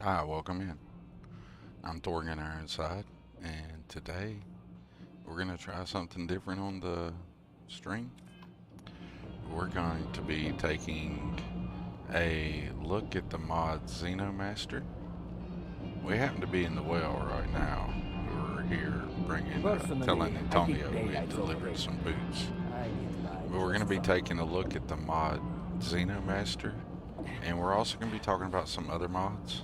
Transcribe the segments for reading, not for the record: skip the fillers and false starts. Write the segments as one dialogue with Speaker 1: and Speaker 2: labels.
Speaker 1: Hi, welcome in. I'm Thorgan Ironside, and today we're going to try something different on the stream. We're going to be taking a look at the mod XenoMaster. We happen to be in the well right now. We're here telling
Speaker 2: Personally, I think
Speaker 1: Antonio we
Speaker 2: daylight's
Speaker 1: delivered some
Speaker 2: overrated.
Speaker 1: boots.
Speaker 2: I get by
Speaker 1: But we're going to
Speaker 2: just
Speaker 1: be
Speaker 2: fine.
Speaker 1: taking a look at the mod XenoMaster, and we're also going to be talking about some other mods.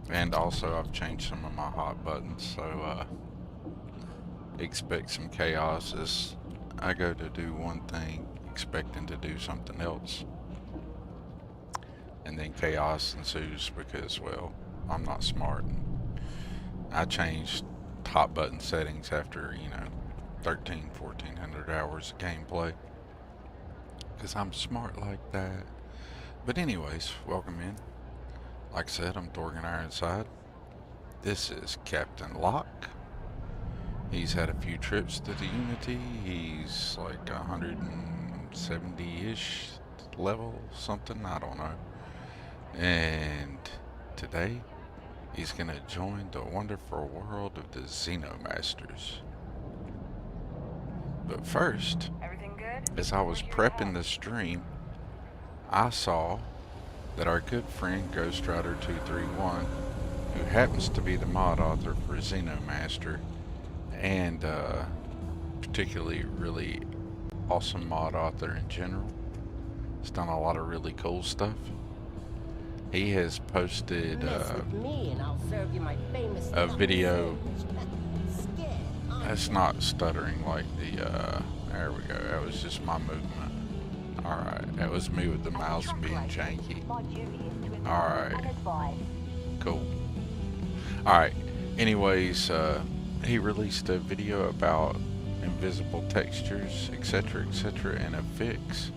Speaker 1: And also, I've changed some of my hot buttons, so expect some chaos as I go to do one thing, expecting to do something else, and then chaos ensues because, well, I'm not smart. And I changed hot button settings after, 1400 hours of gameplay because I'm smart like that. But anyways, welcome in. Like I said, I'm Thorgan Ironside. This is Captain Locke. He's had a few trips to the Unity. He's like 170-ish level, something, I don't know. And today, he's gonna join the wonderful world of the XenoMasters. But first,
Speaker 3: Everything good?
Speaker 1: as I was
Speaker 3: Where's your
Speaker 1: prepping
Speaker 3: head?
Speaker 1: the stream, I saw that our good friend Ghost Rider 231, who happens to be the mod author for XenoMaster, and particularly really awesome mod author in general. He's done a lot of really cool stuff. He has posted
Speaker 4: Mess with me and I'll serve you my famous
Speaker 1: a
Speaker 4: knuckle
Speaker 1: video
Speaker 4: sandwich. Scared,
Speaker 1: that's not stuttering like the, there we go, that was just my movement. Alright, that was me with the mouse being janky. Alright, cool. Alright, anyways, he released a video about invisible textures, etc., etc., and a fix.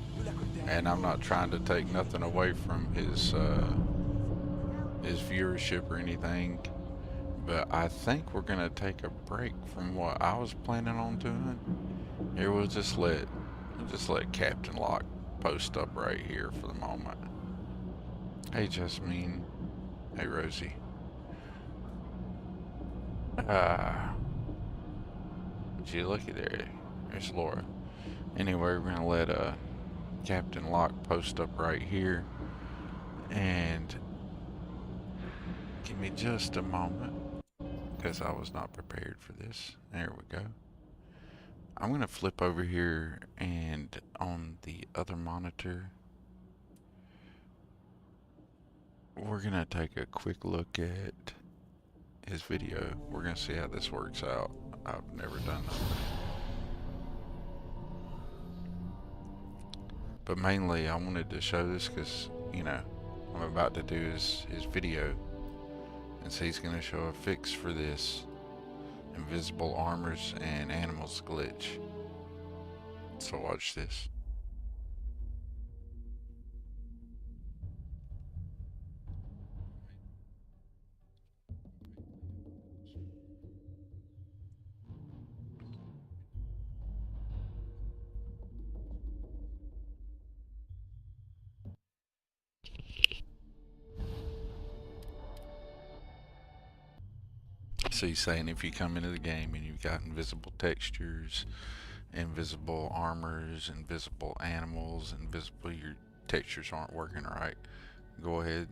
Speaker 1: And I'm not trying to take nothing away from his viewership or anything, but I think we're gonna take a break from what I was planning on doing. Here, we'll just let Captain Locke post up right here for the moment. Hey, Jasmine. Hey, Rosie. Gee, looky there. There's Laura. Anyway, we're gonna let Captain Locke post up right here, and give me just a moment because I was not prepared for this. There we go. I'm gonna flip over here, and on the other monitor, we're gonna take a quick look at his video. We're gonna see how this works out. I've never done that. But mainly I wanted to show this because, I'm about to do his video, and so he's gonna show a fix for this invisible armors and animals glitch. So watch this. So he's saying if you come into the game and you've got invisible textures, invisible armors, invisible animals, invisible, your textures aren't working right, go ahead,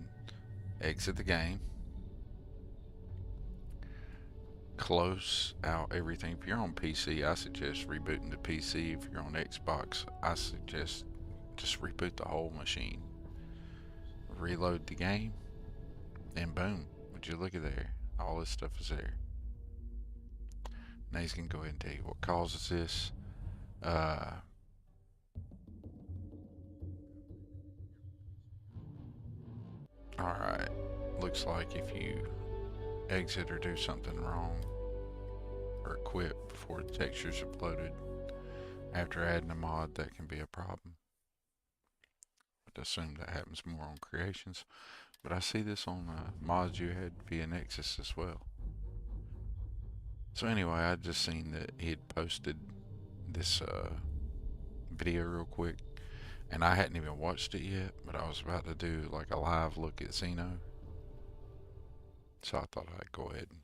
Speaker 1: exit the game, close out everything. If you're on PC, I suggest rebooting the PC. If you're on Xbox, I suggest just reboot the whole machine. Reload the game, and boom, would you look at there? All this stuff is there. Now he's gonna go ahead and tell you what causes this. Alright, looks like if you exit or do something wrong or quit before the texture's uploaded after adding a mod, that can be a problem. I'd assume that happens more on creations, but I see this on mods you had via Nexus as well. So anyway, I just seen that he had posted this video real quick, and I hadn't even watched it yet, but I was about to do like a live look at Xeno. So I thought I'd go ahead and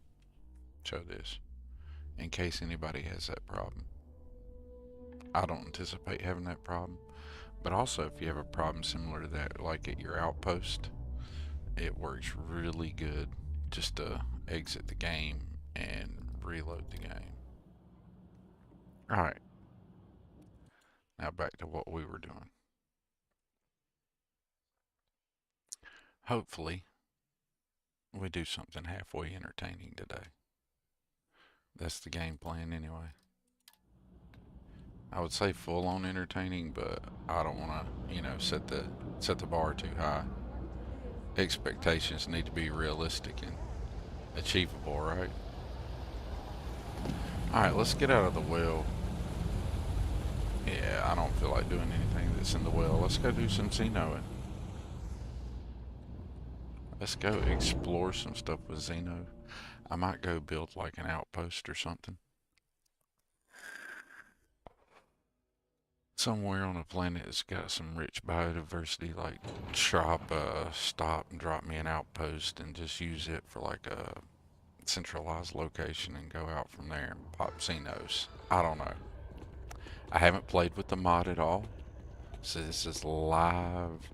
Speaker 1: show this in case anybody has that problem. I don't anticipate having that problem, but also if you have a problem similar to that, like at your outpost, it works really good just to exit the game and reload the game. Alright, now back to what we were doing. Hopefully, we do something halfway entertaining today. That's the game plan anyway. I would say full on entertaining, but I don't want to, you know, set the bar too high. Expectations need to be realistic and achievable, right? Alright, let's get out of the well. Yeah, I don't feel like doing anything that's in the well. Let's go do some Xenoing. Let's go explore some stuff with Xeno. I might go build like an outpost or something. Somewhere on a planet that's got some rich biodiversity, like stop and drop me an outpost and just use it for like a centralized location and go out from there and pop Xenos. I don't know. I haven't played with the mod at all, so this is live,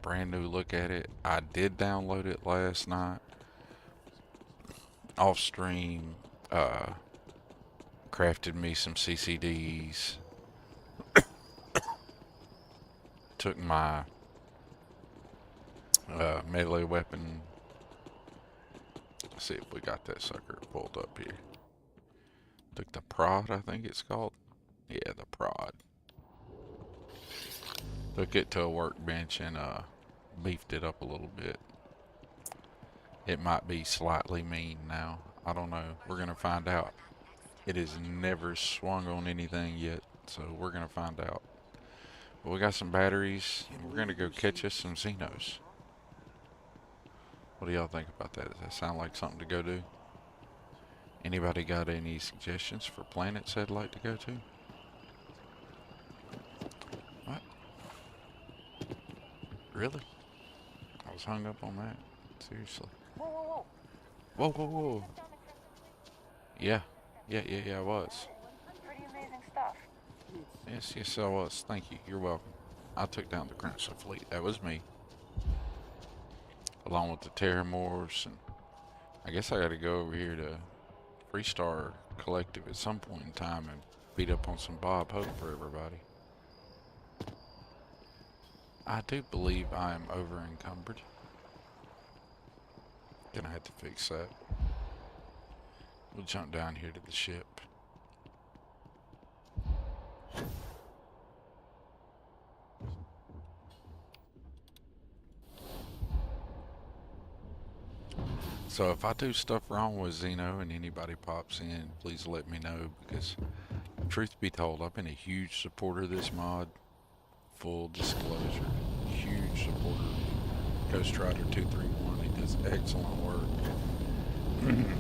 Speaker 1: brand new look at it. I did download it last night off stream, crafted me some CCDs, took my melee weapon. Let's see if we got that sucker pulled up here. Took the prod, I think it's called. Yeah, the prod. Took it to a workbench and beefed it up a little bit. It might be slightly mean now. I don't know. We're gonna find out. It has never swung on anything yet, so we're gonna find out. But we got some batteries, and we're gonna go catch us some Xenos. What do y'all think about that? Does that sound like something to go do? Anybody got any suggestions for planets they'd like to go to? What? Really? I was hung up on that. Seriously.
Speaker 2: Whoa, whoa, whoa.
Speaker 1: Whoa, whoa, whoa. Yeah. Yeah, I was.
Speaker 2: Pretty amazing stuff.
Speaker 1: Yes, I was. Thank you. You're welcome. I took down the Crimson Fleet. That was me. Along with the Terramors, and I guess I gotta go over here to Freestar Collective at some point in time and beat up on some Bob Hope for everybody. I do believe I am over encumbered. Gonna have to fix that. We'll jump down here to the ship. So if I do stuff wrong with Xeno and anybody pops in, please let me know, because truth be told, I've been a huge supporter of this mod. Full disclosure, huge supporter. Ghost Rider 231, he does excellent work.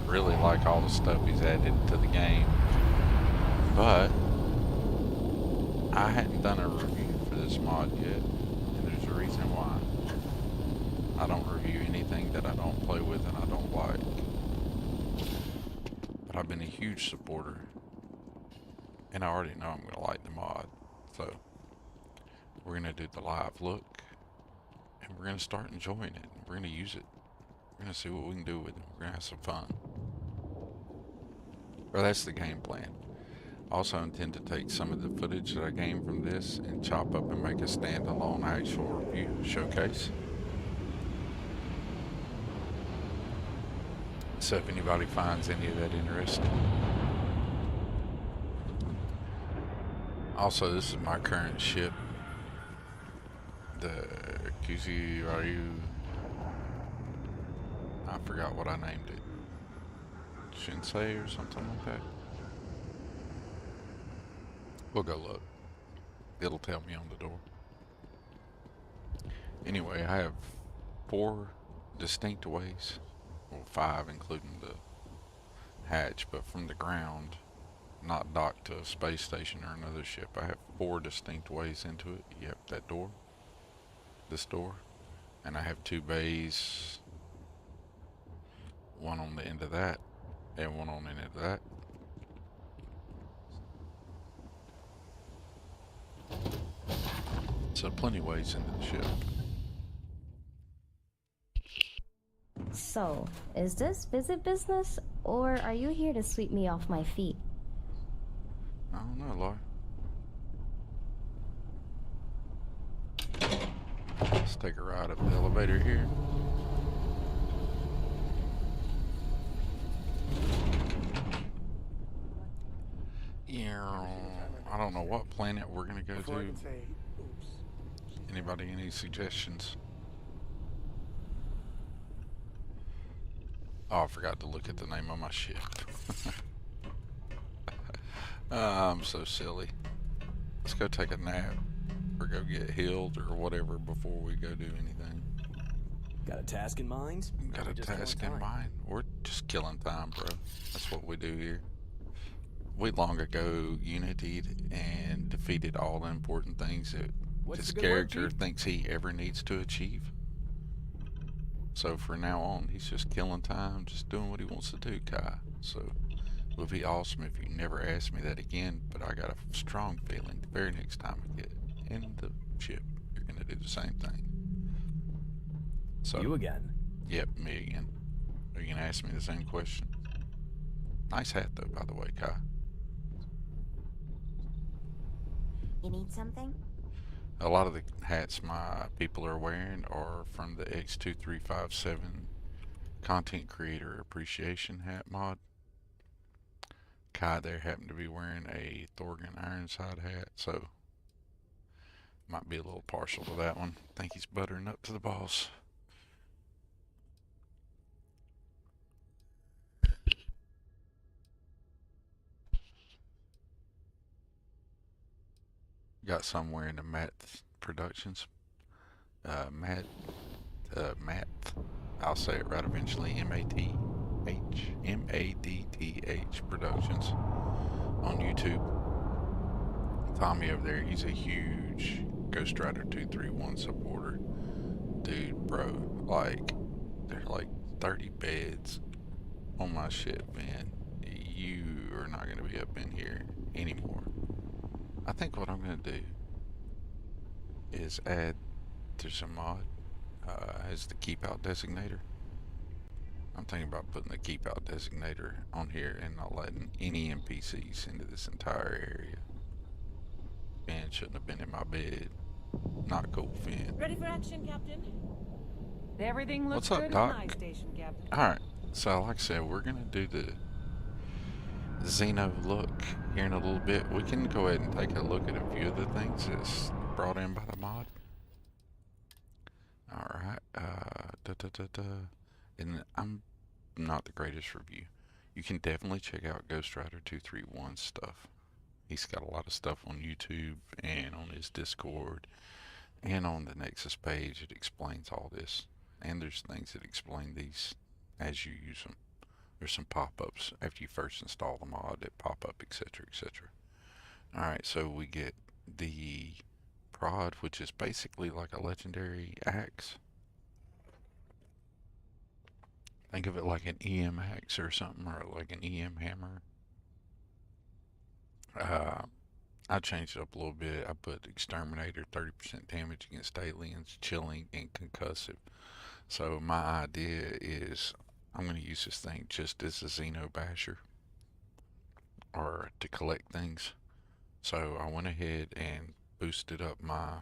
Speaker 1: Really like all the stuff he's added to the game. But I hadn't done a review for this mod yet, and there's a reason why. I don't review anything that I don't play with and I don't like. But I've been a huge supporter, and I already know I'm going to like the mod. So we're going to do the live look, and we're going to start enjoying it. We're going to use it. We're going to see what we can do with it. We're going to have some fun. Well, that's the game plan. I also intend to take some of the footage that I gained from this and chop up and make a standalone actual review showcase. So if anybody finds any of that interesting. Also, this is my current ship, the Ryu. I forgot what I named it. Shinsei or something like that. We'll go look. It'll tell me on the door. Anyway, I have 4 distinct ways. Well, 5 including the hatch, but from the ground, not docked to a space station or another ship. I have 4 distinct ways into it. You have that door, this door, and I have 2 bays. one on the end of that, and one on the end of that. So plenty of ways into the ship.
Speaker 3: So, is this visit business, or are you here to sweep me off my feet?
Speaker 1: I don't know, Laura. Let's take a ride up the elevator here. Yeah, I don't know what planet we're gonna go to. Anybody any suggestions? Oh, I forgot to look at the name of my ship. I'm so silly. Let's go take a nap or go get healed or whatever before we go do anything.
Speaker 5: Got a task in mind?
Speaker 1: Got a task in mind. We're just killing time, bro. That's what we do here. We long ago unitied and defeated all the important things that this character thinks he ever needs to achieve. So for now on, he's just killing time, just doing what he wants to do, Kai. So it would be awesome if you never asked me that again, but I got a strong feeling the very next time we get in the ship, you're going to do the same thing. So,
Speaker 5: you again?
Speaker 1: Yep, me again. Are you going to ask me the same question? Nice hat, though, by the way, Kai.
Speaker 6: You need something?
Speaker 1: A lot of the hats my people are wearing are from the X2357 Content Creator Appreciation Hat mod. Kai there happened to be wearing a Thorgan Ironside hat, so might be a little partial to that one. Think he's buttering up to the boss. Got some wearing the Matt Productions. Matt, I'll say it right eventually, M-A-D-T-H Productions on YouTube. Tommy over there, he's a huge Ghost Rider 231 supporter. Dude, bro, like, there's like 30 beds on my ship, man. You are not going to be up in here anymore. I think what I'm going to do is add, there's a mod as the keep out designator. I'm thinking about putting the keep out designator on here and not letting any NPCs into this entire area. Finn shouldn't have been in my bed. Not cool, Finn.
Speaker 7: Ready for action, Captain?
Speaker 2: Everything looks
Speaker 1: What's up,
Speaker 2: good
Speaker 1: Doc?
Speaker 2: in my station, Captain.
Speaker 1: Alright, so like I said, we're going to do the Xeno look here in a little bit. We can go ahead and take a look at a few of the things that's brought in by the mod. Alright, and I'm not the greatest review. You can definitely check out Ghost Rider 231's stuff. He's got a lot of stuff on YouTube and on his Discord and on the Nexus page. It explains all this, and there's things that explain these as you use them. There's some pop-ups after you first install the mod that pop up, etc, etc. Alright, so we get the prod, which is basically like a legendary axe. Think of it like an EM axe or something, or like an EM hammer. I changed it up a little bit. I put Exterminator, 30% damage against aliens, chilling, and concussive. So my idea is I'm going to use this thing just as a Xeno basher, or to collect things. So I went ahead and boosted up my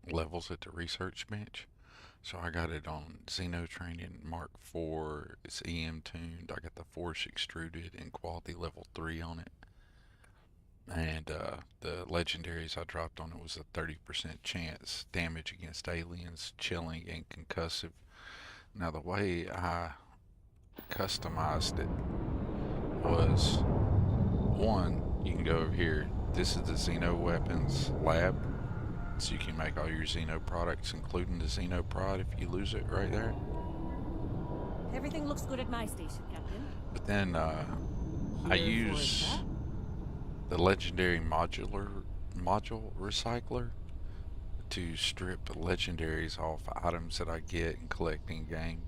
Speaker 1: levels at the research bench. So I got it on Xeno Training Mark IV. It's EM tuned. I got the Force extruded and quality level 3 on it. And the legendaries I dropped on it was a 30% chance damage against aliens, chilling, and concussive. Now the way I customized it was, one, you can go over here. This is the Xeno Weapons Lab. So you can make all your Xeno products, including the Xeno Prod if you lose it right there.
Speaker 7: Everything looks good at my station, Captain.
Speaker 1: But then I use the legendary module recycler to strip legendaries off items that I get and collect in game.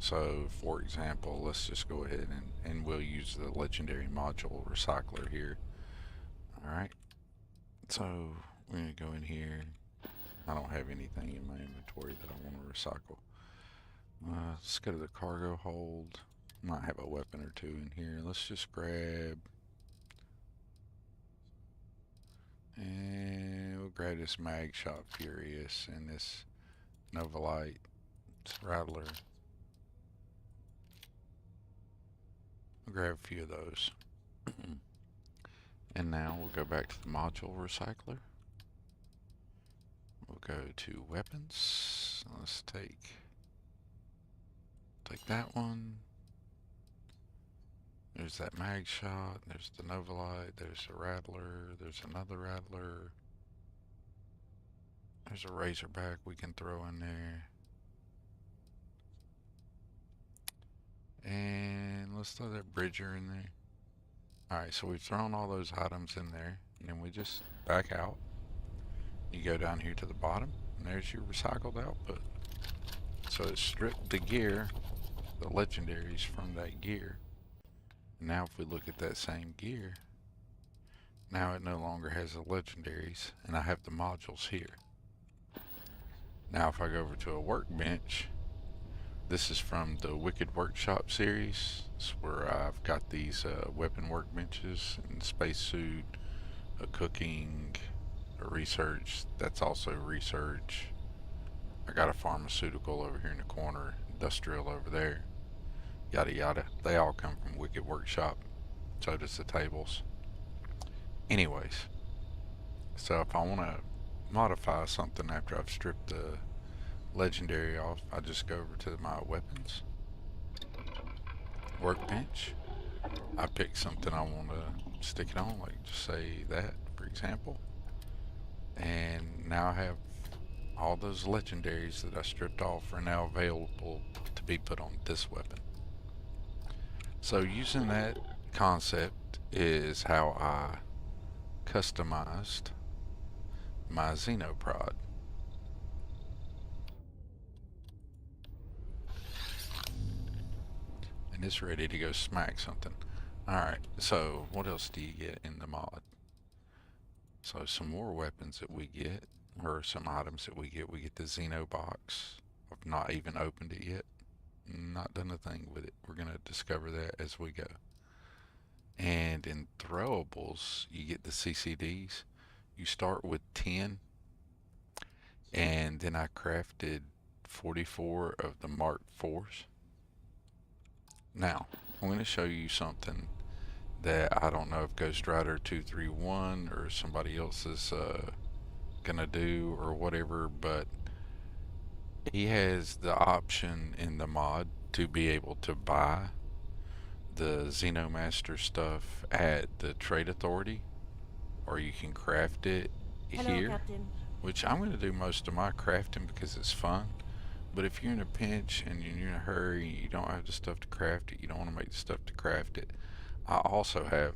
Speaker 1: So, for example, let's just go ahead and we'll use the legendary module recycler here. Alright, so we're going to go in here. I don't have anything in my inventory that I want to recycle. Let's go to the cargo hold. Might have a weapon or two in here. Let's just grab... And we'll grab this Mag Shot Furious and this Novalite Rattler. We'll grab a few of those. And now we'll go back to the module recycler. We'll go to weapons. Let's take that one. There's that Mag Shot. There's the Novalite. There's a Rattler. There's another Rattler. There's a Razorback we can throw in there. And let's throw that Bridger in there. Alright, so we've thrown all those items in there. And then we just back out. You go down here to the bottom. And there's your recycled output. So it stripped the gear, the legendaries from that gear. Now if we look at that same gear, now it no longer has the legendaries, and I have the modules here. Now if I go over to a workbench, this is from the Wicked Workshop series. It's where I've got these weapon workbenches and spacesuit, a cooking, a research, that's also research. I got a pharmaceutical over here in the corner, industrial over there. Yada yada. They all come from Wicked Workshop. So does the tables. Anyways, so if I want to modify something after I've stripped the legendary off, I just go over to my weapons, workbench. I pick something I want to stick it on, like just say that, for example. And now I have all those legendaries that I stripped off are now available to be put on this weapon. So using that concept is how I customized my Xenoprod. And it's ready to go smack something. Alright, so what else do you get in the mod? So some more weapons that we get, or some items that we get the Xeno box. I've not even opened it yet. Not done a thing with it. We're going to discover that as we go. And in throwables, you get the CCDs. You start with 10, and then I crafted 44 of the Mark IVs. Now, I'm going to show you something that I don't know if Ghost Rider 231 or somebody else is going to do or whatever, but he has the option in the mod to be able to buy the XenoMaster stuff at the Trade Authority, or you can craft it here.
Speaker 7: Captain.
Speaker 1: Which I'm going to do most of my crafting because it's fun. But if you're in a pinch and you're in a hurry, you don't have the stuff to craft it, you don't want to make the stuff to craft it, I also have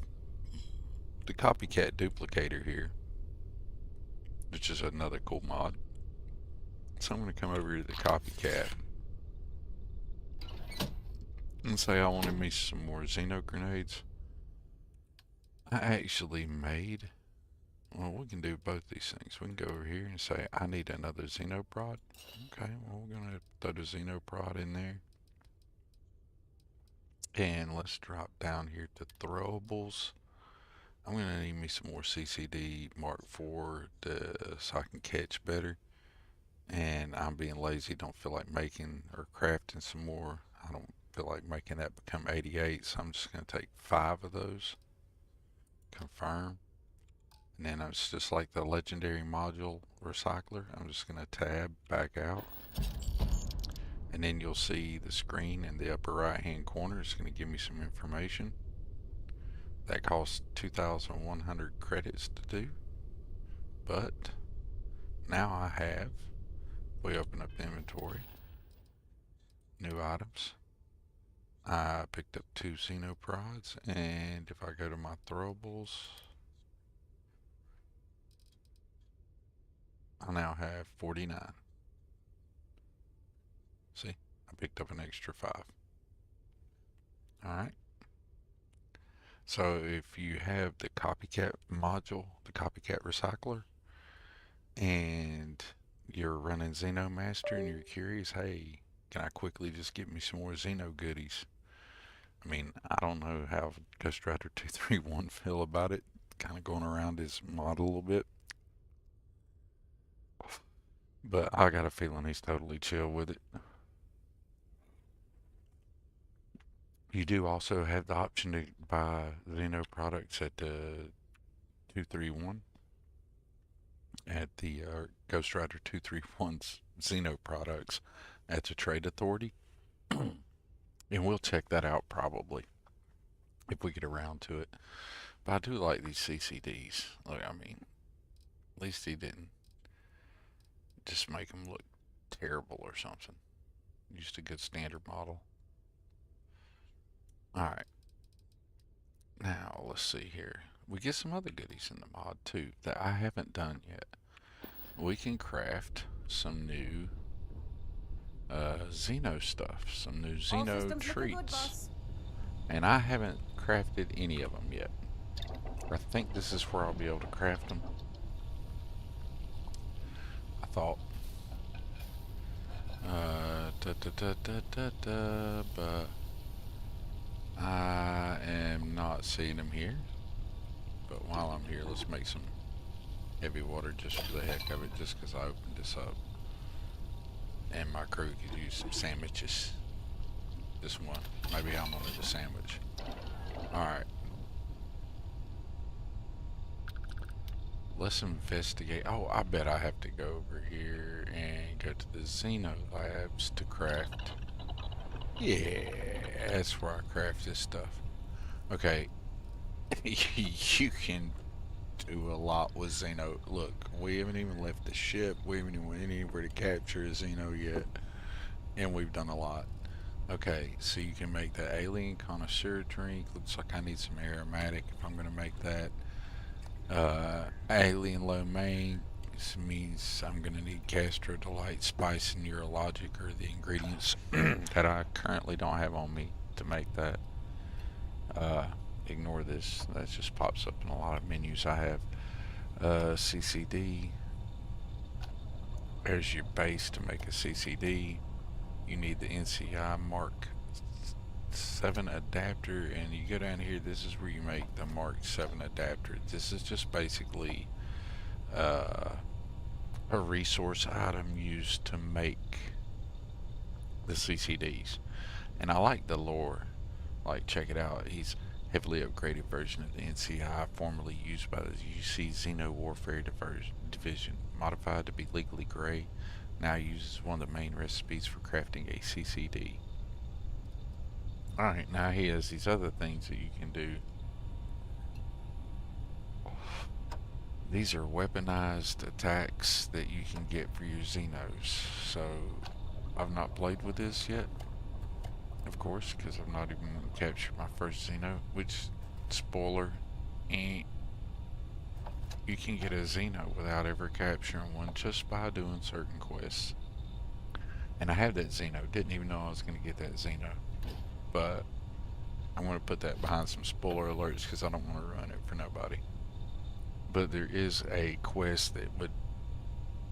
Speaker 1: the Copycat Duplicator here, which is another cool mod. So I'm going to come over to the Copycat and say I wanted me some more Xeno grenades. I actually made, well, we can do both these things. We can go over here and say I need another Xenoprod. Okay, well, we're going to throw the Xenoprod in there. And let's drop down here to throwables. I'm going to need me some more CCD Mark IV so I can catch better. And I'm being lazy, don't feel like making or crafting some more. I don't feel like making that become 88, so I'm just going to take 5 of those. Confirm. And then it's just like the legendary module recycler. I'm just going to tab back out. And then you'll see the screen in the upper right hand corner. It's going to give me some information. That costs 2,100 credits to do. But now I have, we open up the inventory, new items. I picked up 2 Xenoprods, and if I go to my throwables, I now have 49. See, I picked up an extra 5. Alright. So if you have the copycat module, the copycat recycler, and you're running XenoMaster and you're curious, hey, can I quickly just get me some more Xeno goodies? I mean, I don't know how Ghost Rider 231 feel about it, kind of going around his mod a little bit. But I got a feeling he's totally chill with it. You do also have the option to buy Xeno products at the 231 at the Ghost Rider 231's Xeno products at the Trade Authority. And we'll check that out probably if we get around to it. But I do like these CCDs. Look, I mean, at least he didn't just make them look terrible or something. Just a good standard model. Alright. Now, let's see here. We get some other goodies in the mod, too, that I haven't done yet. We can craft some new Xeno stuff. Some new Xeno treats. And I haven't crafted any of them yet. I think this is where I'll be able to craft them. I thought. But I am not seeing them here. But while I'm here, let's make some heavy water just for the heck of it, just because I opened this up. And my crew could use some sandwiches. This one. Maybe I'm on the sandwich. Alright. Let's investigate. Oh, I bet I have to go over here and go to the Xeno Labs to craft. Yeah, that's where I craft this stuff. Okay. You can do a lot with Xeno. Look, we haven't even left the ship. We haven't even went anywhere to capture a Xeno yet. And we've done a lot. Okay, so you can make the alien connoisseur drink. Looks like I need some aromatic if I'm going to make that. Alien lo mein. This means I'm going to need Castro Delight, Spice, and Neurologic are the ingredients that I currently don't have on me to make that. Ignore this. That just pops up in a lot of menus I have. CCD. There's your base to make a CCD. You need the NCI Mark 7 adapter, and you go down here, this is where you make the Mark 7 adapter. This is just basically a resource item used to make the CCDs. And I like the lore. Like, check it out. He's heavily upgraded version of the NCI formerly used by the UC Xeno Warfare Division, modified to be legally gray. Now uses one of the main recipes for crafting a CCD. Alright, now he has these other things that you can do. These are weaponized attacks that you can get for your Xenos. So, I've not played with this yet. Of course, because I've not even captured my first Xeno. Which, spoiler, you can get a Xeno without ever capturing one just by doing certain quests. And I have that Xeno. Didn't even know I was going to get that Xeno. But I'm going to put that behind some spoiler alerts because I don't want to ruin it for nobody. But there is a quest that would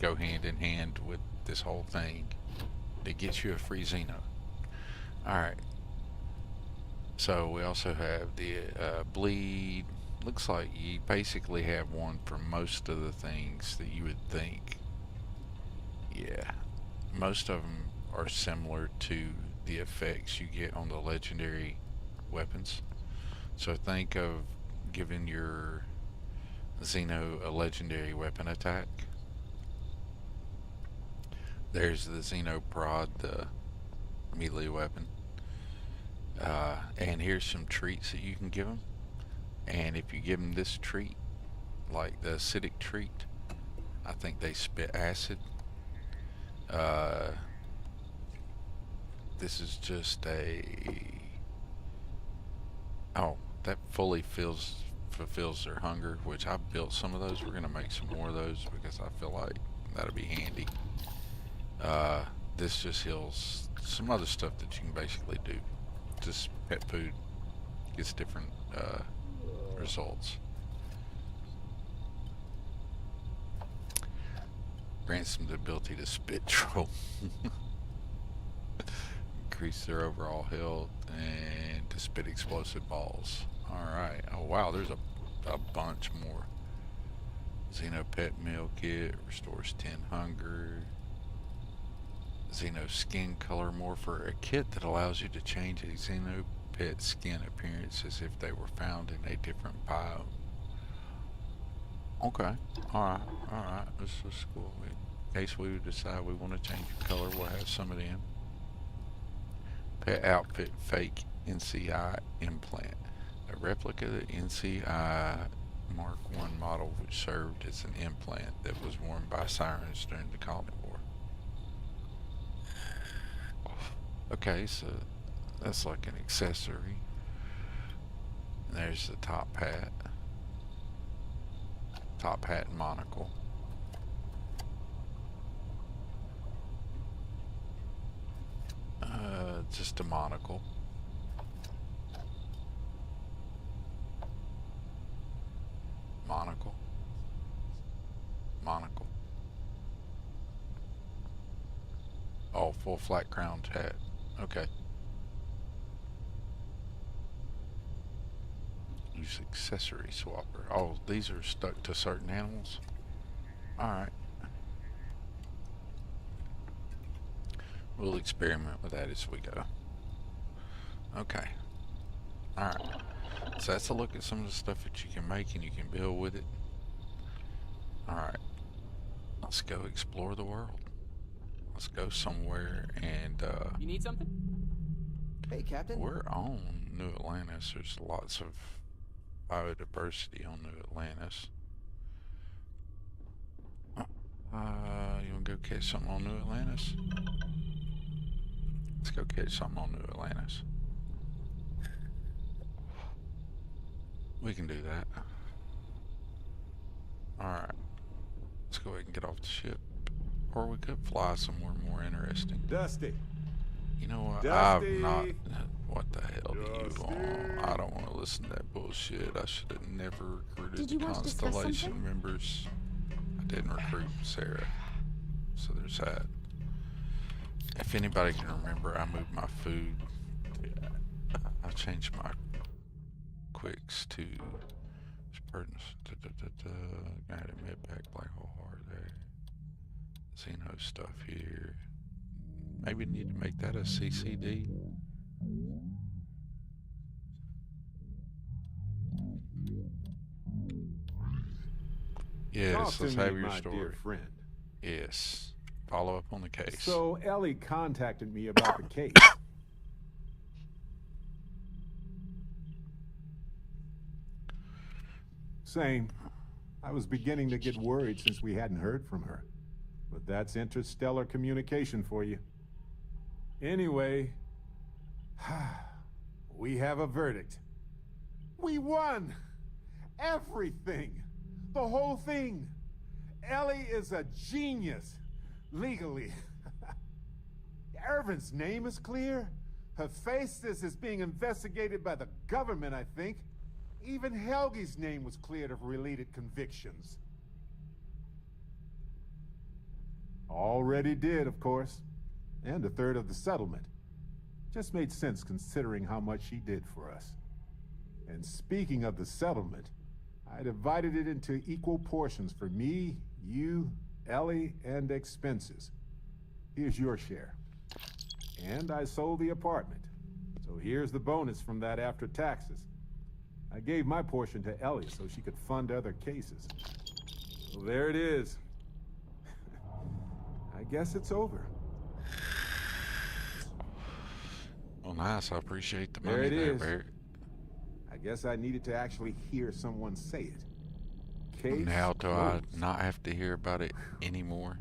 Speaker 1: go hand in hand with this whole thing that gets you a free Xeno. Alright. So we also have the bleed. Looks like you basically have one for most of the things that you would think. Yeah. Most of them are similar to the effects you get on the legendary weapons. So think of giving your Xeno a legendary weapon attack. There's the Xeno Prod, the melee weapon. And here's some treats that you can give them. And if you give them this treat, like the acidic treat, I think they spit acid. This is just a... Oh, that fully fulfills their hunger, which I built some of those. We're going to make some more of those because I feel like that'll be handy. this just heals some other stuff that you can basically do. Just pet food gets different results. Grants them the ability to spit troll. Increase their overall health and to spit explosive balls. Alright. Oh wow, there's a bunch more. Xeno Pet Meal Kit restores 10 hunger. Xeno Skin Color Morpher, a kit that allows you to change a Xeno pet skin appearance as if they were found in a different biome. Okay, alright, this is cool. In case we decide we want to change the color, we'll have some of them. Pet Outfit Fake NCI Implant, a replica of the NCI Mark I model which served as an implant that was worn by sirens during the Colony War. Okay, so that's like an accessory. And there's the top hat. Top hat and monocle. Just a monocle. Monocle. Monocle. Oh, full flat crowned hat. Okay. Use accessory swapper. Oh, these are stuck to certain animals? Alright. We'll experiment with that as we go. Okay. Alright. So that's a look at some of the stuff that you can make and you can build with it. Alright. Let's go explore the world. Let's go somewhere and
Speaker 5: You need something? Hey, Captain.
Speaker 1: we're on New Atlantis. There's lots of biodiversity on New Atlantis. You wanna go catch something on New Atlantis? Let's go catch something on New Atlantis. We can do that. Alright. Let's go ahead and get off the ship. Or we could fly somewhere more interesting.
Speaker 8: Dusty.
Speaker 1: You know what?
Speaker 8: Dusty.
Speaker 1: I'm not... What the hell do you want? I don't want to listen to that bullshit. I should have never recruited
Speaker 3: Did you
Speaker 1: the
Speaker 3: want to discuss
Speaker 1: Constellation
Speaker 3: something?
Speaker 1: members. I didn't recruit Sarah. So there's that. If anybody can remember, I moved my food. I changed my quicks to got a med pack, black hole hard there. Xeno stuff here. Maybe need to make that a CCD. Yes,
Speaker 8: Talk to
Speaker 1: let's
Speaker 8: me,
Speaker 1: have your
Speaker 8: my
Speaker 1: story.
Speaker 8: dear friend.
Speaker 1: Yes. Follow up on the case.
Speaker 8: So Ellie contacted me about the case. Same. I was beginning to get worried since we hadn't heard from her. But that's interstellar communication for you. Anyway, we have a verdict. We won! Everything! The whole thing! Ellie is a genius! Legally. Irvin's name is clear. Her face is being investigated by the government, I think. Even Helgi's name was cleared of related convictions. Already did, of course. And a third of the settlement. Just made sense considering how much she did for us. And speaking of the settlement, I divided it into equal portions for me, you, Ellie, and expenses. Here's your share. And I sold the apartment. So here's the bonus from that after taxes. I gave my portion to Ellie so she could fund other cases. So there it is. I guess it's over.
Speaker 1: Well, nice. I appreciate the money
Speaker 8: There it is.
Speaker 1: Barrett.
Speaker 8: I guess I needed to actually hear someone say it. Case
Speaker 1: Now do I
Speaker 8: closed.
Speaker 1: not have to hear about it anymore?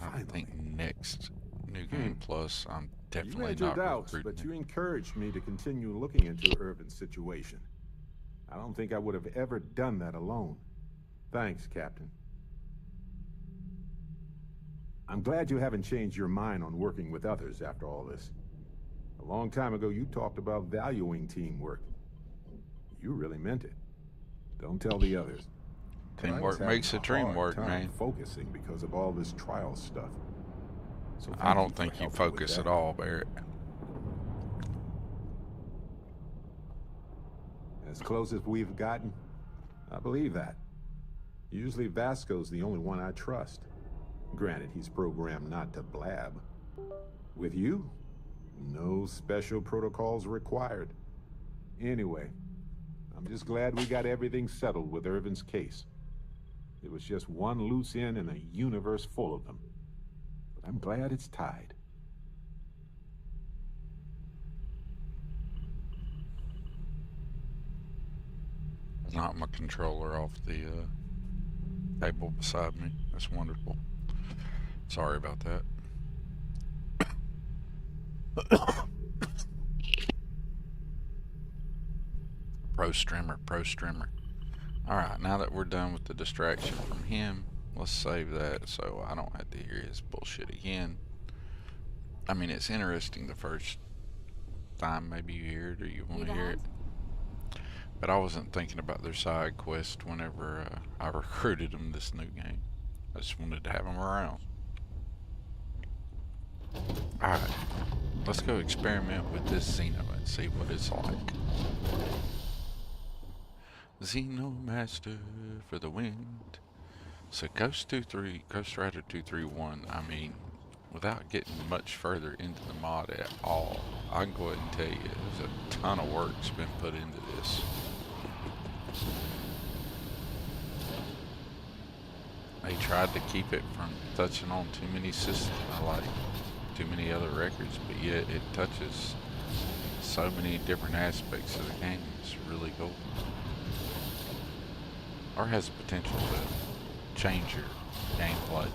Speaker 1: I
Speaker 8: Finally.
Speaker 1: think next New Game Plus, I'm
Speaker 8: You
Speaker 1: definitely
Speaker 8: had your
Speaker 1: not
Speaker 8: doubts,
Speaker 1: recruiting
Speaker 8: but you
Speaker 1: it.
Speaker 8: encouraged me to continue looking into Irvin's situation. I don't think I would have ever done that alone. Thanks, Captain. I'm glad you haven't changed your mind on working with others after all this. A long time ago, you talked about valuing teamwork. You really meant it. Don't tell the others.
Speaker 1: Teamwork makes the dream work, man.
Speaker 8: Focusing because of all this trial stuff. So
Speaker 1: I don't think you focus at all, Barrett.
Speaker 8: As close as we've gotten, I believe that. Usually Vasco's the only one I trust. Granted, he's programmed not to blab. With you, no special protocols required. Anyway, I'm just glad we got everything settled with Irvin's case. It was just one loose end in a universe full of them. But I'm glad it's tied.
Speaker 1: Knock my controller off the table beside me. That's wonderful. Sorry about that. Pro streamer, pro streamer. Alright, now that we're done with the distraction from him, let's save that so I don't have to hear his bullshit again. I mean, it's interesting the first time maybe you hear it or you want to hear it. But I wasn't thinking about their side quest whenever I recruited them this new game. I just wanted to have them around. Alright, let's go experiment with this Xeno and see what it's like. XenoMaster for the wind. So Ghost Rider 231, I mean, without getting much further into the mod at all, I can go ahead and tell you there's a ton of work's been put into this. They tried to keep it from touching on too many systems, like too many other records, but yet it touches so many different aspects of the game. It's really cool. Or has the potential to change your gameplay.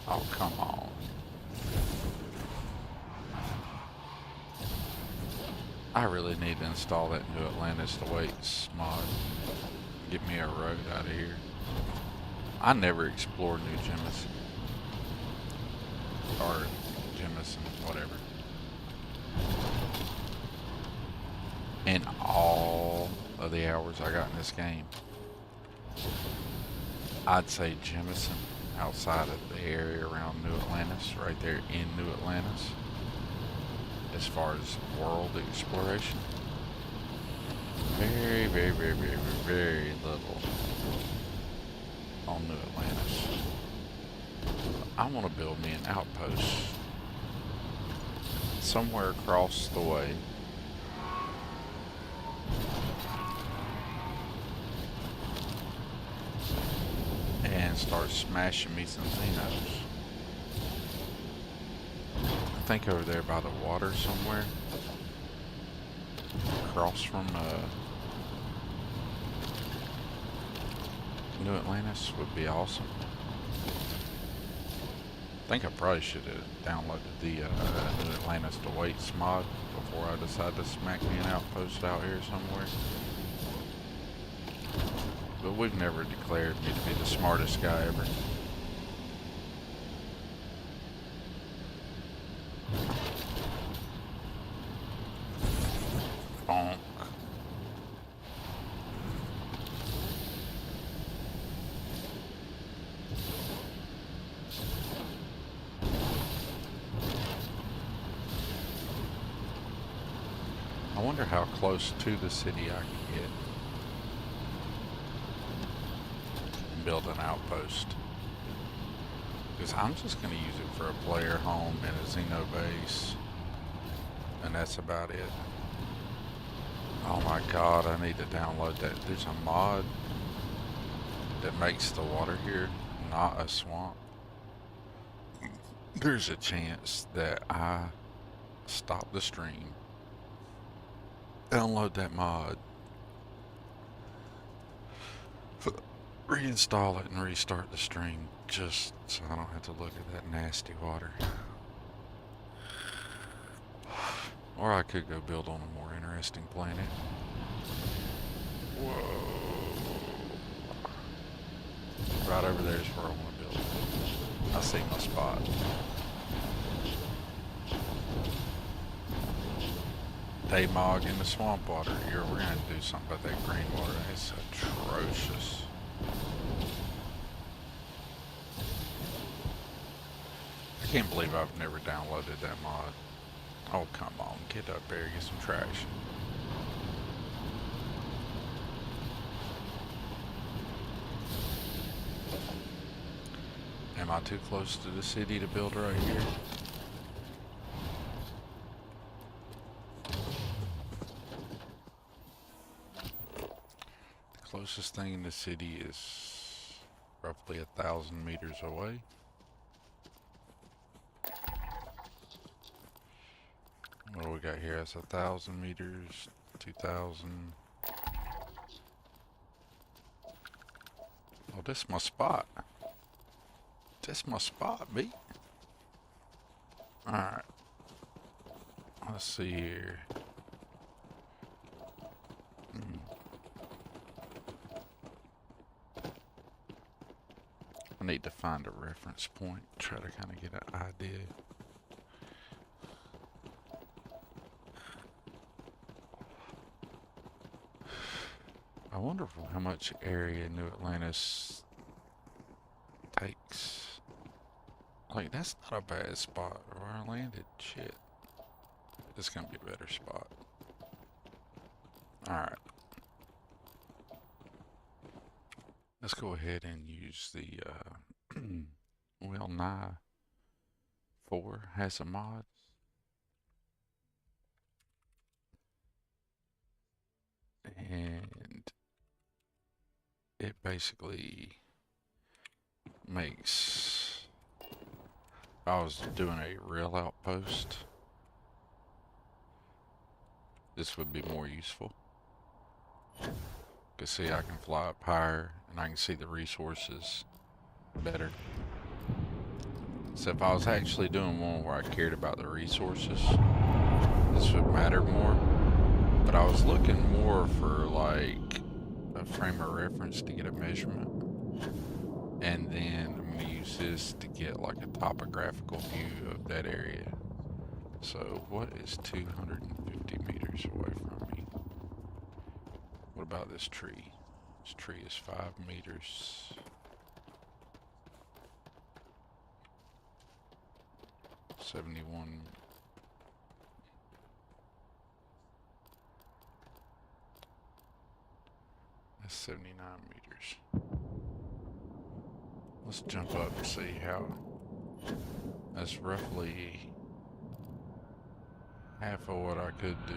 Speaker 1: Oh, come on. I really need to install that New Atlantis Awaits mod. Get me a road out of here. I never explored New Jemison. Or Jemison, whatever. In all of the hours I got in this game, I'd say Jemison, outside of the area around New Atlantis, right there in New Atlantis, as far as world exploration, very, very, very, very, very little on New Atlantis. I want to build me an outpost somewhere across the way and start smashing me some Xenos. I think over there by the water somewhere, across from New Atlantis would be awesome. I think I probably should have downloaded the New Atlantis Awaits mod before I decided to smack me an outpost out here somewhere. But we've never declared me to be the smartest guy ever. Bonk. I wonder how close to the city I can get and build an outpost. Because I'm just going to use it for a player home and a Xeno base. And that's about it. Oh my god, I need to download that. There's a mod that makes the water here not a swamp. There's a chance that I stop the stream, download that mod, reinstall it and restart the stream just so I don't have to look at that nasty water. Or I could go build on a more interesting planet. Whoa. Right over there is where I want to I see my spot. Daymog in the swamp water. Here, we're gonna do something about that green water. It's atrocious. I can't believe I've never downloaded that mod. Oh, come on. Get up there, get some traction. Am I too close to the city to build right here? The closest thing in the city is roughly 1,000 meters away. What do we got here? That's 1,000 meters, 2,000. Oh, this is my spot. This is my spot, B. Alright. Let's see here. I need to find a reference point, try to kind of get an idea. I wonder how much area New Atlantis takes. Like, that's not a bad spot where I landed. Shit. This is gonna be a better spot. Alright. Let's go ahead and use the, well, Nye 4 has some mods. And it basically makes, if I was doing a real outpost, this would be more useful. Cause see, I can fly up higher and I can see the resources better. So if I was actually doing one where I cared about the resources, this would matter more. But I was looking more for like a frame of reference to get a measurement. And then I'm going to use this to get like a topographical view of that area. So what is 250 meters away from me? What about this tree? This tree is 5 meters. $71. That's 79 meters. Let's jump up and see how. That's roughly half of what I could do.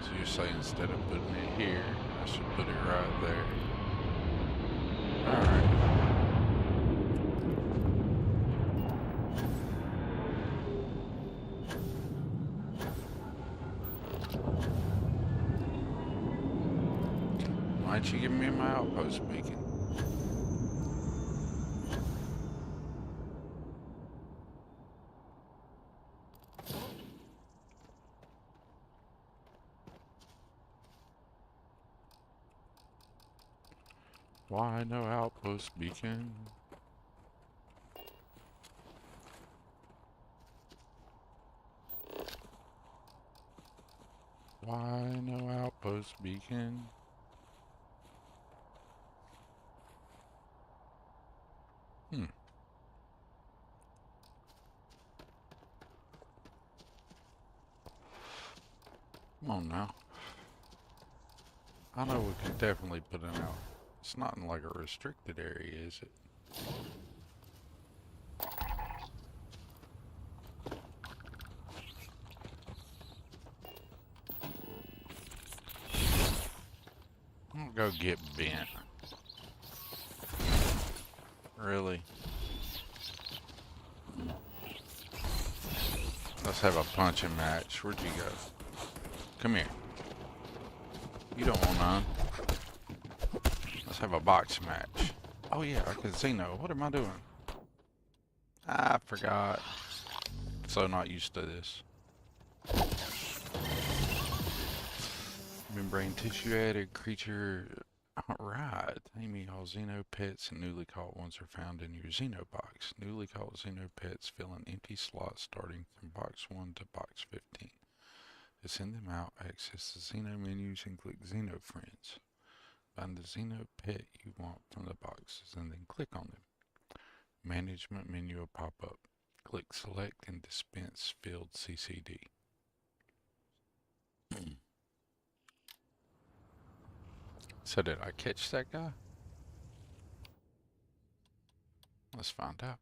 Speaker 1: So you're saying instead of putting it here, I should put it right there. Alright. Why don't you give me my outpost beacon? Why no outpost beacon? Why no outpost beacon? Come on now. I know we could definitely put it out. It's not in like a restricted area, is it? I'm gonna go get bent. Really? Let's have a punching match. Where'd you go? Come here. You don't want none. Let's have a box match. Oh yeah, a casino. What am I doing? I forgot. So not used to this. Membrane tissue added. Creature Alright, Amy, all Xeno pets and newly caught ones are found in your Xeno box. Newly caught Xeno pets fill an empty slot starting from box 1 to box 15. To send them out, access the Xeno menus and click Xeno Friends. Find the Xeno pet you want from the boxes and then click on them. Management menu will pop up. Click Select and Dispense Field CCD. So did I catch that guy? Let's find out.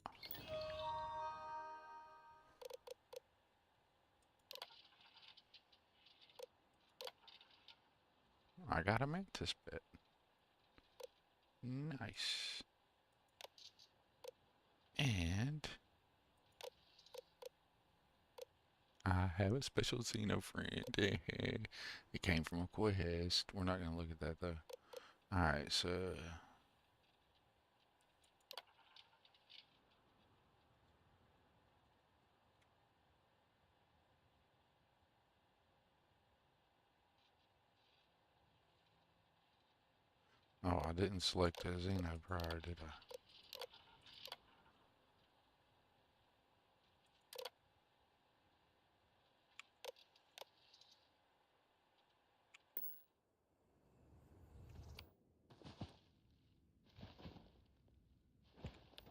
Speaker 1: I got a mantis pet. Nice. And I have a special Xeno friend. It came from a quest. We're not going to look at that though. Alright, so oh, I didn't select a Xeno prior, did I?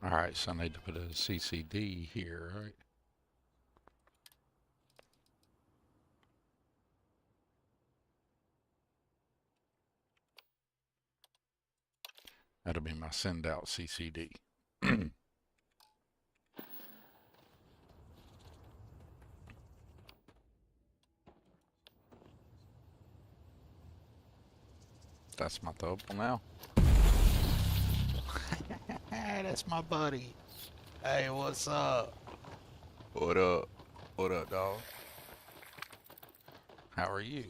Speaker 1: Alright, so I need to put a CCD here, right? That'll be my send out CCD. That's my double now. That's my buddy. Hey, what's up? What up? What up, dog? How are you?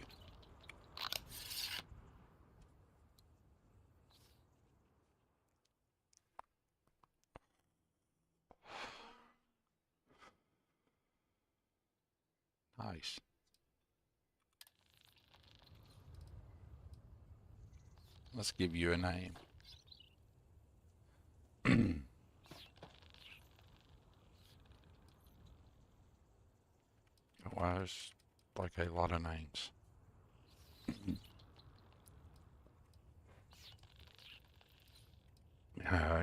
Speaker 1: Nice. Let's give you a name. Wow, there's like a lot of names.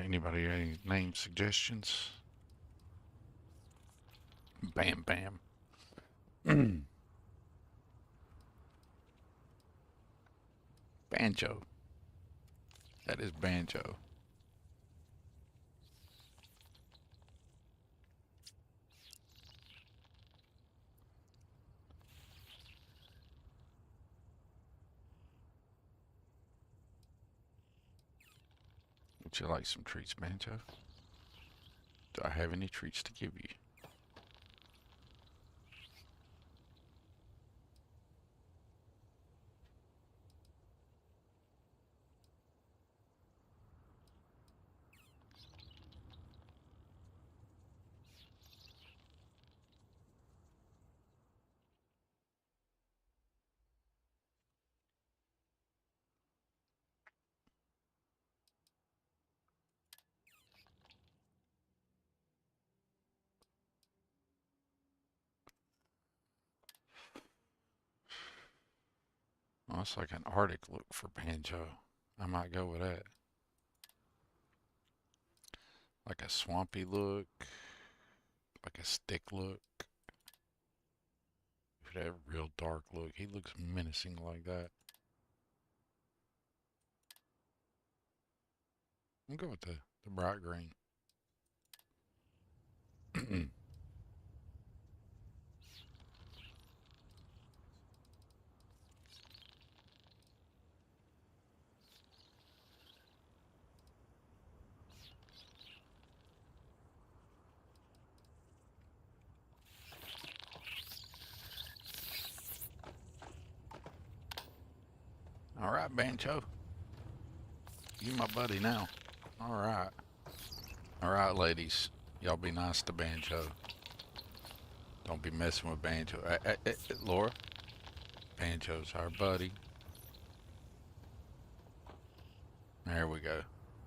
Speaker 1: Anybody any name suggestions? Bam Bam. Banjo. That is Banjo. Would you like some treats, Banjo? Do I have any treats to give you? Oh, it's like an Arctic look for Banjo. I might go with that. Like a swampy look. Like a stick look. That real dark look. He looks menacing like that. I'm going with the bright green. All right, Banjo. You my buddy now. All right. All right, ladies. Y'all be nice to Banjo. Don't be messing with Banjo. Laura, Banjo's our buddy. There we go.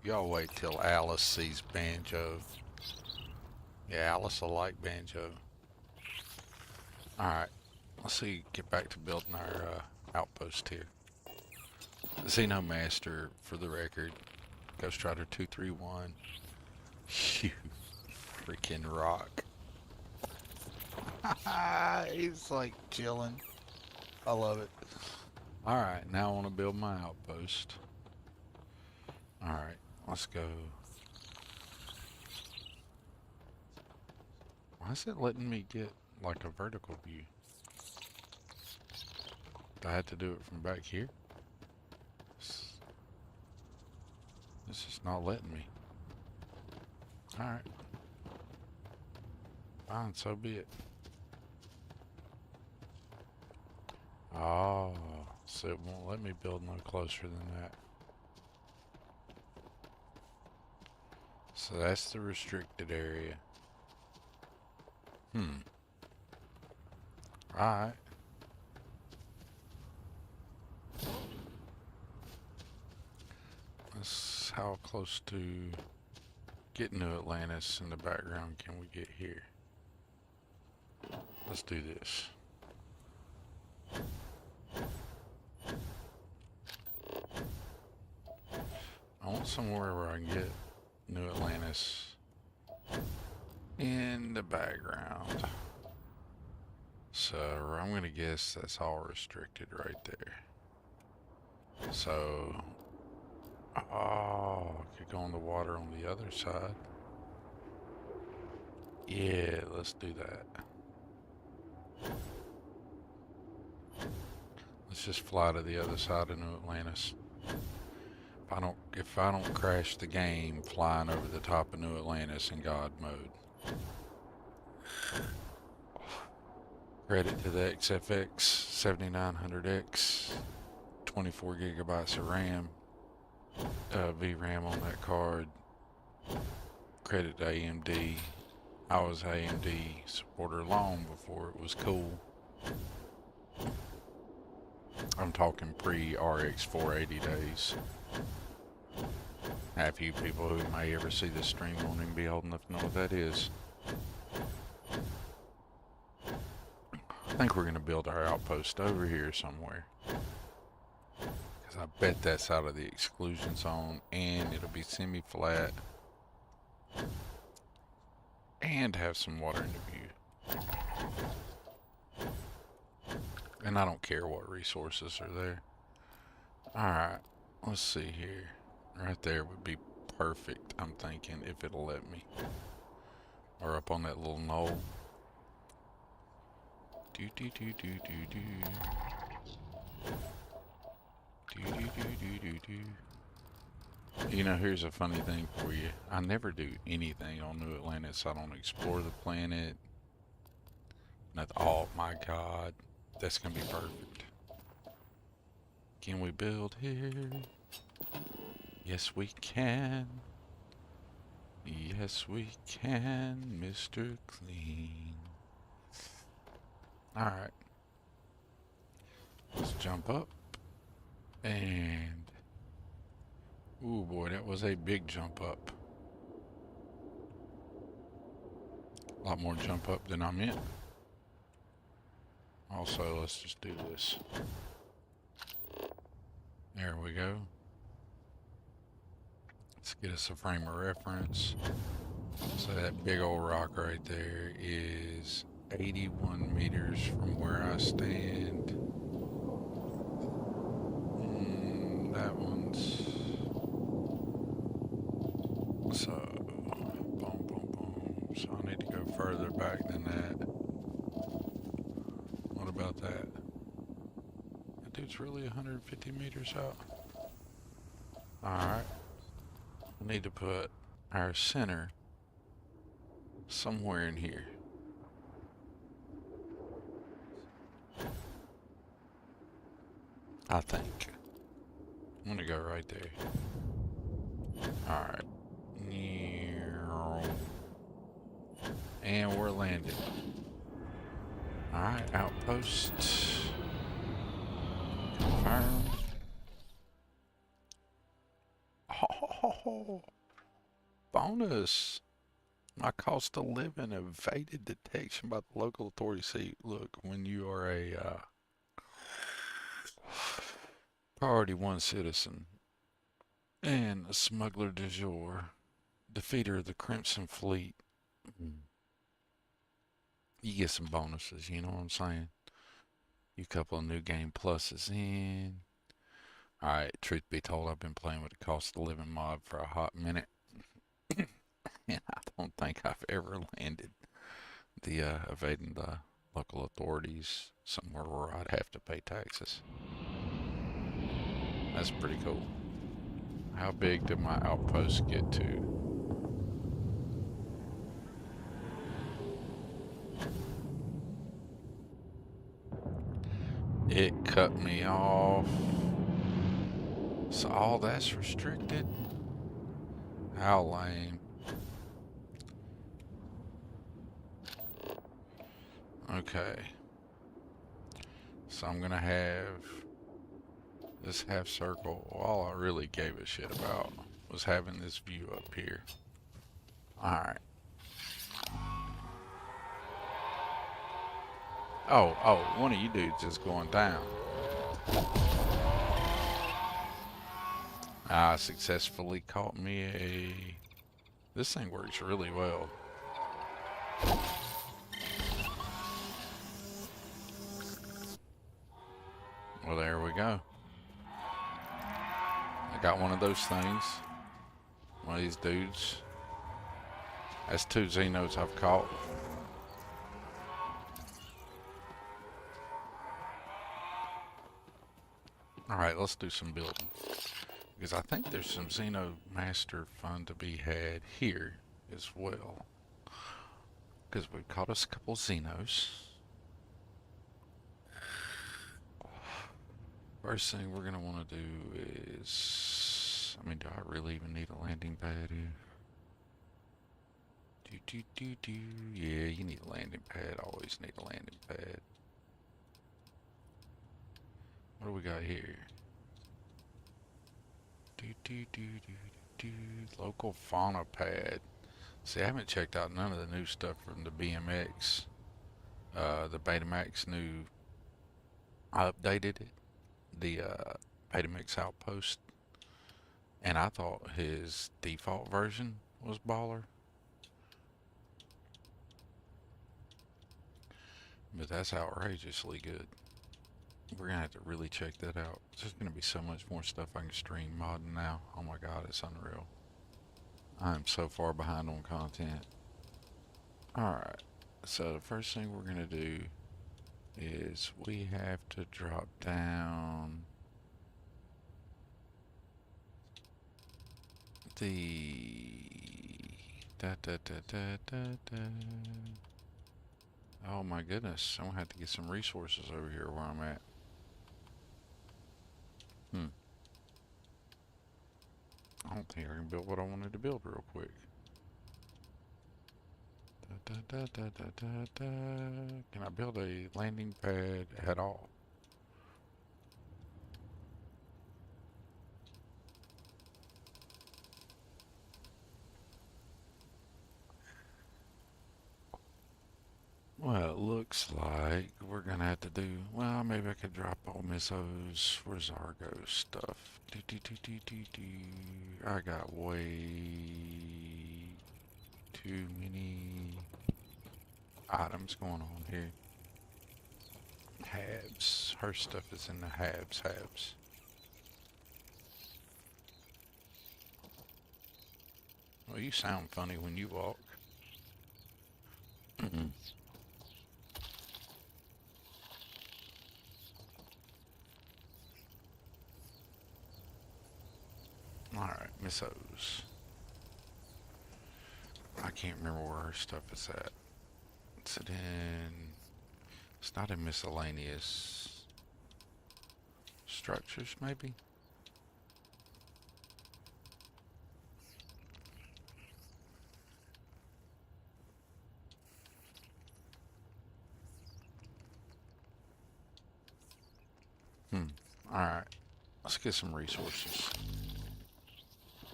Speaker 1: Y'all wait till Alice sees Banjo. Yeah, Alice will like Banjo. Alright, let's see, get back to building our outpost here. XenoMaster, for the record. Ghost Rider 231. Phew. Freaking rock. He's like chilling. I love it. Alright, now I want to build my outpost. Alright, let's go. Why is it letting me get like a vertical view? Do I have to do it from back here? This is not letting me. Alright. Fine, so be it. Oh, so it won't let me build no closer than that. So that's the restricted area. Alright. Let's, how close to getting to Atlantis in the background can we get here? Let's do this. I want somewhere where I can get New Atlantis in the background. So I'm gonna guess that's all restricted right there. So, oh, I could go in the water on the other side. Yeah, let's do that. Let's just fly to the other side of New Atlantis. If I don't crash the game flying over the top of New Atlantis in God mode. Credit to the XFX 7900X, 24 gigabytes of RAM, VRAM on that card. Credit to AMD. I was AMD supporter long before it was cool. I'm talking pre-RX 480 days. Half you people who may ever see this stream won't even be old enough to know what that is. I think we're going to build our outpost over here somewhere. Because I bet that's out of the exclusion zone and it'll be semi-flat. And have some water in the view. And I don't care what resources are there. Alright, let's see here. Right there would be perfect, I'm thinking, if it'll let me. Or up on that little knoll. Do do do do do do. Do do do do do do. You know, here's a funny thing for you. I never do anything on New Atlantis. I don't explore the planet. Nothing. Oh my God. That's gonna be perfect. Can we build here? Yes, we can. Yes, we can, Mr. Clean. Alright. Let's jump up. And... ooh boy, that was a big jump up. A lot more jump up than I meant. Also, let's just do this. There we go. Let's get us a frame of reference. So that big old rock right there is 81 meters from where I stand. That one's... so... boom, boom, boom. So I need to go further back than that. What about that? That dude's really 150 meters out. Alright. We need to put our center somewhere in here. I think. I'm gonna go right there. Alright. And we're landing. Alright, outpost. Confirmed. Oh, bonus. My cost of living evaded detection by the local authorities. See, look, when you are a Priority 1 citizen and a smuggler du jour, defeater of the Crimson Fleet, you get some bonuses, you know what I'm saying? You couple of new game pluses in. Alright, truth be told, I've been playing with the cost of living mod for a hot minute. And I don't think I've ever landed the evading the local authorities somewhere where I'd have to pay taxes. That's pretty cool. How big did my outpost get to? It cut me off. So all that's restricted? How lame. Okay. So I'm gonna have this half circle. All I really gave a shit about was having this view up here. Alright. Oh, one of you dudes is going down. I successfully caught me a... This thing works really well. Well, there we go. I got one of those things. One of these dudes. That's 2 Xenos I've caught. Alright, let's do some building. Because I think there's some XenoMaster fun to be had here as well. Because we've caught us a couple Xenos. First thing we're going to want to do is... I mean, do I really even need a landing pad here? Yeah, you need a landing pad. Always need a landing pad. What do we got here? Local fauna pad. See, I haven't checked out none of the new stuff from the BMX. The Betamax new... I updated it. The Betamax Outpost. And I thought his default version was baller. But that's outrageously good. We're gonna have to really check that out. There's gonna be so much more stuff I can stream modding now. Oh my god, it's unreal. I'm so far behind on content. Alright, so the first thing we're gonna do is we have to drop down the oh my goodness, I'm gonna have to get some resources over here where I'm at. I don't think I can build what I wanted to build real quick. Can I build a landing pad at all? Well, it looks like we're gonna have to do, well, maybe I could drop all Miss O's, where's Argo's stuff? I got way too many items going on here. Habs, her stuff is in the habs. Well, you sound funny when you walk. Alright, Miss O's. I can't remember where her stuff is at. It's in... It's not in miscellaneous structures, maybe? Alright, let's get some resources.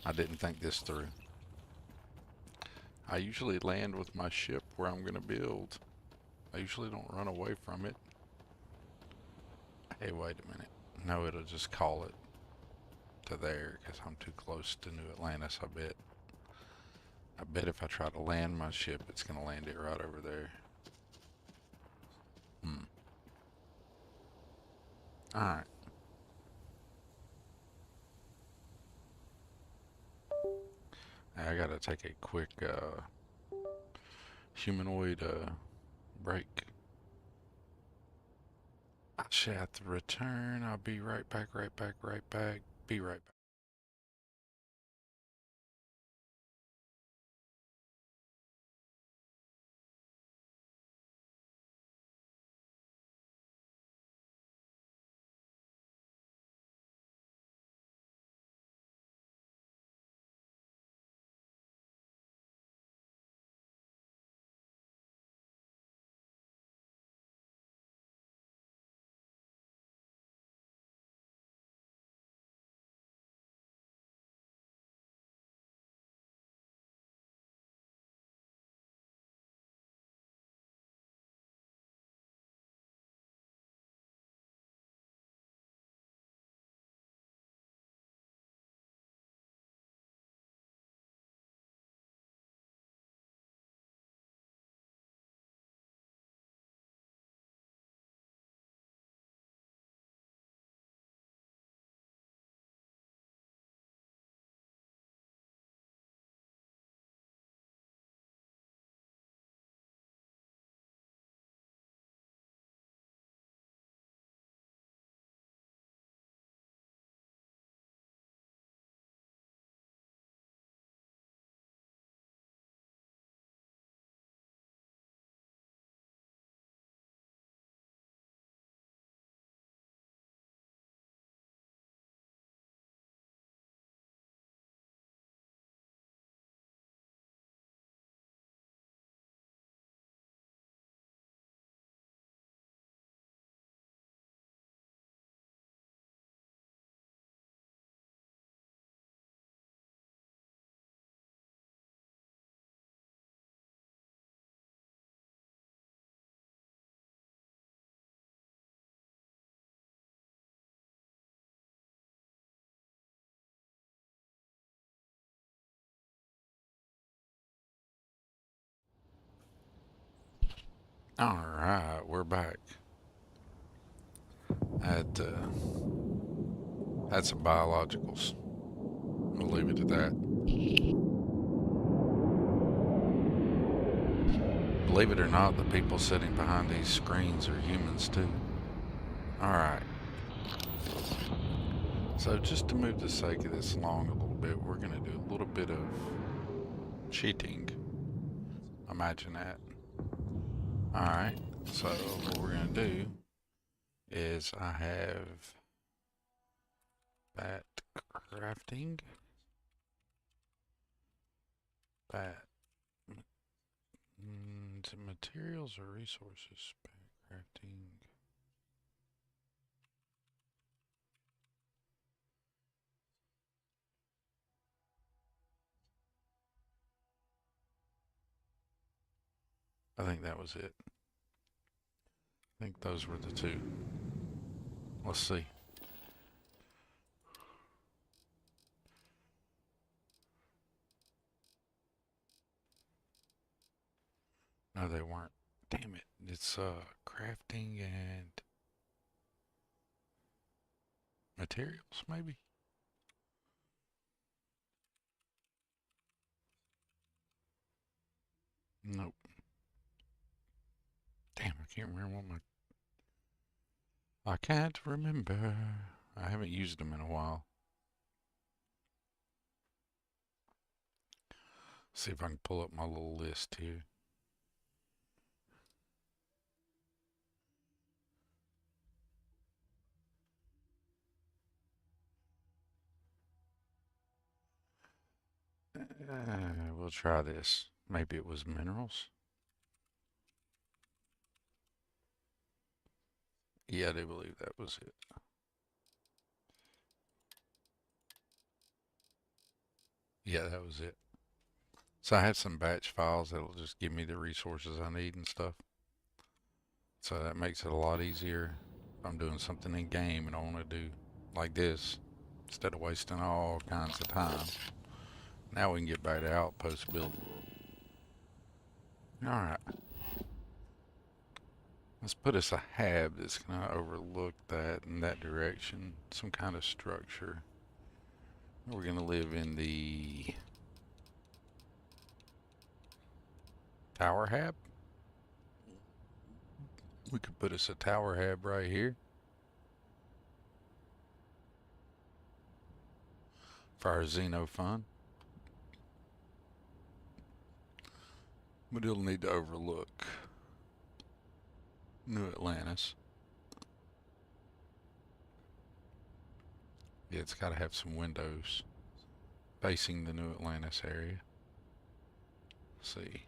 Speaker 1: I didn't think this through. I usually land with my ship where I'm going to build. I usually don't run away from it. Hey, wait a minute. No, it'll just call it to there because I'm too close to New Atlantis, I bet. I bet if I try to land my ship, it's going to land it right over there. Alright. I gotta take a quick humanoid break. I shall have to return. I'll be right back, right back, right back. Be right back. Alright, we're back. Had some biologicals. We'll leave it at that. Believe it or not, the people sitting behind these screens are humans too. Alright. So just to move the sake of this along a little bit, we're going to do a little bit of cheating. Imagine that. Alright, so what we're going to do is I have bat crafting. Bat. Materials or resources? Bat crafting. I think that was it. I think those were the two. Let's see. No, they weren't. Damn it. It's crafting and materials, maybe? Nope. Damn, I can't remember what I can't remember. I haven't used them in a while. See if I can pull up my little list here. We'll try this. Maybe it was minerals. Yeah, I do believe that was it. Yeah, that was it. So I have some batch files that'll just give me the resources I need and stuff. So that makes it a lot easier if I'm doing something in game and I want to do like this instead of wasting all kinds of time. Now we can get back to outpost building. Alright. Let's put us a hab that's going to overlook that in that direction. Some kind of structure. We're going to live in the tower hab. We could put us a tower hab right here for our Xeno fun. But it'll need to overlook New Atlantis. Yeah, it's got to have some windows facing the New Atlantis area. Let's see.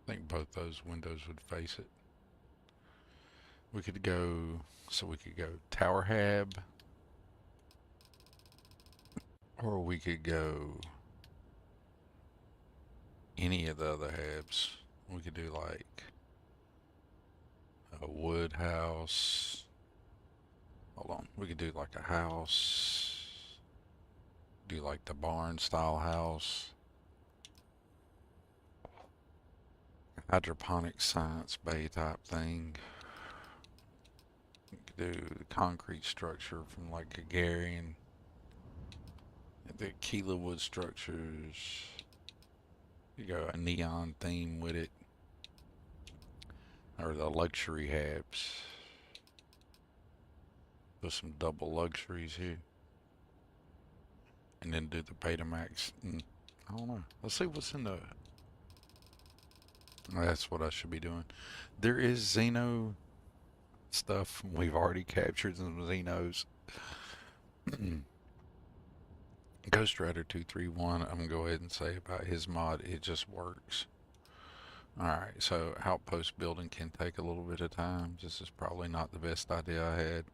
Speaker 1: I think both those windows would face it. We could go, so we could go tower hab, or we could go any of the other habs. We could do like a wood house. Hold on, we could do like a house. Do like the barn style house. Hydroponic science bay type thing. We could do the concrete structure from like a Garian. The Keela wood structures. You go a neon theme with it. Or the luxury habs. Put some double luxuries here. And then do the Betamax. I don't know. Let's see what's in the... That's what I should be doing. There is Xeno stuff. We've already captured some Xenos. Ghost Rider 231, I'm going to go ahead and say about his mod, it just works. Alright, so outpost building can take a little bit of time. This is probably not the best idea I had.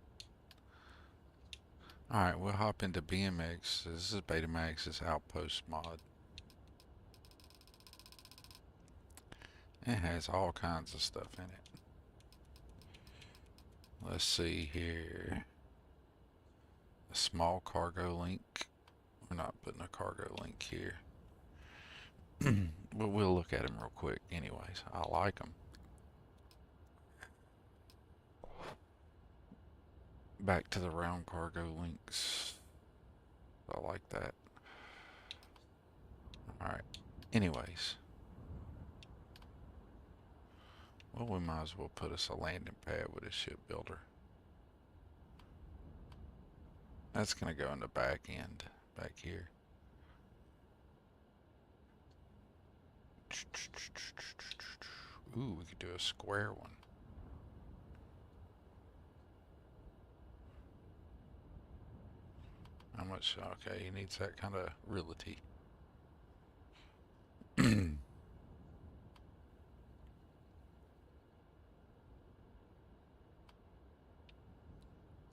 Speaker 1: Alright, we'll hop into BMX. This is Betamax's outpost mod. It has all kinds of stuff in it. Let's see here. A small cargo link. We're not putting a cargo link here. But we'll look at them real quick anyways. I like them. Back to the round cargo links. I like that. Alright. Anyways. Well, we might as well put us a landing pad with a shipbuilder. That's going to go in the back end. Back here. Ooh, we could do a square one. How much? Okay, he needs that kind of realty.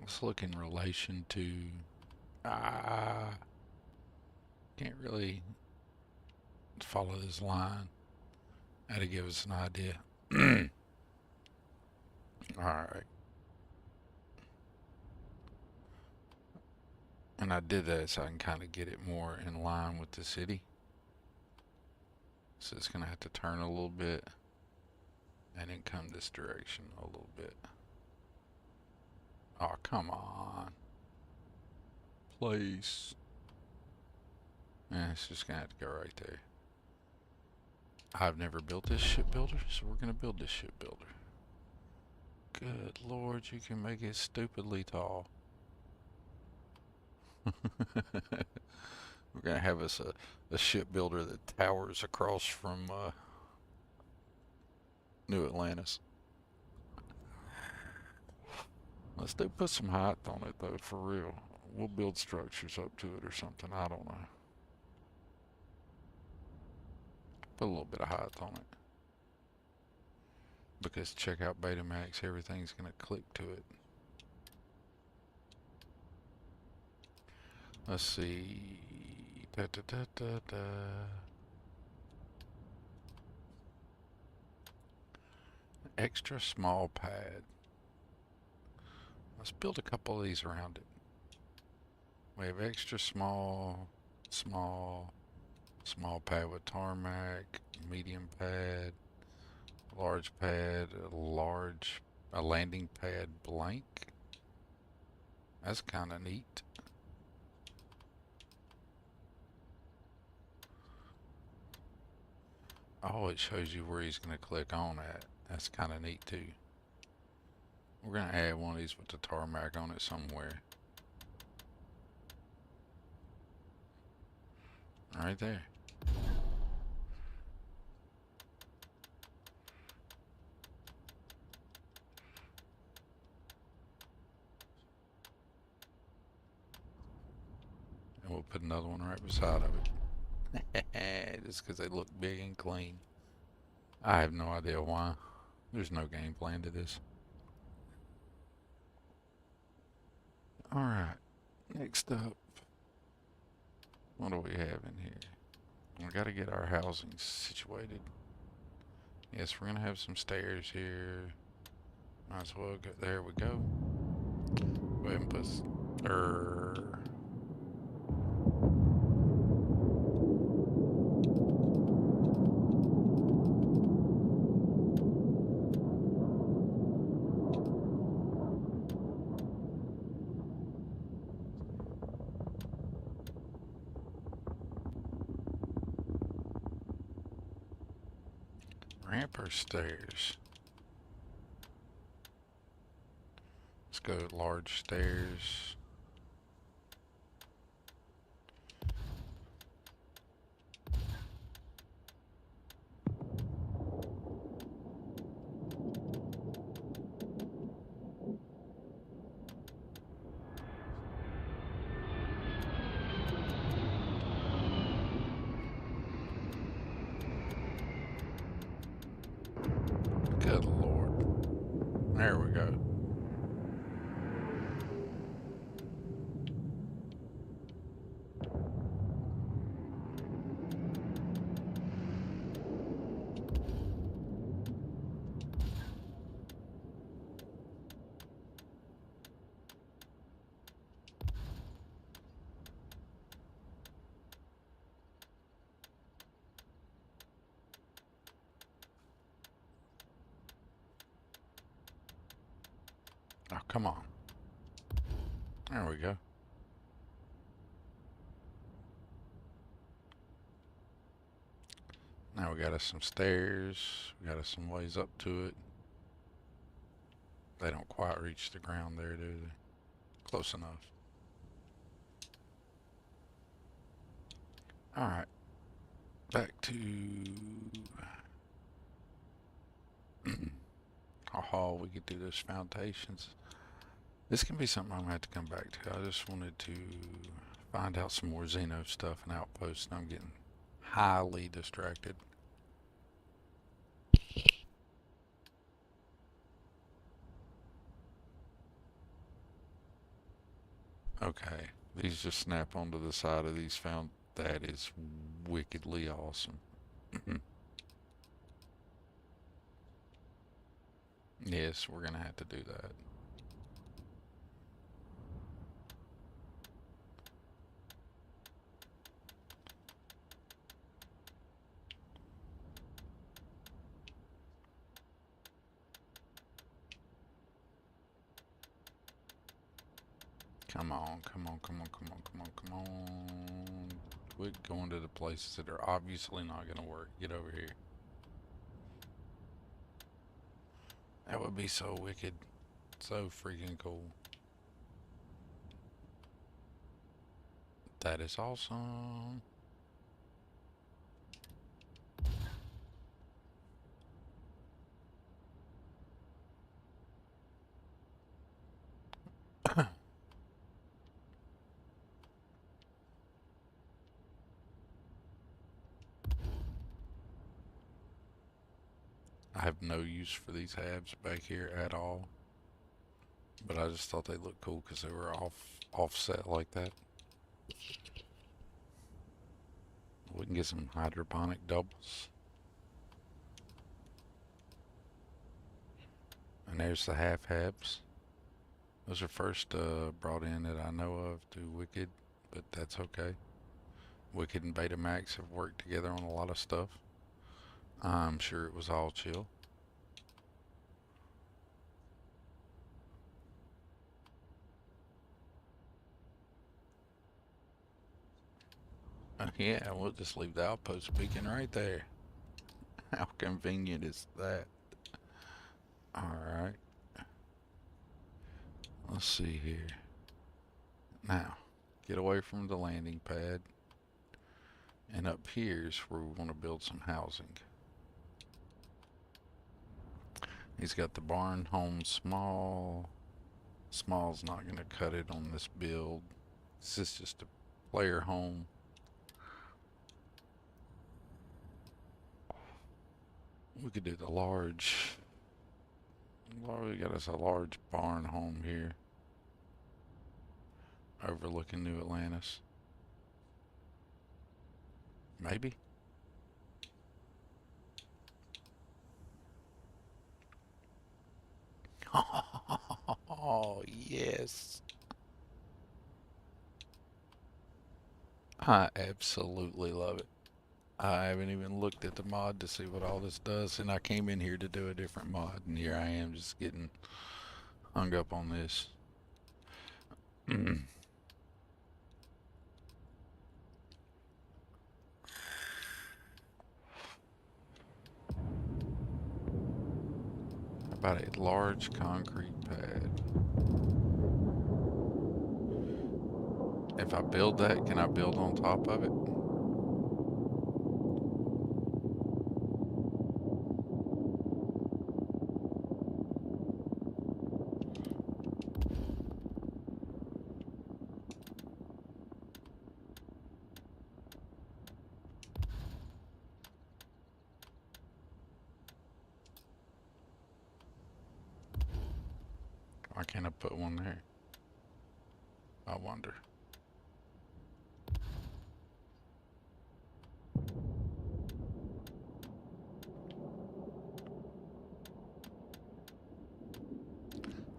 Speaker 1: Let's look in relation to... can't really follow this line. That'll give us an idea. Alright. And I did that so I can kind of get it more in line with the city. So it's going to have to turn a little bit. And then come this direction a little bit. Oh, come on. Place. Yeah, it's just going to have to go right there. I've never built this shipbuilder, so we're going to build this shipbuilder. Good Lord, you can make it stupidly tall. We're going to have us a shipbuilder that towers across from New Atlantis. Let's put some height on it though, for real. We'll build structures up to it or something, I don't know. Put a little bit of height on it. Because check out Betamax, everything's going to click to it. Let's see. Da, da, da, da, da. Extra small pad. Let's build a couple of these around it. We have extra small, small, small pad with tarmac, medium pad, large pad, a landing pad blank. That's kind of neat. Oh, it shows you where he's going to click on at. That's kind of neat too. We're going to add one of these with the tarmac on it somewhere. Right there. And we'll put another one right beside of it. Just because they look big and clean. I have no idea why. There's no game plan to this. Alright. Next up. What do we have in here? We gotta get our housing situated. Yes, we're gonna have some stairs here. Might as well go. There we go. Go ahead and put ramp or stairs. Let's go large stairs. Good Lord. There we go. Oh, come on. There we go. Now we got us some stairs. We got us some ways up to it. They don't quite reach the ground there, do they? Close enough. Alright. Back to our hall. We could do those foundations. This can be something I'm going to have to come back to. I just wanted to find out some more Xeno stuff and outposts, and I'm getting highly distracted. Okay, these just snap onto the side of these found. That is wickedly awesome. Yes, we're gonna have to do that. Come on, come on, come on, come on, come on, come on. Quit going to the places that are obviously not gonna work. Get over here. That would be so wicked. So freaking cool. That is awesome. I have no use for these halves back here at all, but I just thought they looked cool because they were offset like that. We can get some hydroponic doubles. And there's the half-habs. Those are first brought in that I know of through Wicked, but that's okay. Wicked and Betamax have worked together on a lot of stuff. I'm sure it was all chill. Yeah, we'll just leave the outpost beacon right there. How convenient is that? Alright. Let's see here. Now, get away from the landing pad. And up here's where we want to build some housing. He's got the barn home small. Small's not going to cut it on this build. This is just a player home. We could do the large. We got us a large barn home here. Overlooking New Atlantis. Maybe. Oh, yes. I absolutely love it. I haven't even looked at the mod to see what all this does, and I came in here to do a different mod, and here I am just getting hung up on this. About a large concrete pad. If I build that, can I build on top of it? Why can't I put one there? I wonder.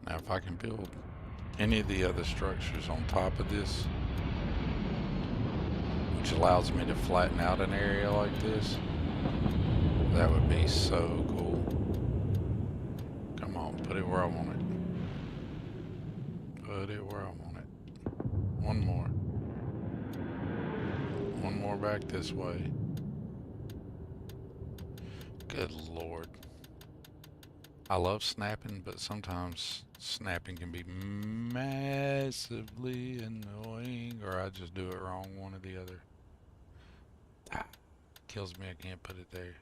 Speaker 1: Now if I can build any of the other structures on top of this, which allows me to flatten out an area like this, that would be so cool. Come on, put it where I want it. Put it where I want it. One more. One more back this way. Good Lord. I love snapping, but sometimes snapping can be massively annoying, or I just do it wrong, one or the other. Ah, kills me, I can't put it there.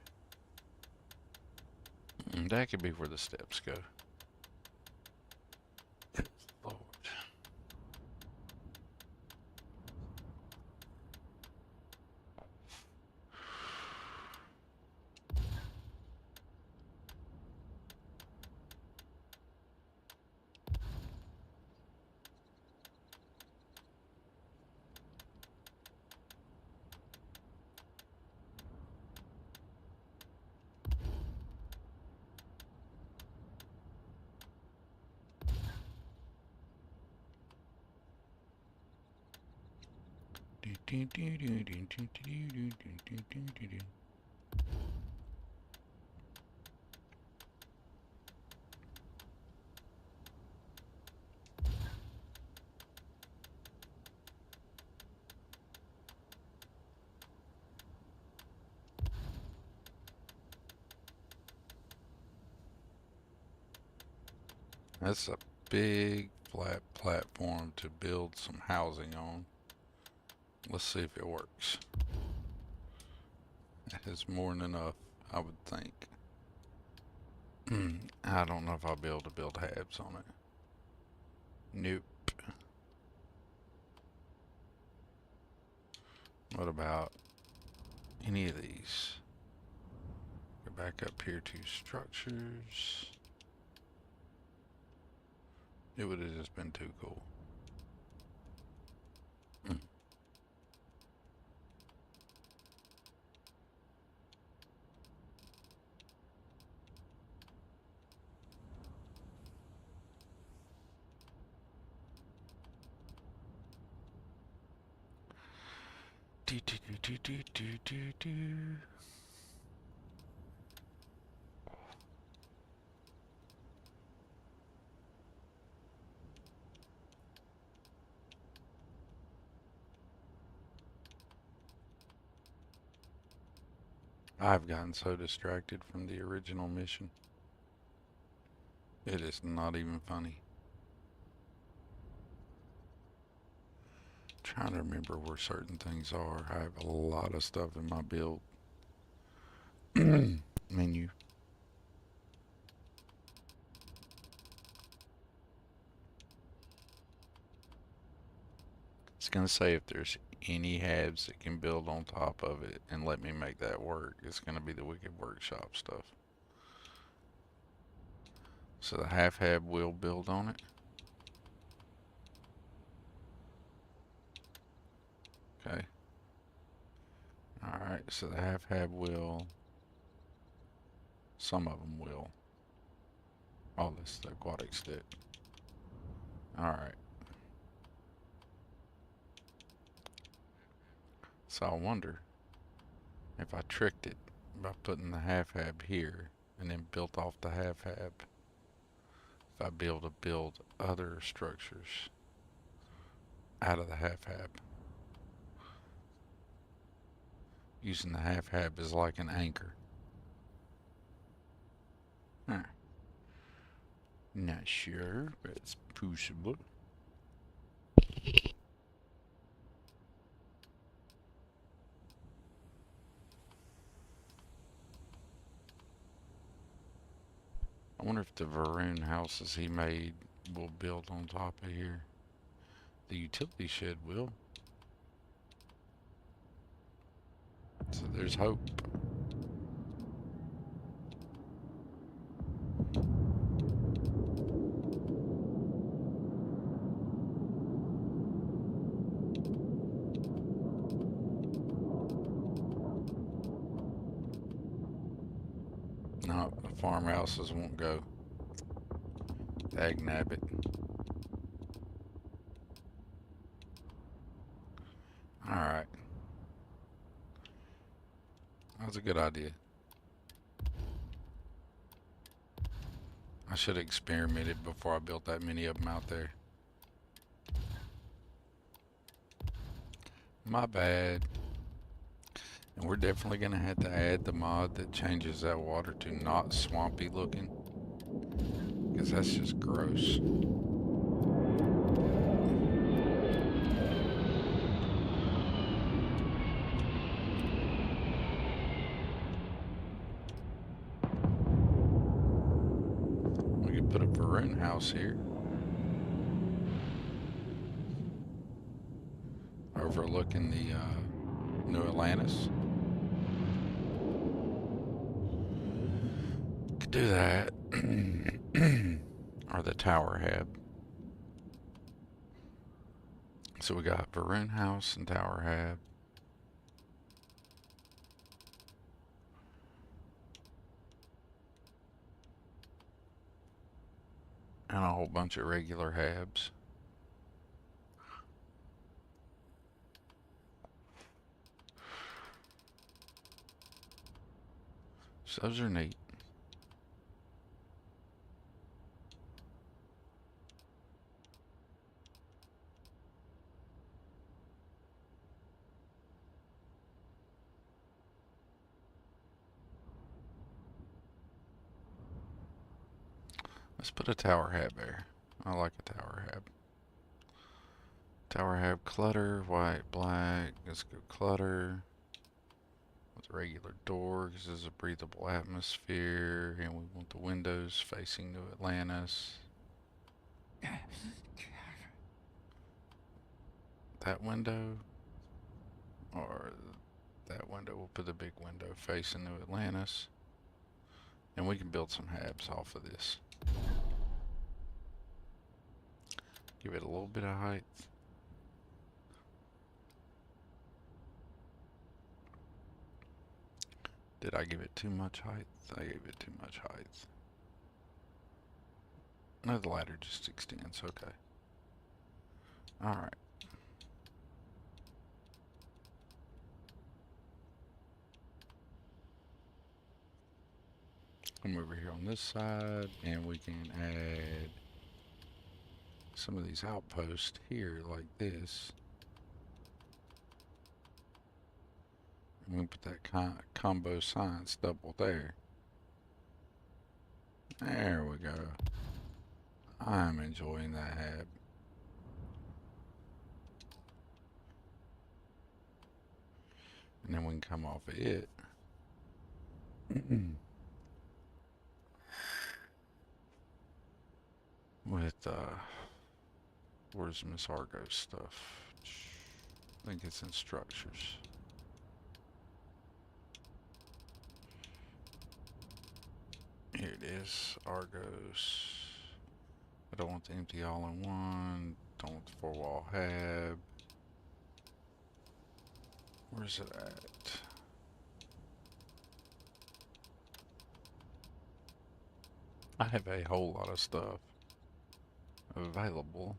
Speaker 1: That could be where the steps go. Lord. That's a big flat platform to build some housing on. Let's see if it works. That is more than enough, I would think. I don't know if I'll be able to build halves on it. Nope. What about any of these? Go back up here to structures. It would have just been too cool. Do, do, do, do, do, do, do. I've gotten so distracted from the original mission. It is not even funny. Trying to remember where certain things are. I have a lot of stuff in my build menu. It's gonna say if there's any halves that can build on top of it and let me make that work, it's gonna be the Wicked Workshop stuff. So the half hab will build on it. Okay. Alright, so the half hab will. Some of them will. Oh, this is the aquatic stick. Alright. So I wonder if I tricked it by putting the half hab here and then built off the half hab, if I'd be able to build other structures out of the half hab. Using the half hab as like an anchor. Huh. Not sure, but it's possible. I wonder if the Varun houses he made will build on top of here. The utility shed will. So there's hope. No, the farmhouses won't go. Dag nabbit. Alright. That was a good idea. I should have experimented before I built that many of them out there. My bad. And we're definitely going to have to add the mod that changes that water to not swampy looking. Because that's just gross. We could put a Varun house here. Overlooking the New Atlantis. Could do that. Or the Tower Hab. So we got Varun House and Tower Hab. And a whole bunch of regular Habs. So those are neat. Let's put a Tower Hab there. I like a Tower Hab. Tower Hab clutter, white, black. Let's go clutter. With a regular door, because this is a breathable atmosphere. And we want the windows facing New Atlantis. That window. Or that window. We'll put the big window facing New Atlantis. And we can build some Habs off of this. Give it a little bit of height. Did I give it too much height? I gave it too much height. No, the ladder just extends. Okay. Alright. come over here on this side, and we can add some of these outposts here like this. And we put that combo science double there. There we go. I'm enjoying that hab. And then we can come off of it. With, where's Miss Argo's stuff? I think it's in structures. Here it is, Argos. I don't want the empty all-in-one. Don't want the four-wall hab. Where's it at? I have a whole lot of stuff available.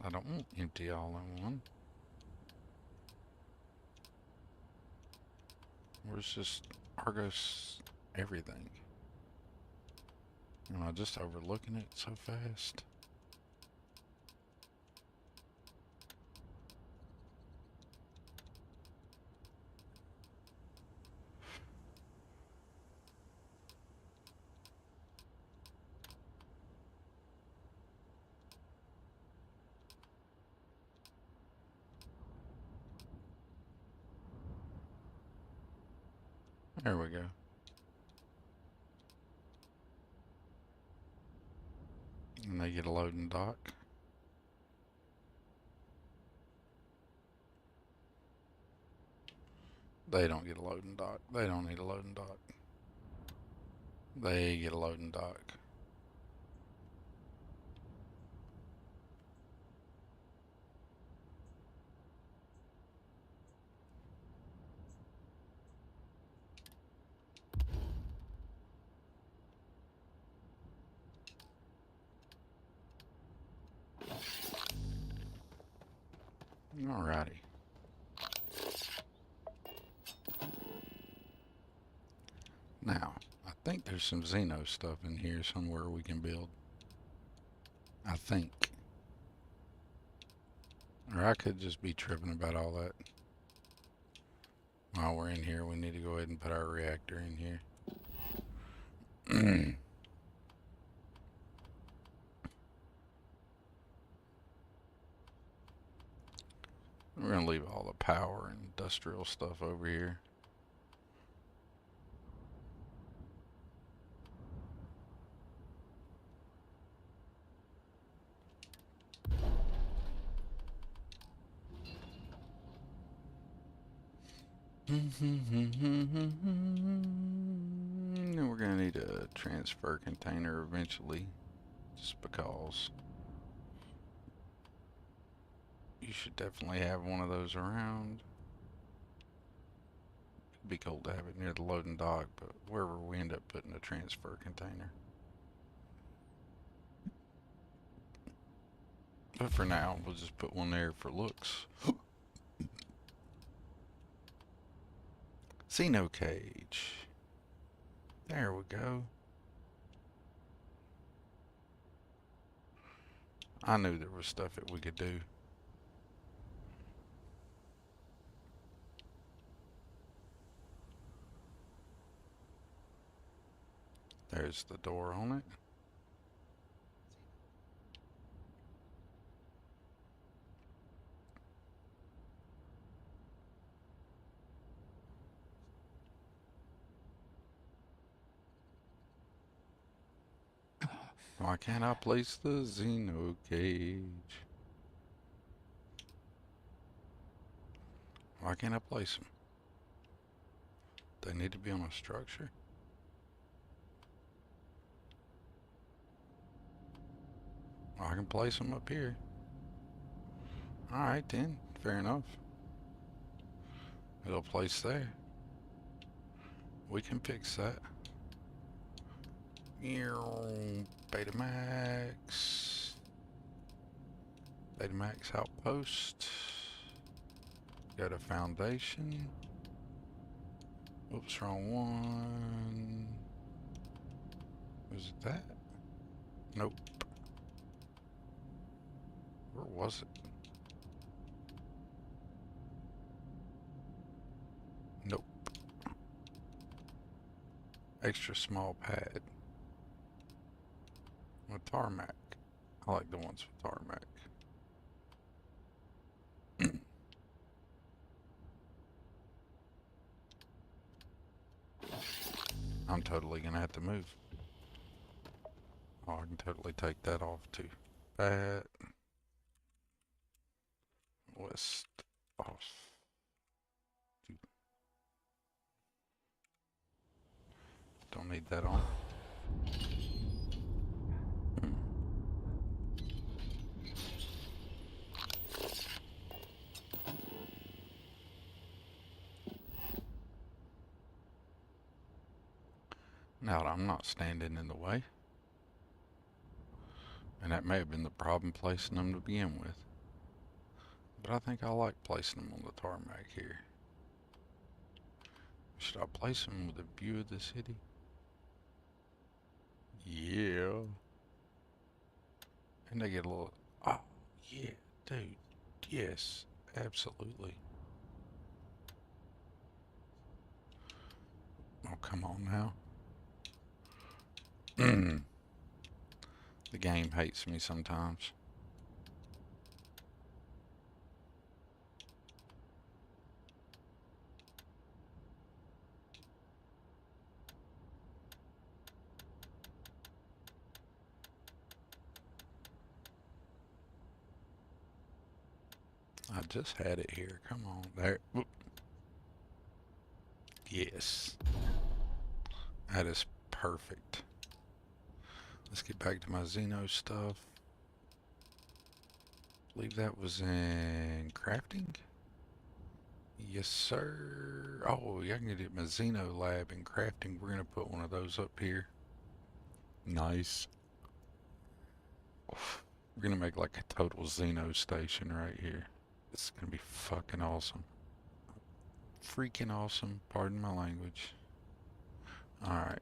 Speaker 1: I don't want empty all-in-one. Where's just Argos everything? Am I just overlooking it so fast? There we go. And they get a loading dock. They don't get a loading dock. They don't need a loading dock. They get a loading dock. Alrighty. Now, I think there's some Xeno stuff in here somewhere we can build. I think. Or I could just be tripping about all that. While we're in here, we need to go ahead and put our reactor in here. We're going to leave all the power and industrial stuff over here. And we're going to need a transfer container eventually, just because you should definitely have one of those around. It'd be cool to have it near the loading dock, but wherever we end up putting a transfer container. But for now, we'll just put one there for looks. Xeno cage. There we go. I knew there was stuff that we could do. There's the door on it. Why can't I place the Xeno cage? Why can't I place them? They need to be on a structure. I can place them up here. Alright then, fair enough. It'll place there. We can fix that. Betamax. Betamax outpost. Go to foundation. Oops, wrong one. Was it that? Nope. Where was it? Nope. Extra small pad. With tarmac. I like the ones with tarmac. I'm totally gonna have to move. Oh, I can totally take that off too. That. West off. Don't need that on. Now I'm not standing in the way. And that may have been the problem placing them to begin with. But I think I like placing them on the tarmac here. Should I place them with a view of the city? Yeah. And they get a little... Oh, yeah, dude. Yes, absolutely. Oh, come on now. The game hates me sometimes. I just had it here. Come on. There. Whoop. Yes. That is perfect. Let's get back to my Xeno stuff. I believe that was in crafting. Yes, sir. Oh, yeah, I can get my Xeno lab in crafting. We're going to put one of those up here. Nice. We're going to make like a total Xeno station right here. It's going to be fucking awesome. Freaking awesome. Pardon my language. Alright.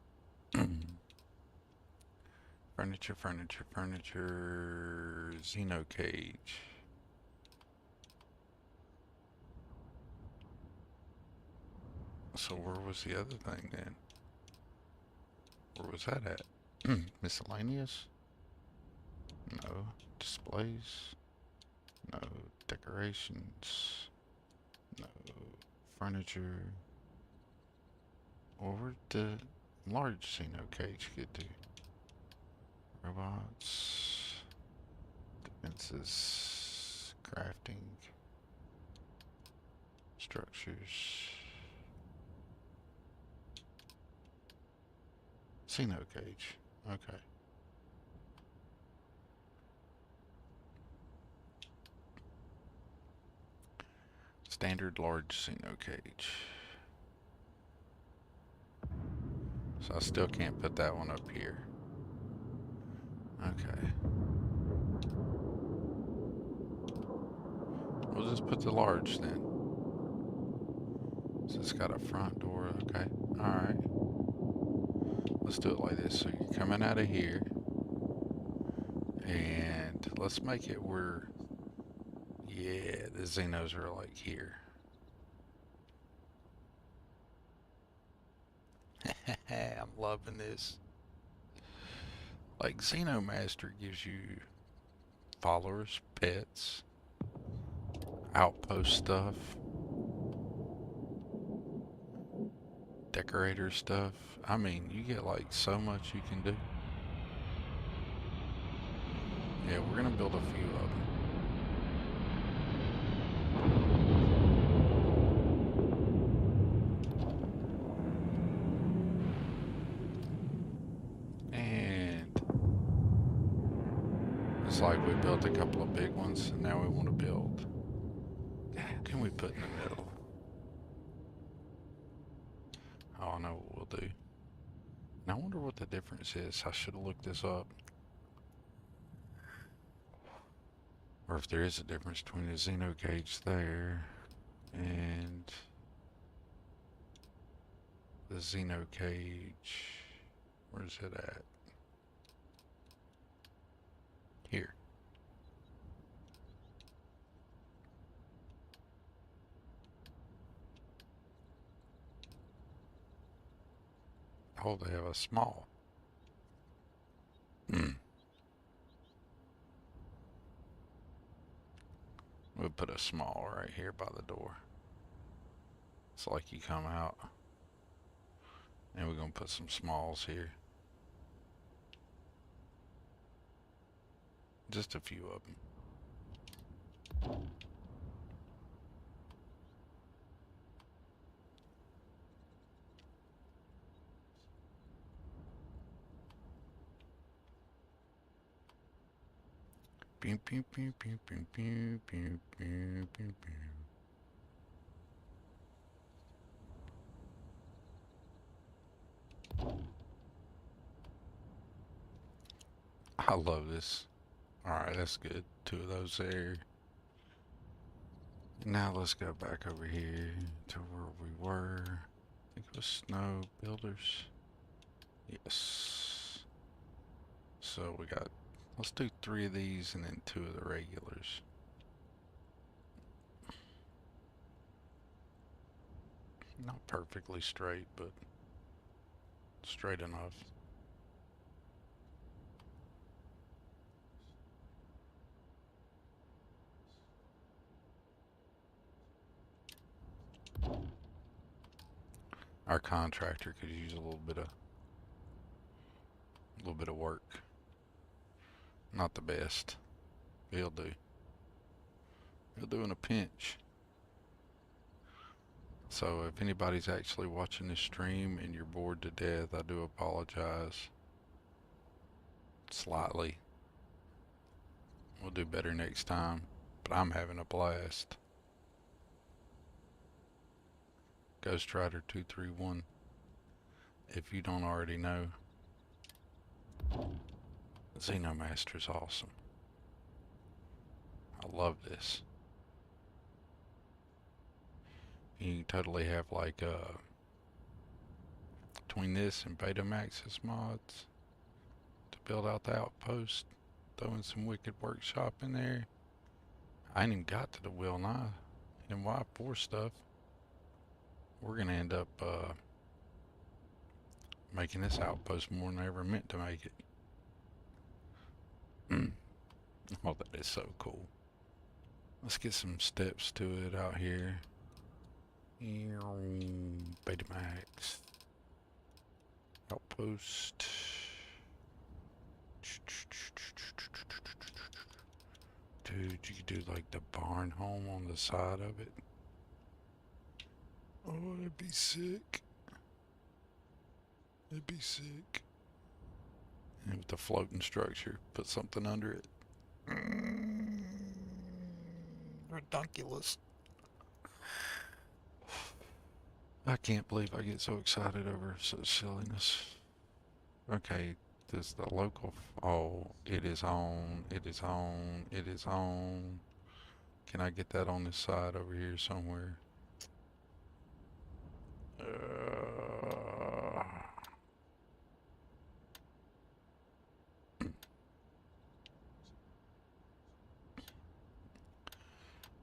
Speaker 1: Furniture, furniture, furniture. Xeno cage. So where was the other thing then? Where was that at? Miscellaneous? No. Displays? No. Decorations? No. Furniture? Or where'd the large Xeno cage get to? Robots, defenses, crafting, structures, Xeno cage. Okay. Standard large Xeno cage. So I still can't put that one up here. Okay. We'll just put the large then. So it's got a front door. Okay. Alright. Let's do it like this. So you're coming out of here. And let's make it where... Yeah, the Xenos are like here. I'm loving this. Like, XenoMaster gives you followers, pets, outpost stuff, decorator stuff. I mean, you get like so much you can do. Yeah, we're gonna build a few of them. Like we built a couple of big ones and now we want to build. Who can we put in the middle? Oh, I know what we'll do. Now I wonder what the difference is. I should have looked this up. Or if there is a difference between the Xeno cage there and the Xeno cage. Where's it at? Here. Oh, they have a small. We'll put a small right here by the door. It's like you come out. And we're going to put some smalls here. Just a few of them. Pew, pew, pew, pew, pew, pew, pew, pew, pew, pew. I love this. Alright, that's good. 2 of those there. Now let's go back over here to where we were. I think it was snow builders. Yes. So we got, let's do 3 of these and then 2 of the regulars. Not perfectly straight, but straight enough. Our contractor could use a little bit of work. Not the best. He'll do. He'll do in a pinch. So if anybody's actually watching this stream and you're bored to death, I do apologize. Slightly. We'll do better next time, but I'm having a blast. Ghost Rider 231. If you don't already know, XenoMaster's awesome. I love this. You can totally have like between this and Betamax's mods to build out the outpost, throwing some Wicked Workshop in there. I ain't even got to the Will Nye and Y4 stuff. We're gonna end up making this outpost more than I ever meant to make it. Oh, that is so cool. Let's get some steps to it out here. Betamax. Outpost. Dude, you could do like the barn home on the side of it. Oh, that'd be sick. That'd be sick. And with the floating structure, put something under it. Ridiculous. I can't believe I get so excited over such silliness. Okay, does the local... Oh, it is on, it is on, it is on. Can I get that on this side over here somewhere?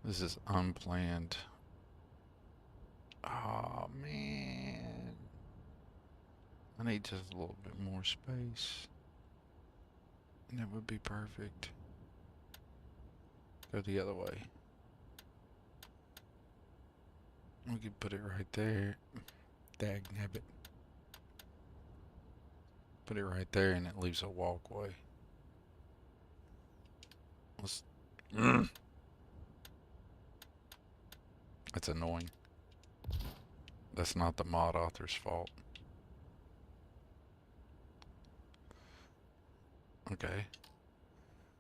Speaker 1: This is unplanned. Oh man, I need just a little bit more space, and that would be perfect. Go the other way. We could put it right there. Dagnabbit. Put it right there, and it leaves a walkway. Let's. That's annoying. That's not the mod author's fault. Okay.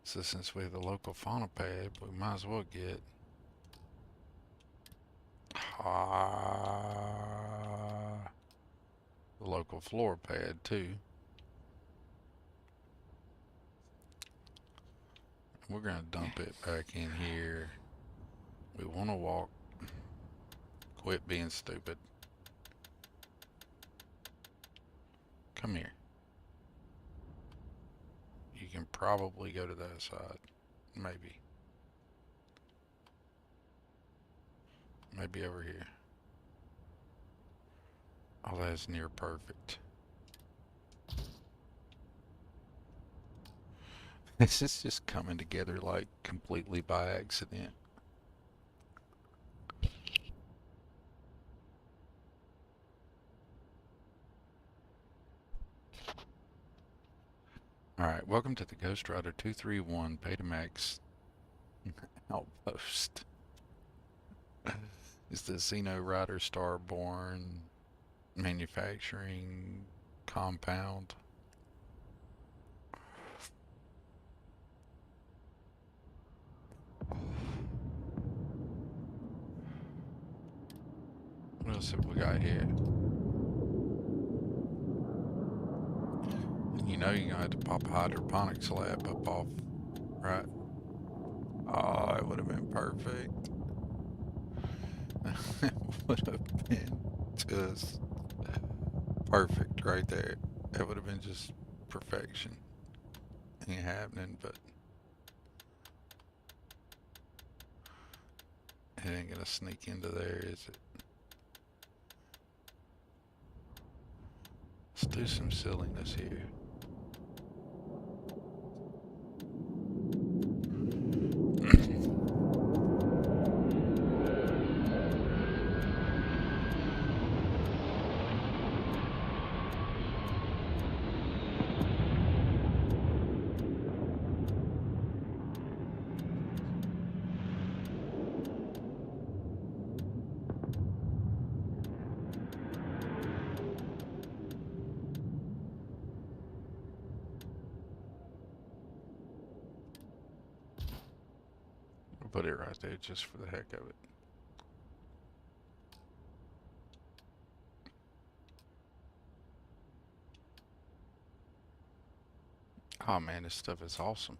Speaker 1: So since we have the local fauna pad, we might as well get... the local floor pad too. We're gonna dump it back in here. We want to walk. Quit being stupid. Come here. You can probably go to that side. Maybe. Maybe over here. Oh, that's near perfect. This is just coming together like completely by accident. Alright, welcome to the Ghost Rider 231 Betamax Outpost. It's the Xeno Rider Starborn manufacturing compound. What else have we got here? And you know you're gonna have to pop a hydroponics lab up off, right? Oh, it would have been perfect. It would have been just perfect right there. It would have been just perfection. Ain't happening, but it ain't gonna sneak into there, is it? Let's do some silliness here. Put it right there just for the heck of it. Oh man, this stuff is awesome.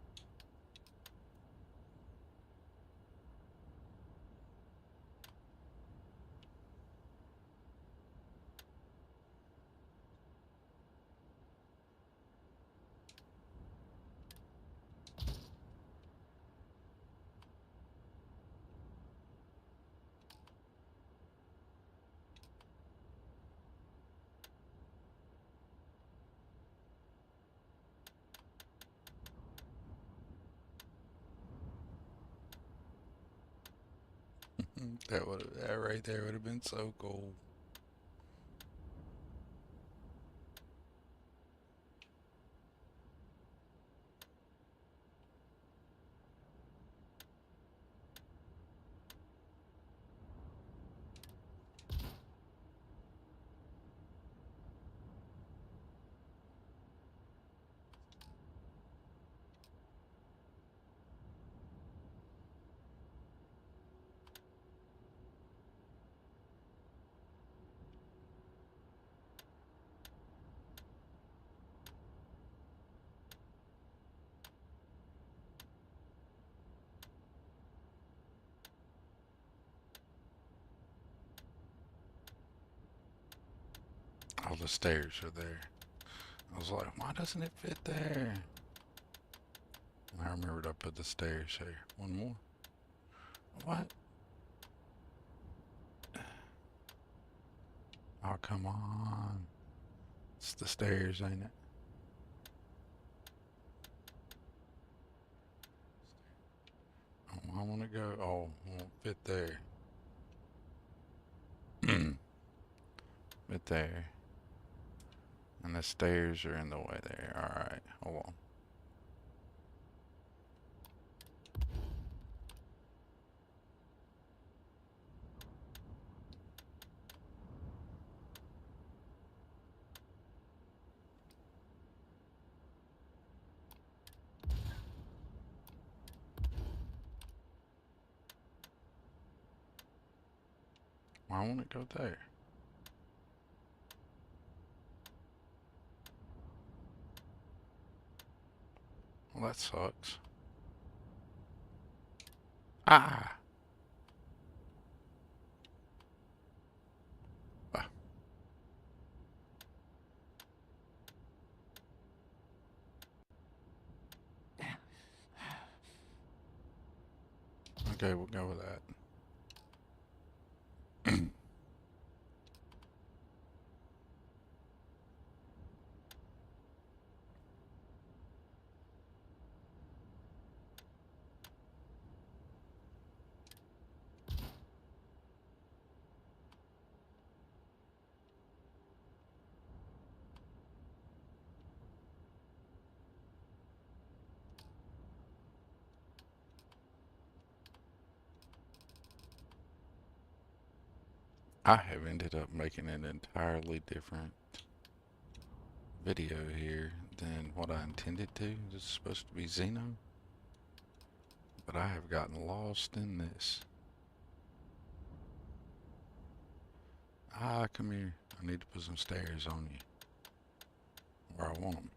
Speaker 1: That right there would have been so cool. All the stairs are there. I was like, why doesn't it fit there? And I remembered I put the stairs here. One more. What? Oh, come on. It's the stairs, ain't it? Oh, I want to go. Oh, it won't fit there. Fit there. And the stairs are in the way there. Alright, hold on. Why won't it go there? Well, that sucks. Ah! Ah. Okay, we'll go with that. I have ended up making an entirely different video here than what I intended to. This is supposed to be Xeno, but I have gotten lost in this. Ah, come here. I need to put some stairs on you where I want them.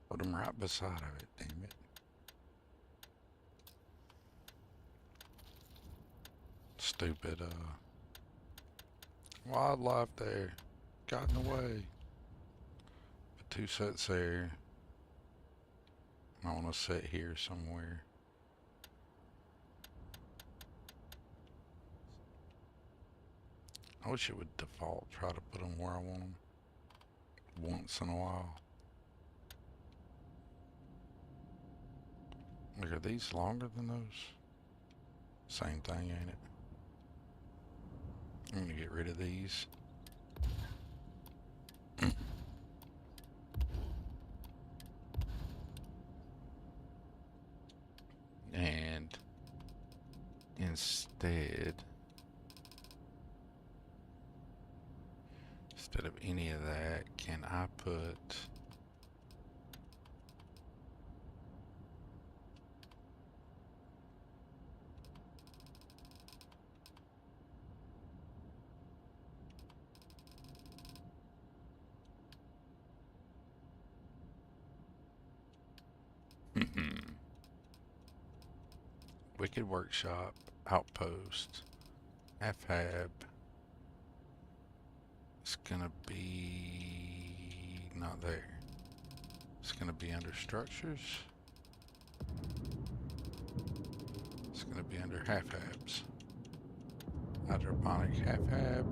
Speaker 1: Put them right beside of it, damn it. Stupid, wildlife there. Got in the way. Put two sets there. I want to sit here somewhere. I wish it would default try to put them where I want them once in a while. Like, are these longer than those? Same thing, ain't it? I'm gonna get rid of these. And instead of any of that, can I put Wicked Workshop, Outpost, FHAB. It's gonna be not there. It's gonna be under structures. It's gonna be under half-habs. Hydroponic half-hab.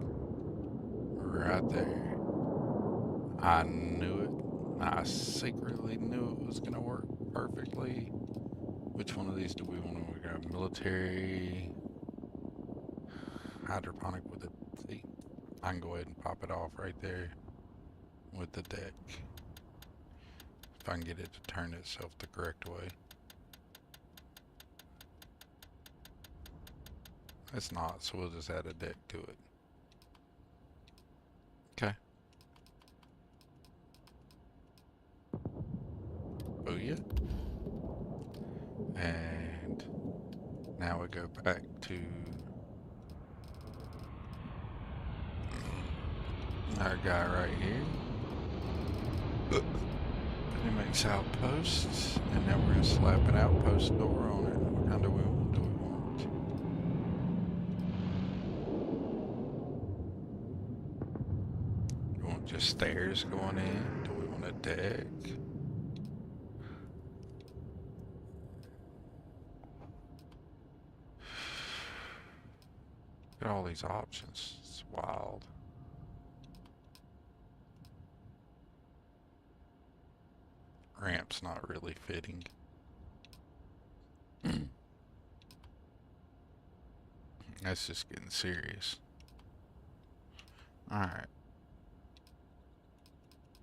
Speaker 1: Right there. I knew it. I secretly knew it was gonna work perfectly. Which one of these do we want to grab? Military hydroponic with a see. I can go ahead and pop it off right there with the deck. If I can get it to turn itself the correct way. It's not, so we'll just add a deck to it. Okay. Oh yeah. And now we go back to our guy right here. He makes outposts, and now we're gonna slap an outpost door on it. What kind do we want? Do we want just stairs going in? Do we want a deck? Look at all these options. It's wild. Ramp's not really fitting. That's just getting serious. Alright.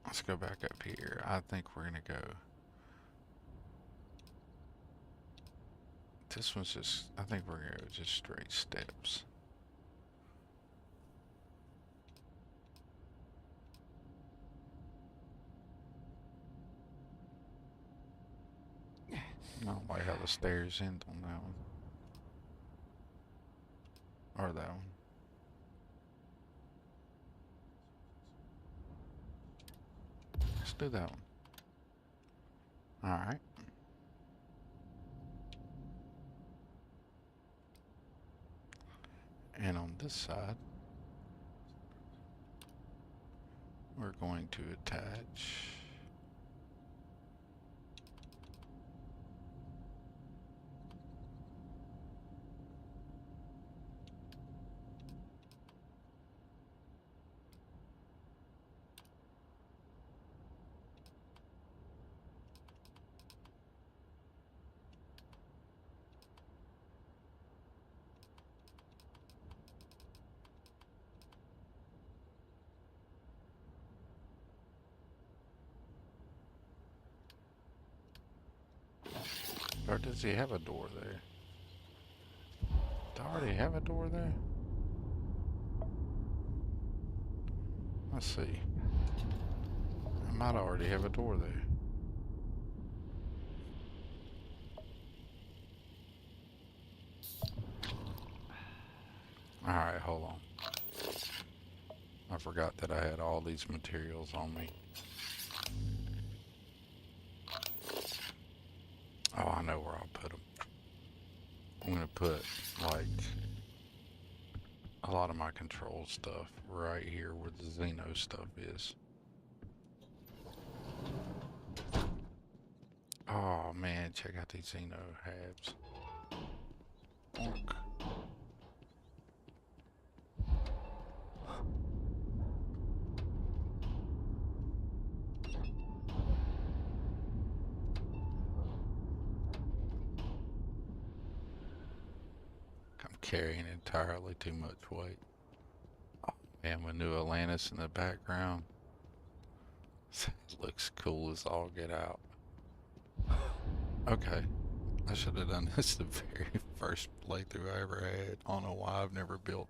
Speaker 1: Let's go back up here. I think we're gonna go. This one's just, I think we're gonna go just straight steps. I don't like how the stairs end on that one. Or that one. Let's do that one. Alright. And on this side, we're going to attach or does he have a door there? Do I already have a door there? Let's see. I might already have a door there. Alright, hold on. I forgot that I had all these materials on me. Oh, I know where I'll put them. I'm gonna put, like, a lot of my control stuff right here where the Xeno stuff is. Oh man, check out these Xeno halves. Bonk. Carrying entirely too much weight. Oh man, with New Atlantis in the background. It looks cool as all get out. Okay. I should have done this the very first playthrough I ever had. I don't know why I've never built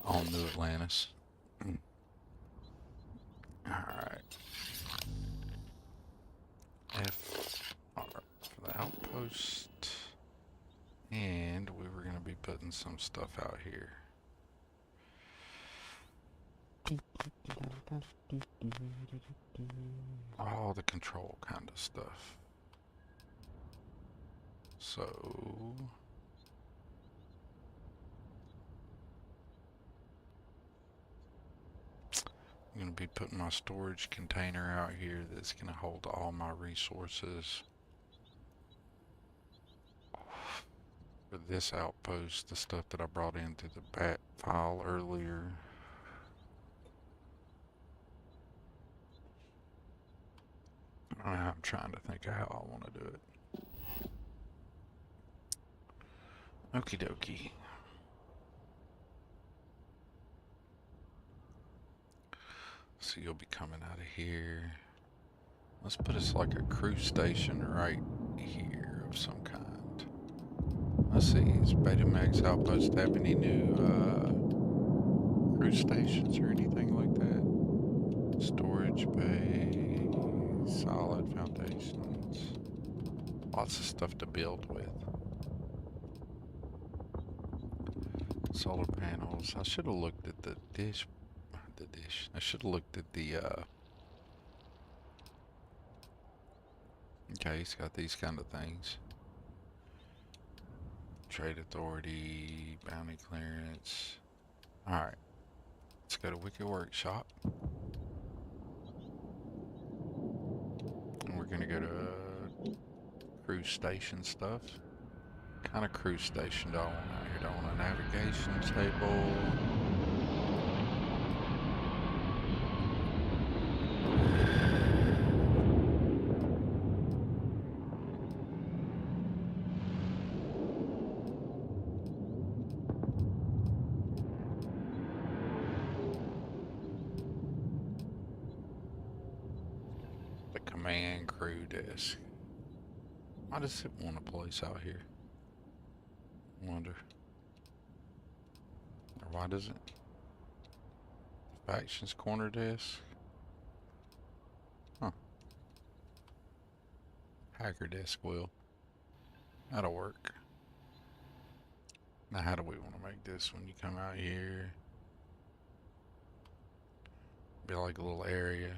Speaker 1: on New Atlantis. Alright. FR for the outpost. And we were going to be putting some stuff out here. All the control kind of stuff. So I'm going to be putting my storage container out here that's going to hold all my resources. For this outpost, the stuff that I brought into the bat file earlier. I'm trying to think of how I want to do it. Okie dokie. So you'll be coming out of here. Let's put us like a crew station right here of some kind. Let's see, does Betamax Outpost have any new crew stations or anything like that? Storage bay, solid foundations. Lots of stuff to build with. Solar panels. I should have looked at the dish. I should have looked at the okay, he's got these kind of things. Trade authority, bounty clearance. Alright. Let's go to Wicked Workshop. And we're gonna go to cruise station stuff. What kind of cruise station do I want out here? Do I want a navigation table? man crew desk. Why does it want to place out here? Wonder. Or why does it? Factions corner desk. Huh. Hacker desk will. That'll work. Now how do we want to make this when you come out here? Be like a little area.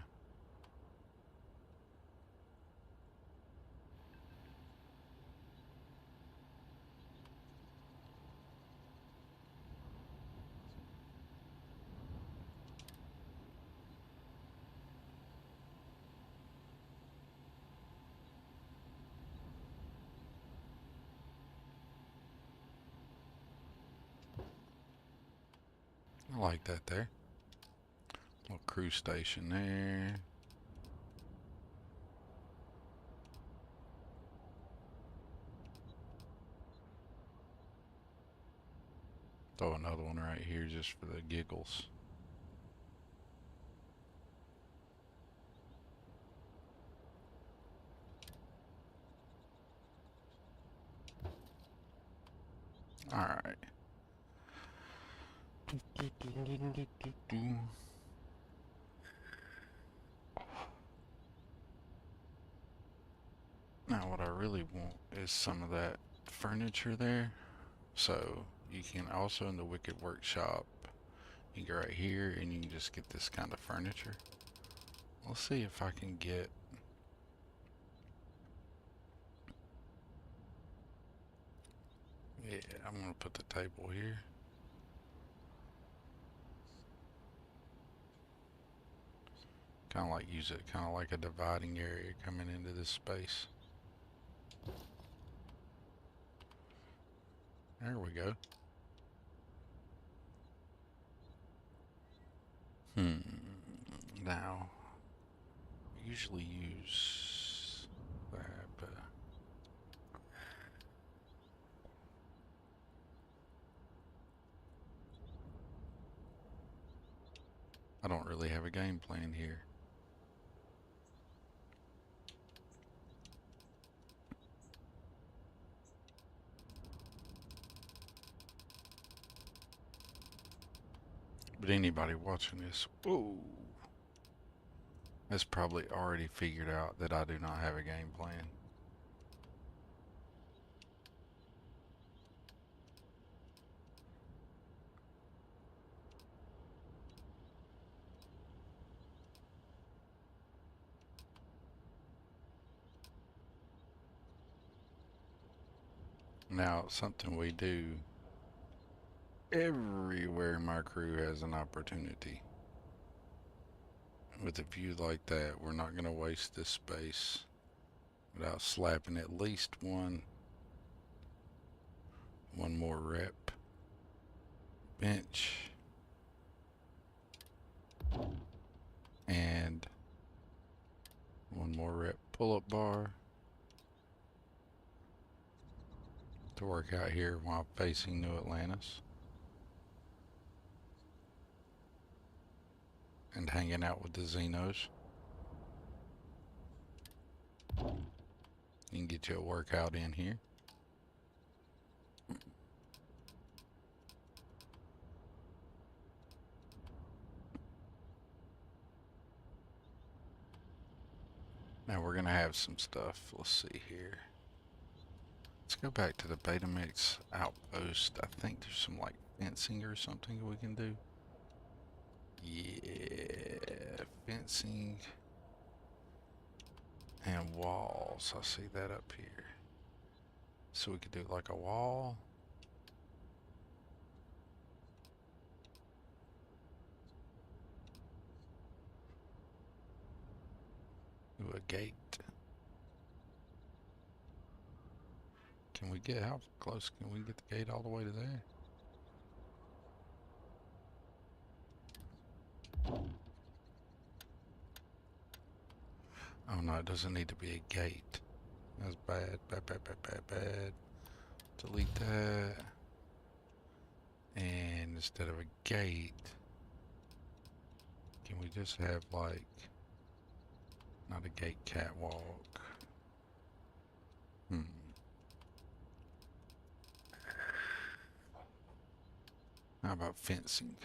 Speaker 1: I like that there. Little crew station there. Throw another one right here just for the giggles. All right. Now what I really want is some of that furniture there. So you can also in the Wicked Workshop, you go right here and you can just get this kind of furniture. Let's see if I can get yeah, I'm gonna put the table here. Kind of like use it kind of like a dividing area coming into this space. There we go. Now, I usually use that, but I don't really have a game plan here. But anybody watching this, whoa, has probably already figured out that I do not have a game plan. Now, something we do everywhere my crew has an opportunity. With a view like that, we're not going to waste this space without slapping at least one more rep bench and one more rep pull-up bar to work out here while facing New Atlantis and hanging out with the Xenos. You can get you a workout in here. Now we're gonna have some stuff. Let's see here. Let's go back to the Betamax outpost. I think there's some like fencing or something we can do. Yeah, fencing and walls. I see that up here. So we could do like a wall. Do a gate. Can we get, how close can we get the gate all the way to there? Oh no, it doesn't need to be a gate. That's bad, bad. Delete that. And instead of a gate, can we just have like Not a gate catwalk. How about fencing?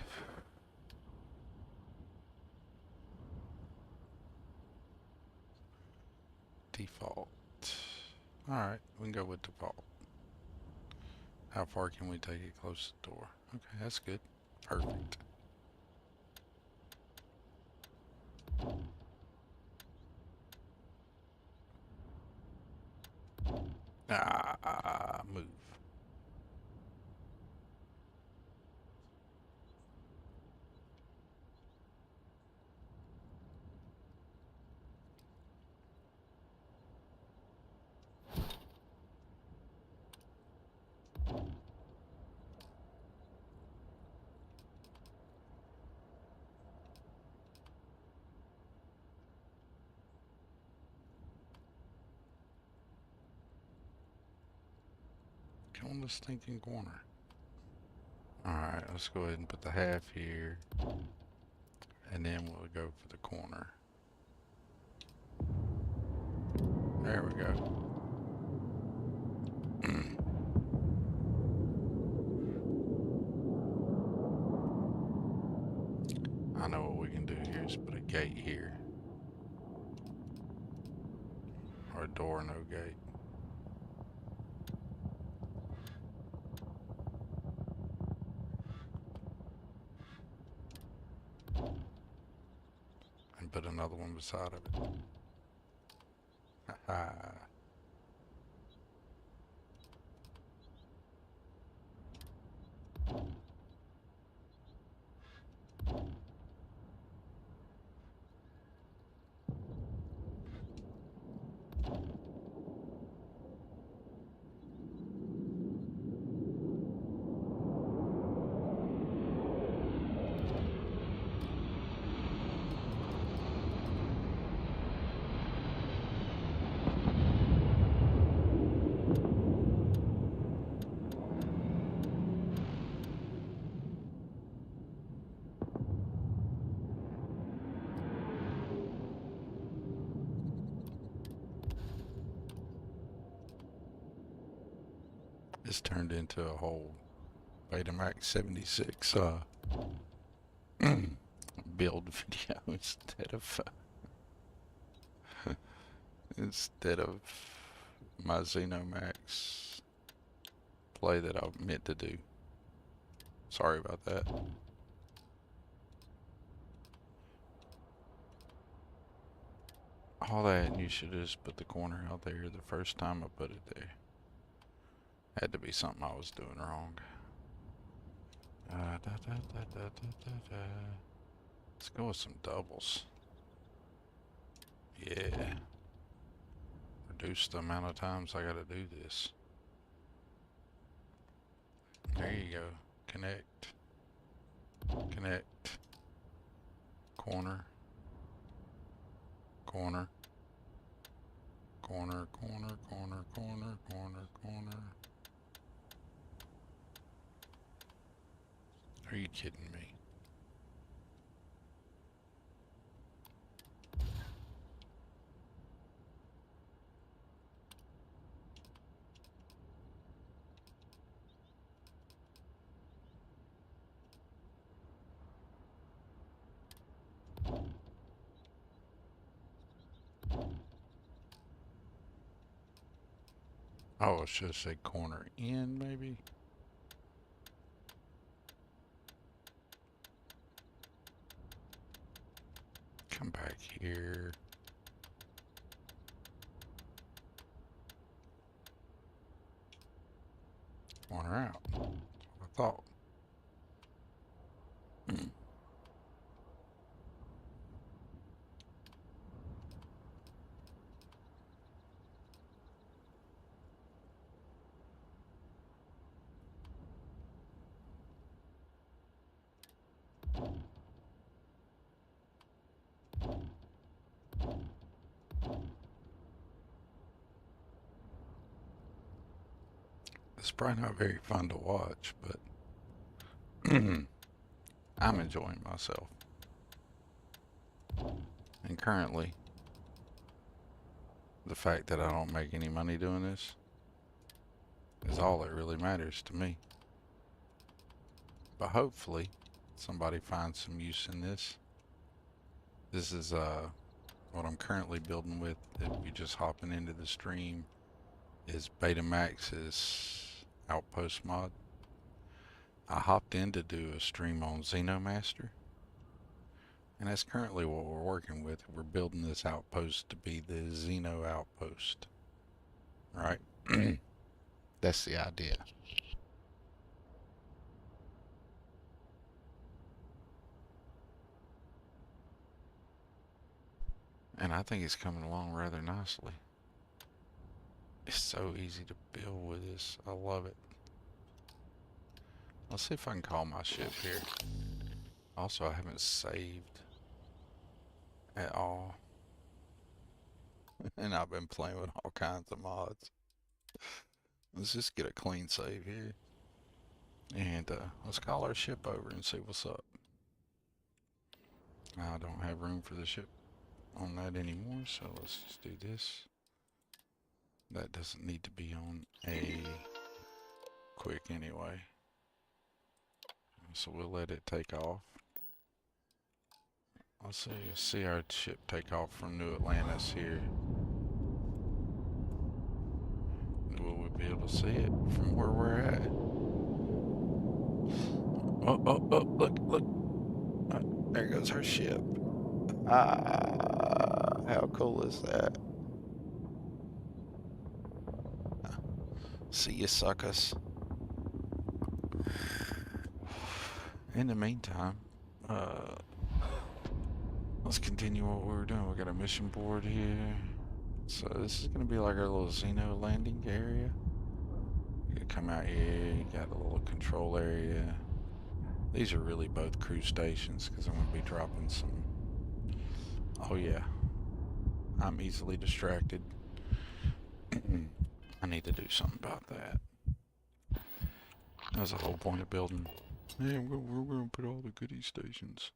Speaker 1: Default. Alright, we can go with default. How far can we take it close to the door? Okay, that's good. Perfect. Move. Get on the stinking corner. Alright, let's go ahead and put the half here. And then we'll go for the corner. There we go. I know what we can do here is put a gate here. Or a door, no gate. And put another one beside of it. Haha. This turned into a whole Betamax 76 build video instead of my XenoMax play that I meant to do. Sorry about that. All that, and you should just put the corner out there the first time I put it there. Had to be something I was doing wrong. Let's go with some doubles. Yeah. Reduce the amount of times I gotta do this. There you go. Connect. Connect. Corner. Corner. Corner, corner, corner, corner, corner, corner. Are you kidding me? Oh, I should say corner in, maybe? Come back here. Corner out. That's what I thought. It's probably not very fun to watch, but I'm enjoying myself. And currently, The fact that I don't make any money doing this is all that really matters to me. But hopefully somebody finds some use in this. This is what I'm currently building with. If you're just hopping into the stream, is Betamax's Outpost mod. I hopped in to do a stream on XenoMaster, and that's currently what we're working with. We're building this outpost to be the Xeno outpost, right? That's the idea. And I think it's coming along rather nicely. It's so easy to build with this. I love it. Let's see if I can call my ship here. Also, I haven't saved at all. And I've been playing with all kinds of mods. Let's just get a clean save here. And let's call our ship over and see what's up. I don't have room for the ship on that anymore, so let's just do this. That doesn't need to be on a quick anyway. So we'll let it take off. Let's see our ship take off from New Atlantis here. Will we be able to see it from where we're at? Oh, look. There goes our ship. How cool is that? See you, suckers. In the meantime, let's continue what we were doing. We got a mission board here. So this is going to be like our little Xeno landing area. You come out here, you got a little control area. These are really both crew stations because I'm going to be dropping some... Oh yeah, I'm easily distracted. I need to do something about that. That was the whole point of building. Yeah, we're going to put all the goodie stations.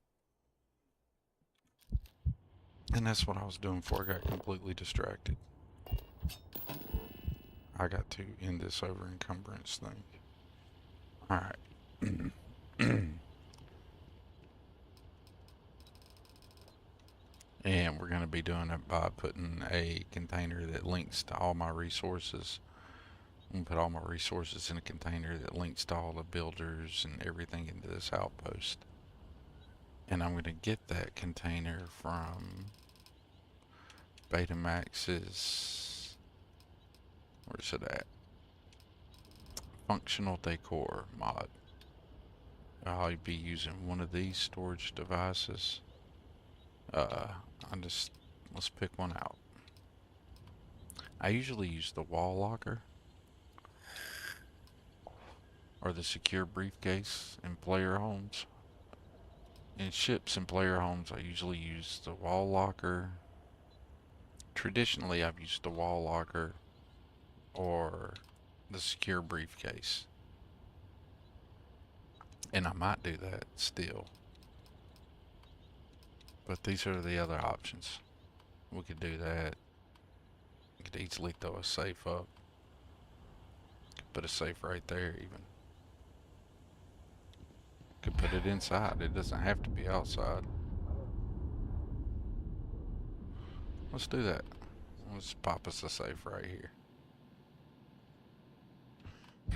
Speaker 1: And that's what I was doing before I got completely distracted. I got to end this over encumbrance thing. Alright. And we're going to be doing it by putting a container that links to all my resources. I'm going to put all my resources in a container that links to all the builders and everything into this outpost. And I'm going to get that container from Betamax's, where's it at? Functional Decor mod. I'll be using one of these storage devices. Let's pick one out. I usually use the wall locker or the secure briefcase in player homes. In ships and player homes, I usually use the wall locker. Traditionally, I've used the wall locker or the secure briefcase. And I might do that still. But these are the other options. We could do that. We could easily throw a safe up. Could put a safe right there even. Could put it inside. It doesn't have to be outside. Let's do that. Let's pop us a safe right here.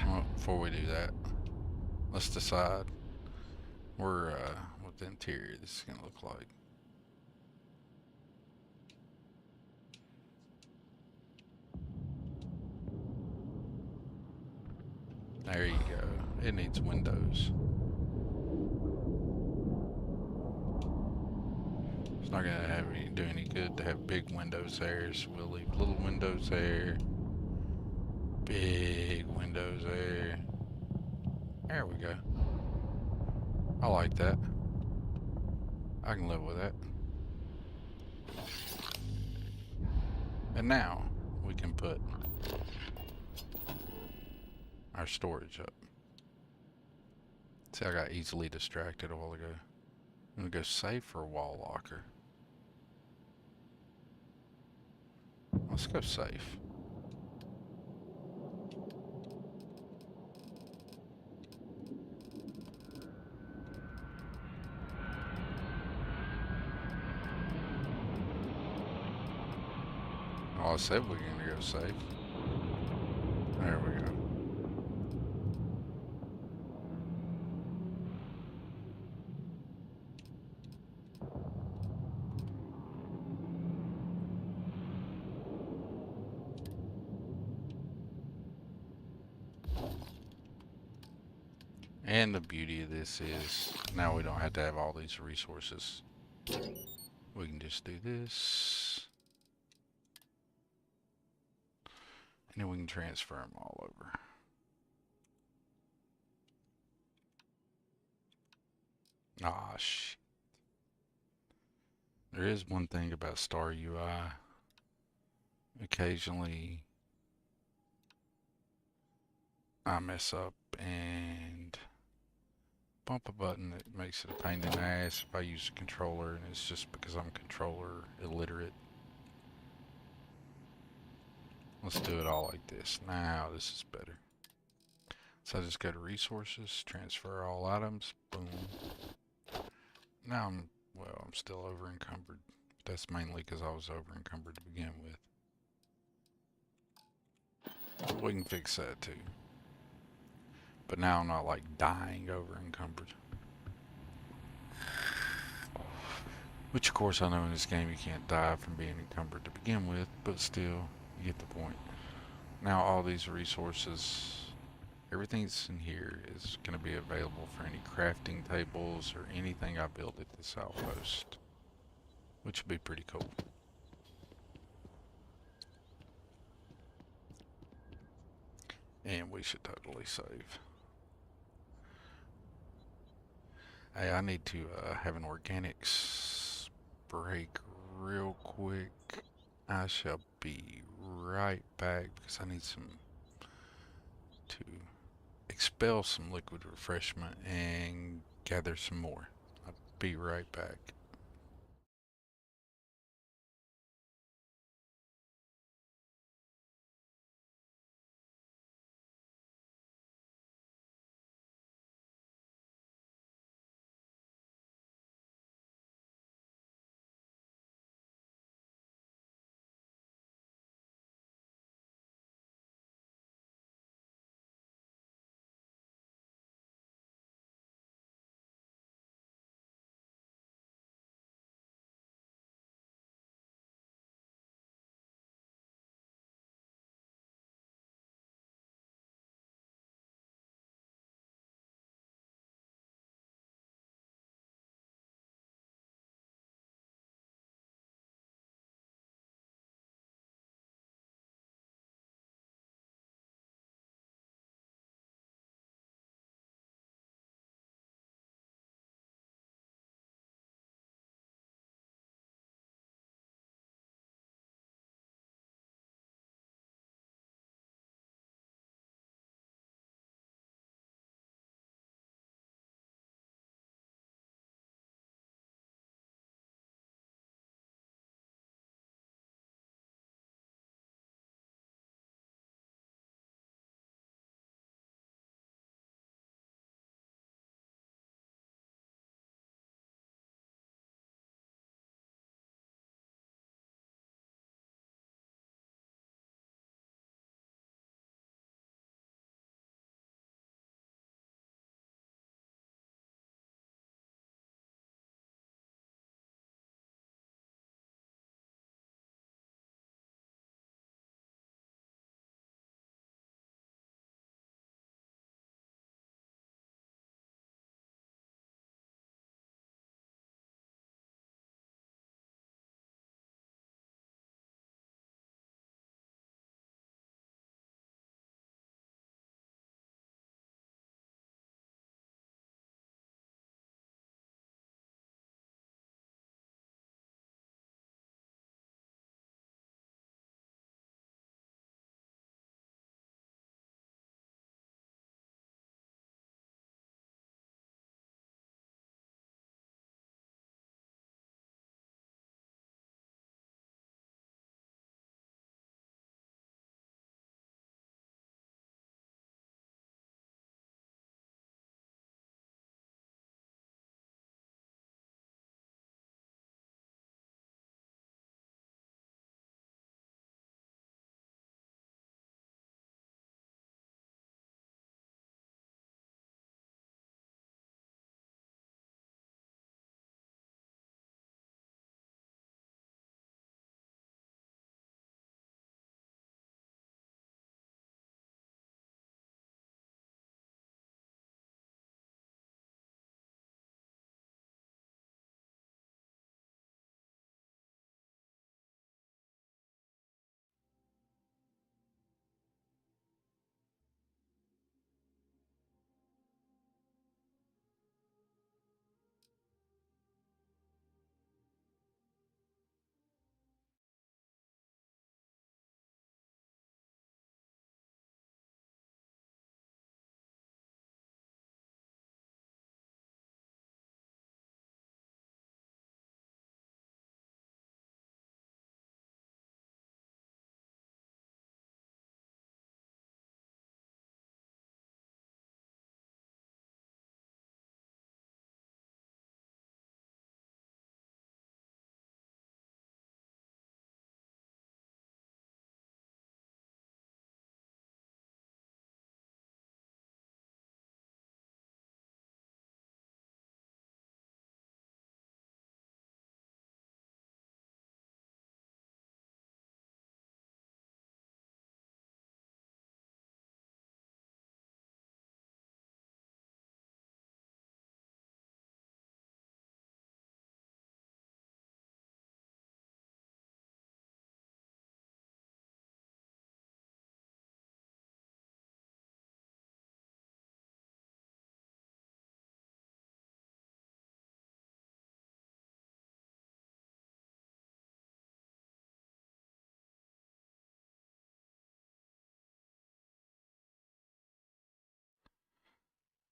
Speaker 1: Well, before we do that, let's decide what the interior this is gonna look like. There you go. It needs windows. It's not gonna do any good to have big windows there, so we'll leave little windows there. Big windows there. There we go. I like that. I can live with that. And now we can put our storage up. See, I got easily distracted a while ago. I'm gonna go safe or wall locker. Let's go safe. Oh, I said we're gonna go safe. There we go. And the beauty of this is now we don't have to have all these resources. We can just do this. And then we can transfer them all over. Ah, shit. There is one thing about Star UI. Occasionally, I mess up and bump a button that makes it a pain in the ass if I use a controller, and it's just because I'm controller illiterate. Let's do it all like this. Now this is better. So I just go to resources, transfer all items, boom. Now I'm still over encumbered. That's mainly because I was over encumbered to begin with. We can fix that too. But now I'm not like dying over encumbered. Which of course I know in this game you can't die from being encumbered to begin with, but still, you get the point. Now all these resources, everything that's in here is going to be available for any crafting tables or anything I build at this outpost. Which would be pretty cool. And we should totally save. Hey, I need to have an organics break real quick. I shall be right back because I need to expel some liquid refreshment and gather some more. I'll be right back.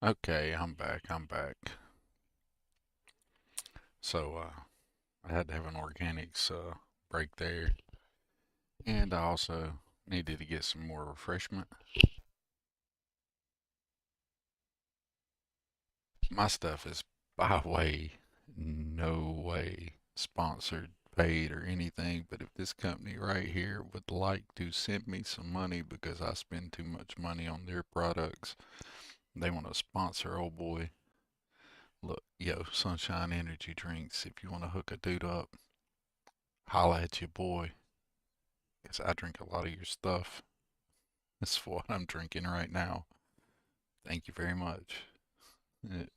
Speaker 1: Okay, I'm back. So, I had to have an organics break there, and I also needed to get some more refreshment. My stuff is, by no way sponsored, paid, or anything, but if this company right here would like to send me some money because I spend too much money on their products, they want to sponsor old boy. Look, yo, Sunshine Energy Drinks, if you want to hook a dude up, holla at your boy, because I drink a lot of your stuff. That's what I'm drinking right now. Thank you very much.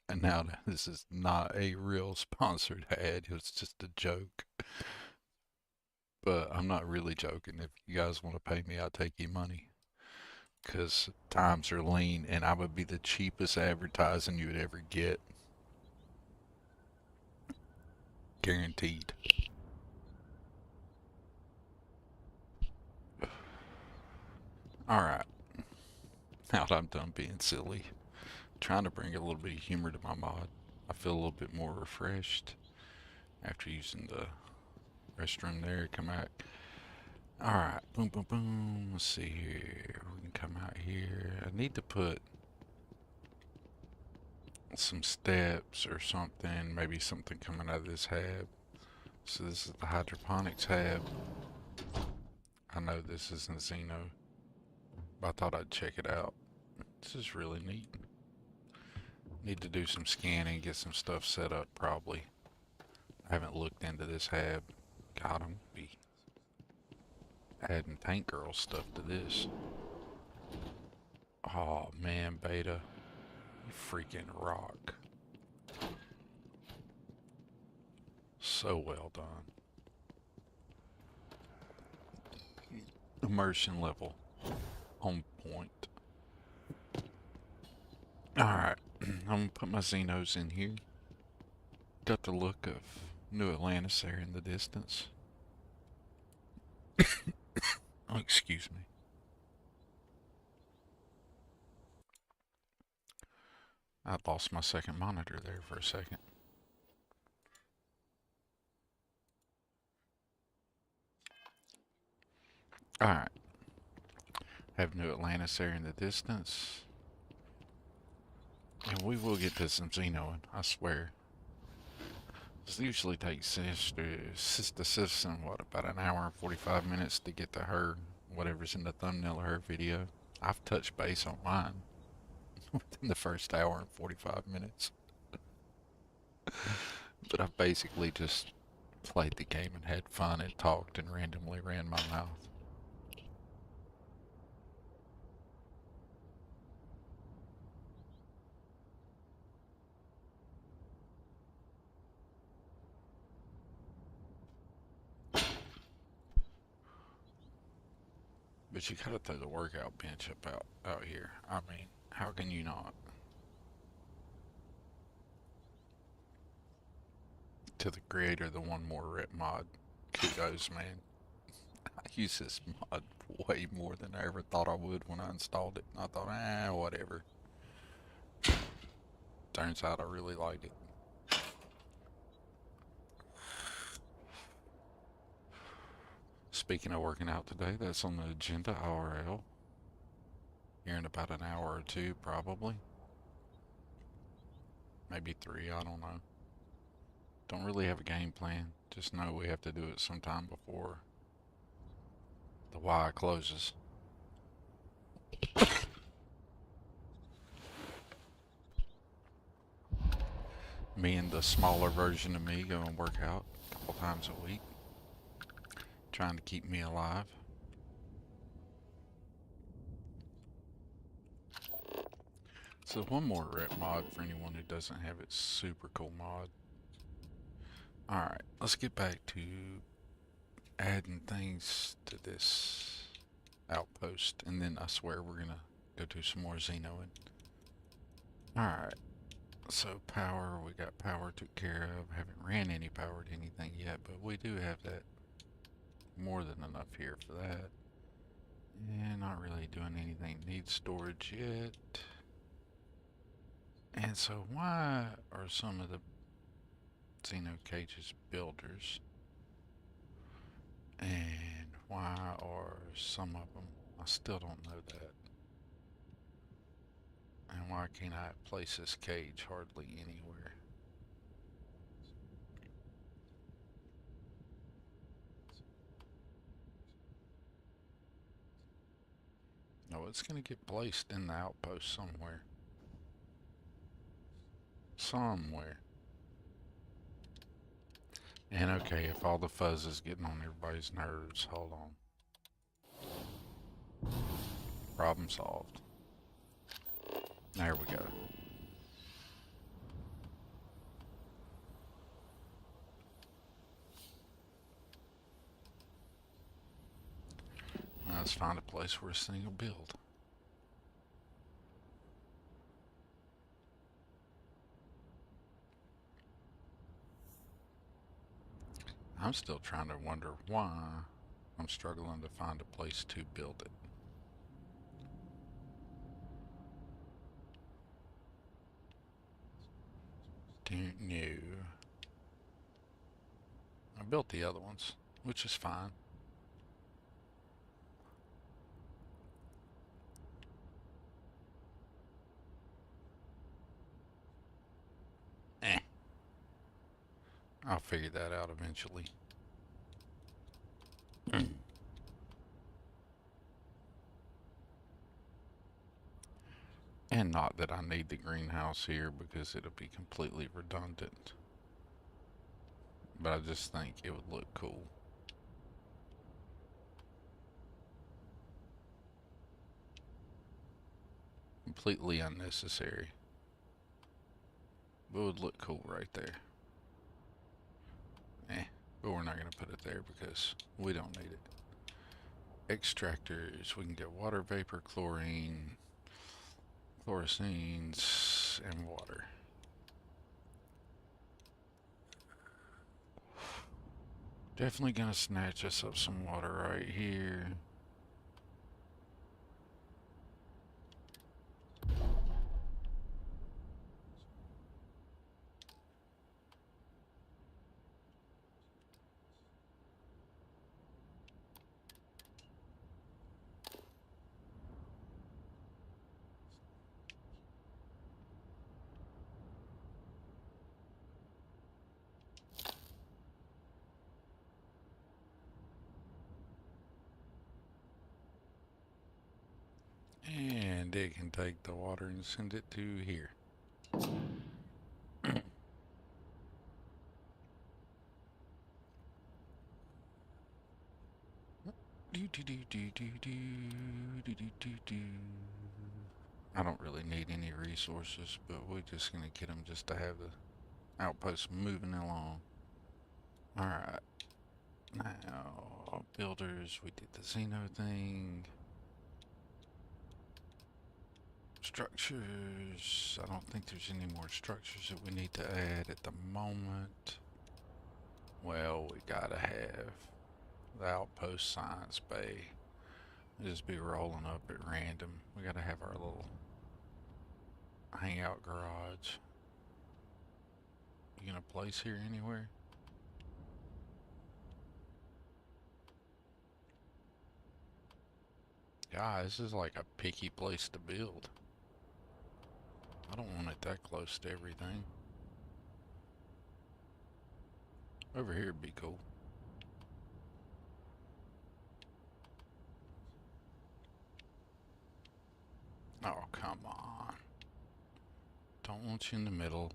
Speaker 1: And now this is not a real sponsored ad, it was just a joke. But I'm not really joking. If you guys want to pay me, I'll take your money. Because times are lean and I would be the cheapest advertising you would ever get. Guaranteed. Alright. Now that I'm done being silly, trying to bring a little bit of humor to my mod. I feel a little bit more refreshed after using the restroom there. Come out. Alright, boom, boom, boom. Let's see here. We can come out here. I need to put some steps or something. Maybe something coming out of this hab. So this is the hydroponics hab. I know this isn't Xeno, but I thought I'd check it out. This is really neat. Need to do some scanning, get some stuff set up probably. I haven't looked into this hab. God, I'm be adding Tank Girl stuff to this. Oh man, Beta, you freaking rock. So well done. Immersion level on point. Alright, I'm gonna put my Xenos in here. Got the look of New Atlantis there in the distance. Oh, excuse me. I lost my second monitor there for a second. Alright. Have New Atlantis there in the distance. And we will get to some Xenoing, I swear. This usually takes Sister Citizen, what, about an hour and 45 minutes to get to her, whatever's in the thumbnail of her video. I've touched base on mine within the first hour and 45 minutes. But I've basically just played the game and had fun and talked and randomly ran my mouth. But you gotta throw the workout bench up out here. I mean, how can you not? To the creator, the one more rep mod. Kudos, man. I use this mod way more than I ever thought I would when I installed it. I thought, whatever. Turns out I really liked it. Speaking of working out today, that's on the agenda, IRL. Here in about an hour or two, probably. Maybe 3, I don't know. Don't really have a game plan. Just know we have to do it sometime before the Y closes. Me and the smaller version of me go and work out a couple times a week. Trying to keep me alive. So one more rep mod for anyone who doesn't have it. Super cool mod. Alright, let's get back to adding things to this outpost. And then I swear we're gonna go do some more Xenoing. Alright. So power, we got power took care of. Haven't ran any power to anything yet, but we do have that. More than enough here for that. And not really doing anything. Need storage yet. And so why are some of the Xenocage's builders? And why are some of them? I still don't know that. And why can't I place this cage hardly anywhere? No, it's going to get placed in the outpost somewhere. Somewhere. And okay, if all the fuzz is getting on everybody's nerves, hold on. Problem solved. There we go. Now let's find a place where this thing will build. I'm still trying to wonder why I'm struggling to find a place to build it. No. I built the other ones, which is fine. I'll figure that out eventually. And not that I need the greenhouse here because it'll be completely redundant. But I just think it would look cool. Completely unnecessary. But it would look cool right there. But we're not going to put it there because we don't need it. Extractors, we can get water vapor, chlorine, chlorosines, and water. Definitely going to snatch us up some water right here. And it can take the water and send it to here. I don't really need any resources, but we're just gonna get them just to have the outpost moving along. Alright. Now, builders, we did the Xeno thing. Structures, I don't think there's any more structures that we need to add at the moment. Well, we gotta have the outpost science bay. Just be rolling up at random. We gotta have our little hangout garage. You gonna place here anywhere? Yeah, this is like a picky place to build. I don't want it that close to everything. Over here would be cool. Oh, come on. Don't want you in the middle.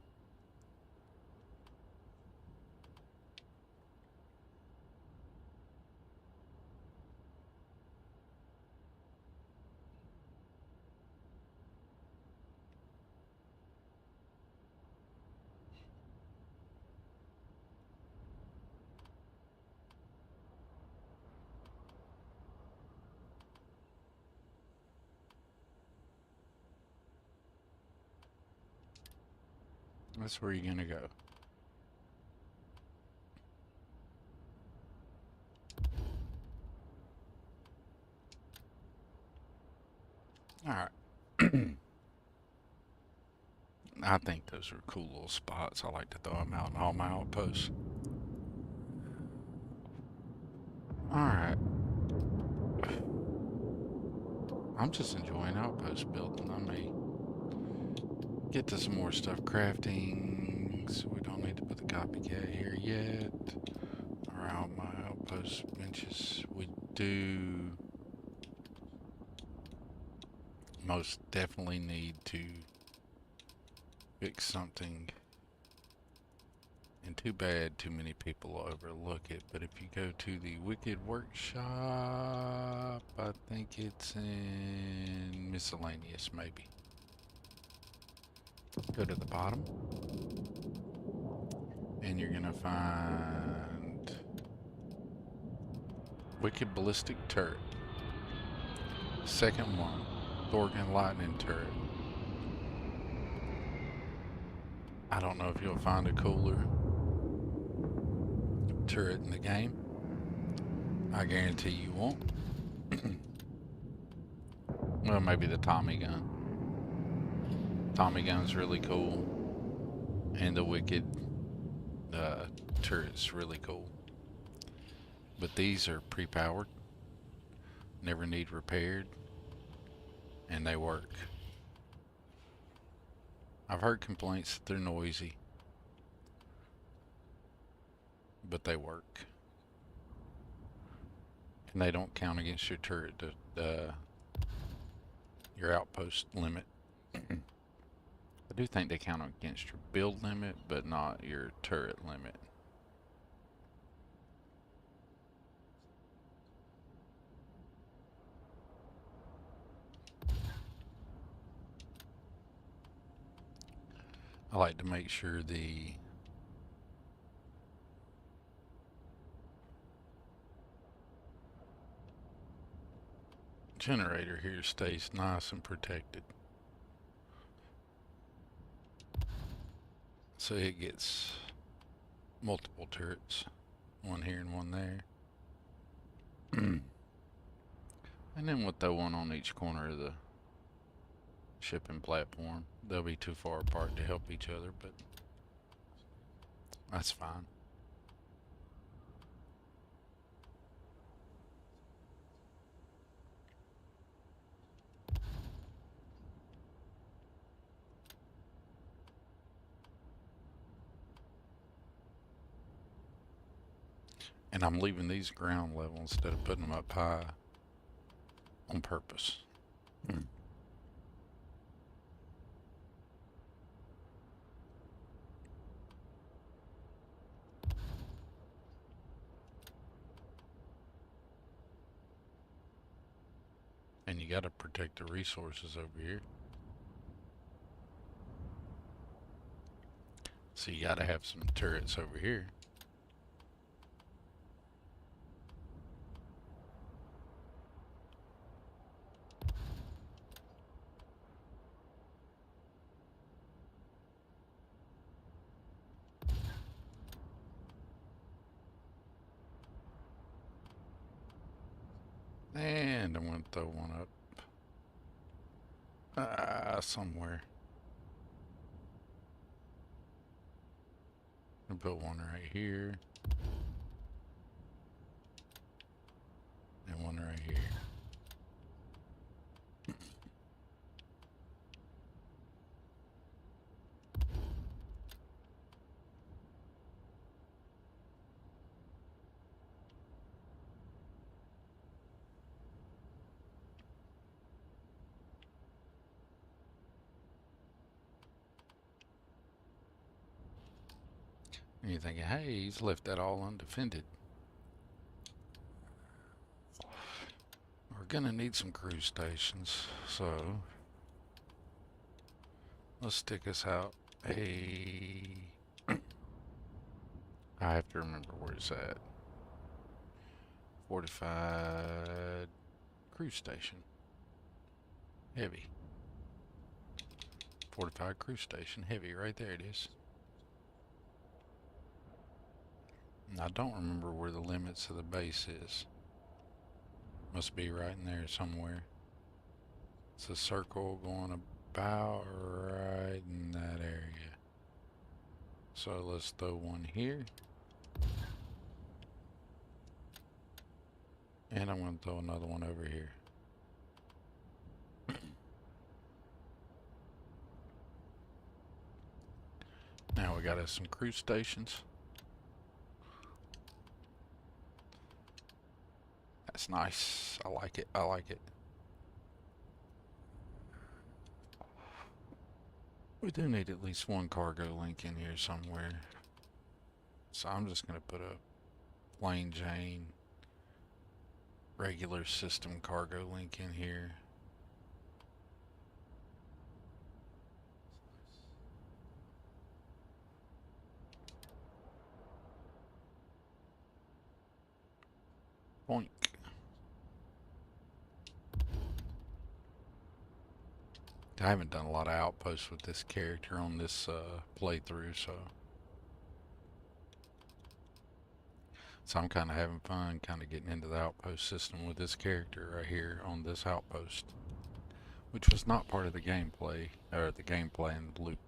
Speaker 1: That's where you're gonna go. Alright. I think those are cool little spots. I like to throw them out in all my outposts. Alright. I'm just enjoying outpost building. I may get to some more stuff crafting, so we don't need to put the copycat here yet. Around my outpost benches, we do most definitely need to fix something. And too bad too many people overlook it, but if you go to the Wicked Workshop, I think it's in miscellaneous maybe. Go to the bottom and you're gonna find Wicked Ballistic Turret. Second one, Thorgan Lightning Turret. I don't know if you'll find a cooler turret in the game. I guarantee you won't. Well, maybe the Tommy gun. Tommy gun's really cool. And the Wicked turret's really cool. But these are pre-powered. Never need repaired. And they work. I've heard complaints that they're noisy. But they work. And they don't count against your turret, your outpost limit. I do think they count against your build limit, but not your turret limit. I like to make sure the generator here stays nice and protected. So it gets multiple turrets, one here and one there. And then we'll throw one on each corner of the shipping platform. They'll be too far apart to help each other, but that's fine. And I'm leaving these ground level instead of putting them up high on purpose. And you got to protect the resources over here. So you got to have some turrets over here. And I'm going to throw one up somewhere. I'll put one right here. And one right here. And you're thinking, hey, he's left that all undefended. We're gonna need some cruise stations, so let's stick us out a... I have to remember where it's at. Fortified cruise station. Heavy. Fortified cruise station. Heavy. Right there it is. And I don't remember where the limits of the base is. Must be right in there somewhere. It's a circle going about right in that area. So let's throw one here. And I'm going to throw another one over here. Now we got us some crew stations. That's nice. I like it. I like it. We do need at least one cargo link in here somewhere. So I'm just going to put a plain Jane regular system cargo link in here. Boink. I haven't done a lot of outposts with this character on this playthrough, so I'm kind of having fun, kind of getting into the outpost system with this character right here on this outpost, which was not part of the gameplay, or the gameplay and loop.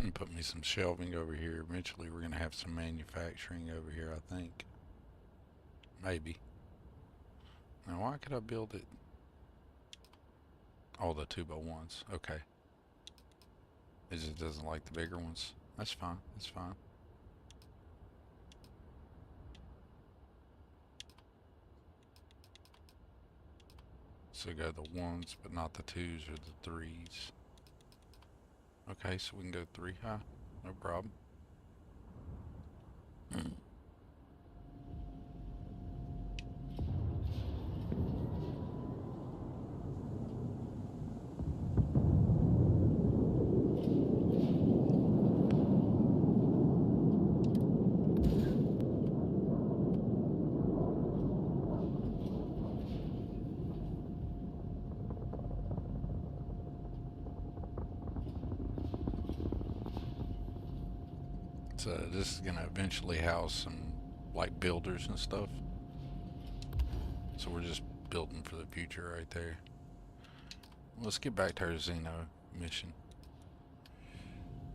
Speaker 1: And put me some shelving over here. Eventually we're going to have some manufacturing over here, I think. Maybe. Now why could I build it? Oh, the 2x1s. Okay. It just doesn't like the bigger ones. That's fine. That's fine. So go the 1s, but not the 2s or the 3s. Okay, so we can go 3 high. No problem. So this is gonna eventually house some like builders and stuff. So we're just building for the future right there. Let's get back to our Xeno mission.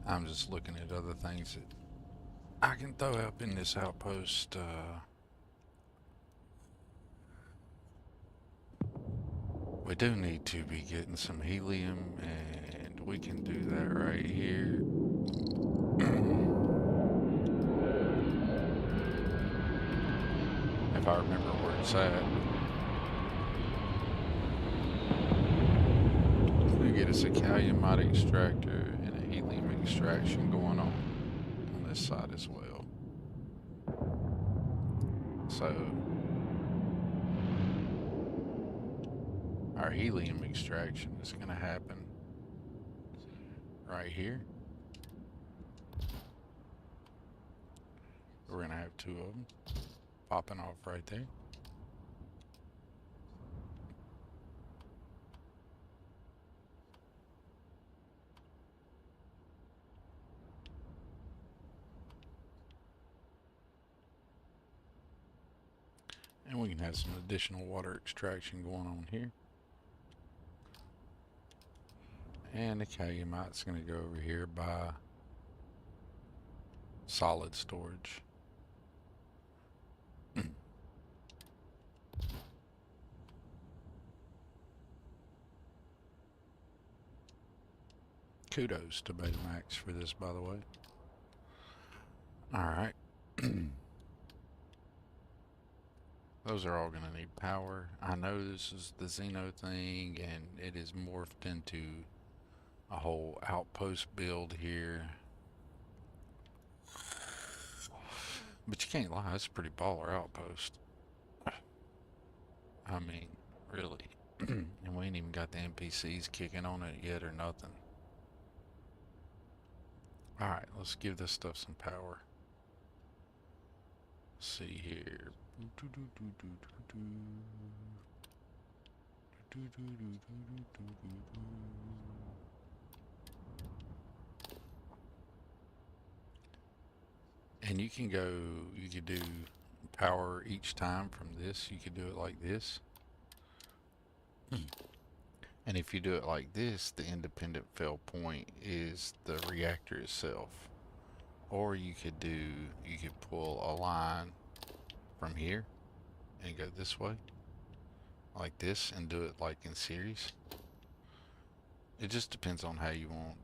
Speaker 1: I'm just looking at other things that I can throw up in this outpost. We do need to be getting some helium, and we can do that right here. If I remember where it's at. We get us a calamite extractor and a helium extraction going on this side as well. So our helium extraction is going to happen right here. We're going to have 2 of them popping off right there. And we can have some additional water extraction going on here. And the calamite's going to go over here by solid storage. Kudos to Betamax for this, by the way. Alright. Those are all going to need power. I know this is the Xeno thing, and it is morphed into a whole outpost build here. But you can't lie, it's a pretty baller outpost. I mean, really. And we ain't even got the NPCs kicking on it yet or nothing. Alright, let's give this stuff some power. Let's see here. And you can go, you could do power each time from this. You could do it like this. And if you do it like this, the independent fail point is the reactor itself. Or you could pull a line from here and go this way, like this, and do it like in series. It just depends on how you want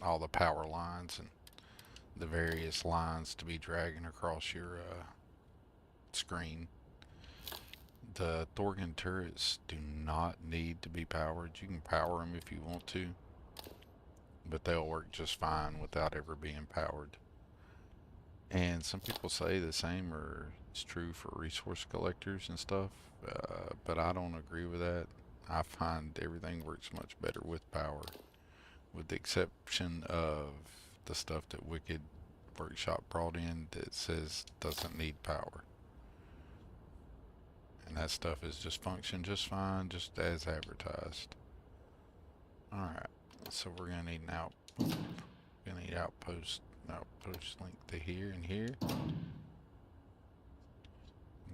Speaker 1: all the power lines and the various lines to be dragging across your screen. The Thorgan turrets do not need to be powered. You can power them if you want to, but they'll work just fine without ever being powered. And some people say the same is true for resource collectors and stuff, but I don't agree with that. I find everything works much better with power, with the exception of the stuff that Wicked Workshop brought in that says doesn't need power. And that stuff is just function just fine, just as advertised. Alright, so we're gonna need outpost link to here and here.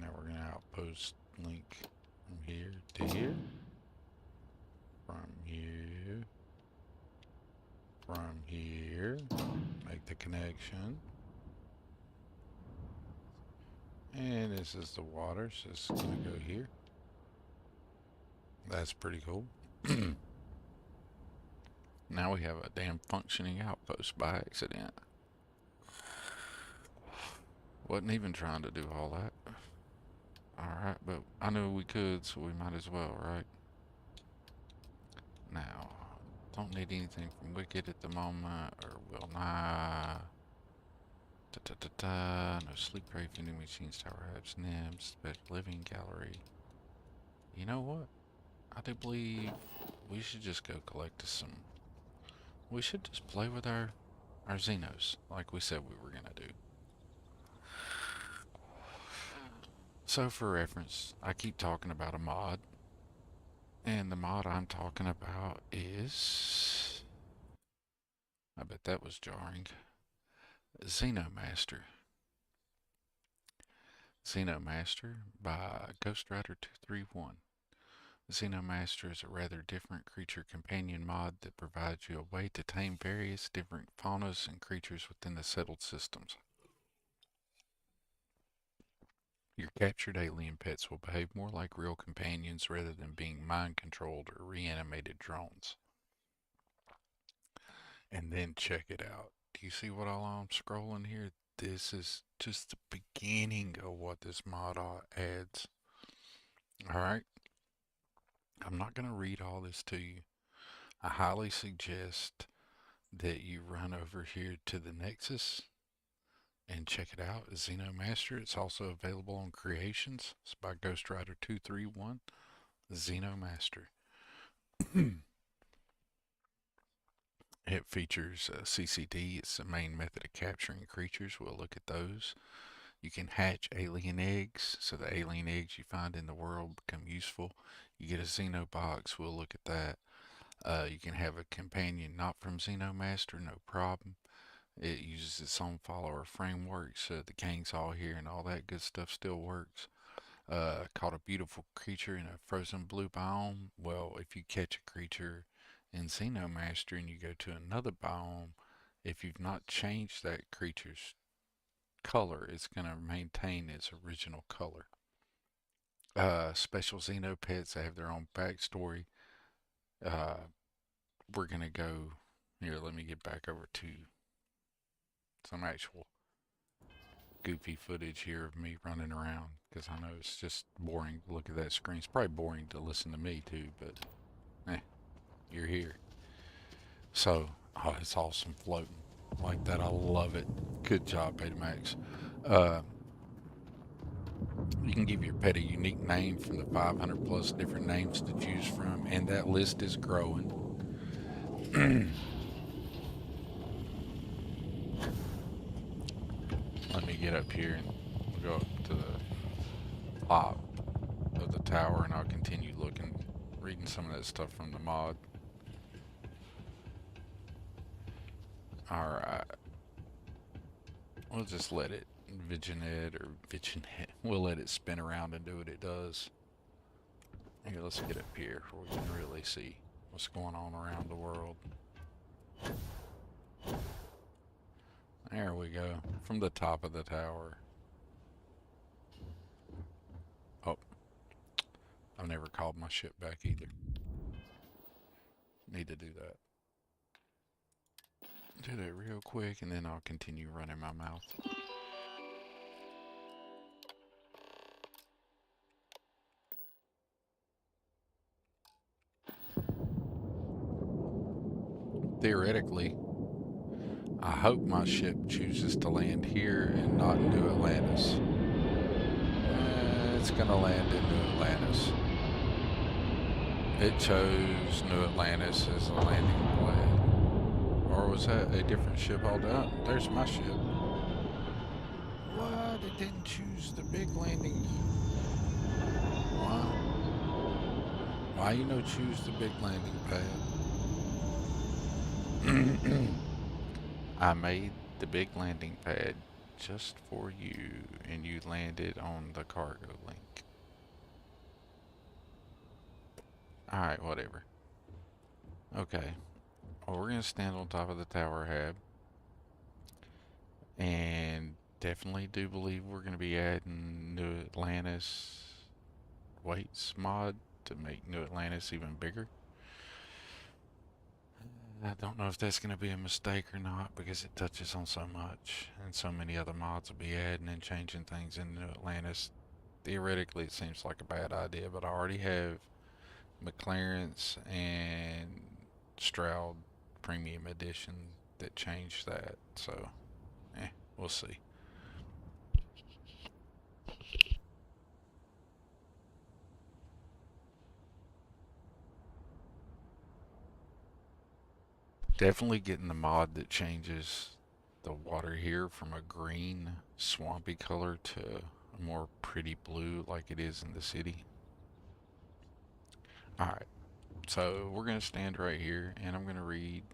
Speaker 1: Now we're gonna outpost link from here to here. From here, make the connection. And this is the water, so it's gonna go here. That's pretty cool. Now we have a damn functioning outpost by accident. Wasn't even trying to do all that. Alright, but I knew we could, so we might as well, right? Now, don't need anything from Wicked at the moment, or will not. No sleep ray, vending machines, tower apps, nymphs, special living gallery. You know what? I do believe we should just go collect some. We should just play with our Xenos, like we said we were gonna do. So for reference, I keep talking about a mod, and the mod I'm talking about is, I bet that was jarring, XenoMaster. XenoMaster by Ghost Rider 231. XenoMaster is a rather different creature companion mod that provides you a way to tame various different faunas and creatures within the settled systems. Your captured alien pets will behave more like real companions rather than being mind-controlled or reanimated drones. And then check it out. Do you see what all I'm scrolling here? This is just the beginning of what this mod adds. Alright? I'm not going to read all this to you. I highly suggest that you run over here to the Nexus and check it out. XenoMaster. It's also available on Creations. It's by Ghost Rider 231. XenoMaster. It features CCD. It's the main method of capturing creatures. We'll look at those. You can hatch alien eggs, so the alien eggs you find in the world become useful. You get a Xeno box. We'll look at that. You can have a companion not from XenoMaster, no problem. It uses its own follower framework, so the gang's all here and all that good stuff still works. Caught a beautiful creature in a frozen blue biome. Well, if you catch a creature in XenoMaster and you go to another biome, if you've not changed that creature's color, it's going to maintain its original color. Special Xeno pets, they have their own backstory. We're going to go here. Let me get back over to some actual goofy footage here of me running around, because I know it's just boring to look at that screen. It's probably boring to listen to me too, but you're here. So, oh, it's awesome floating like that. I love it. Good job, Betamax. You can give your pet a unique name from the 500 plus different names to choose from, and that list is growing. Let me get up here and go up to the top of the tower, and I'll continue reading some of that stuff from the mod. Alright. We'll just let it we'll let it spin around and do what it does. Here, let's get up here where we can really see what's going on around the world. There we go, from the top of the tower. Oh, I've never called my ship back either. Need to do that. Do that real quick, and then I'll continue running my mouth. Theoretically, I hope my ship chooses to land here and not New Atlantis. It's gonna land in New Atlantis. It chose New Atlantis as a landing pad. Or was that a different ship? Hold up, there's my ship. What? It didn't choose the big landing. Why? Why you no choose the big landing pad? I made the big landing pad just for you, and you landed on the cargo link. Alright, whatever. Okay. Well, we're going to stand on top of the tower hab. And definitely do believe we're going to be adding New Atlantis weights mod to make New Atlantis even bigger. I don't know if that's going to be a mistake or not, because it touches on so much, and so many other mods will be adding and changing things in New Atlantis. Theoretically, it seems like a bad idea, but I already have McLaren's and Stroud Premium Edition that changed that, so we'll see. Definitely getting the mod that changes the water here from a green swampy color to a more pretty blue like it is in the city. Alright, so we're going to stand right here, and I'm going to read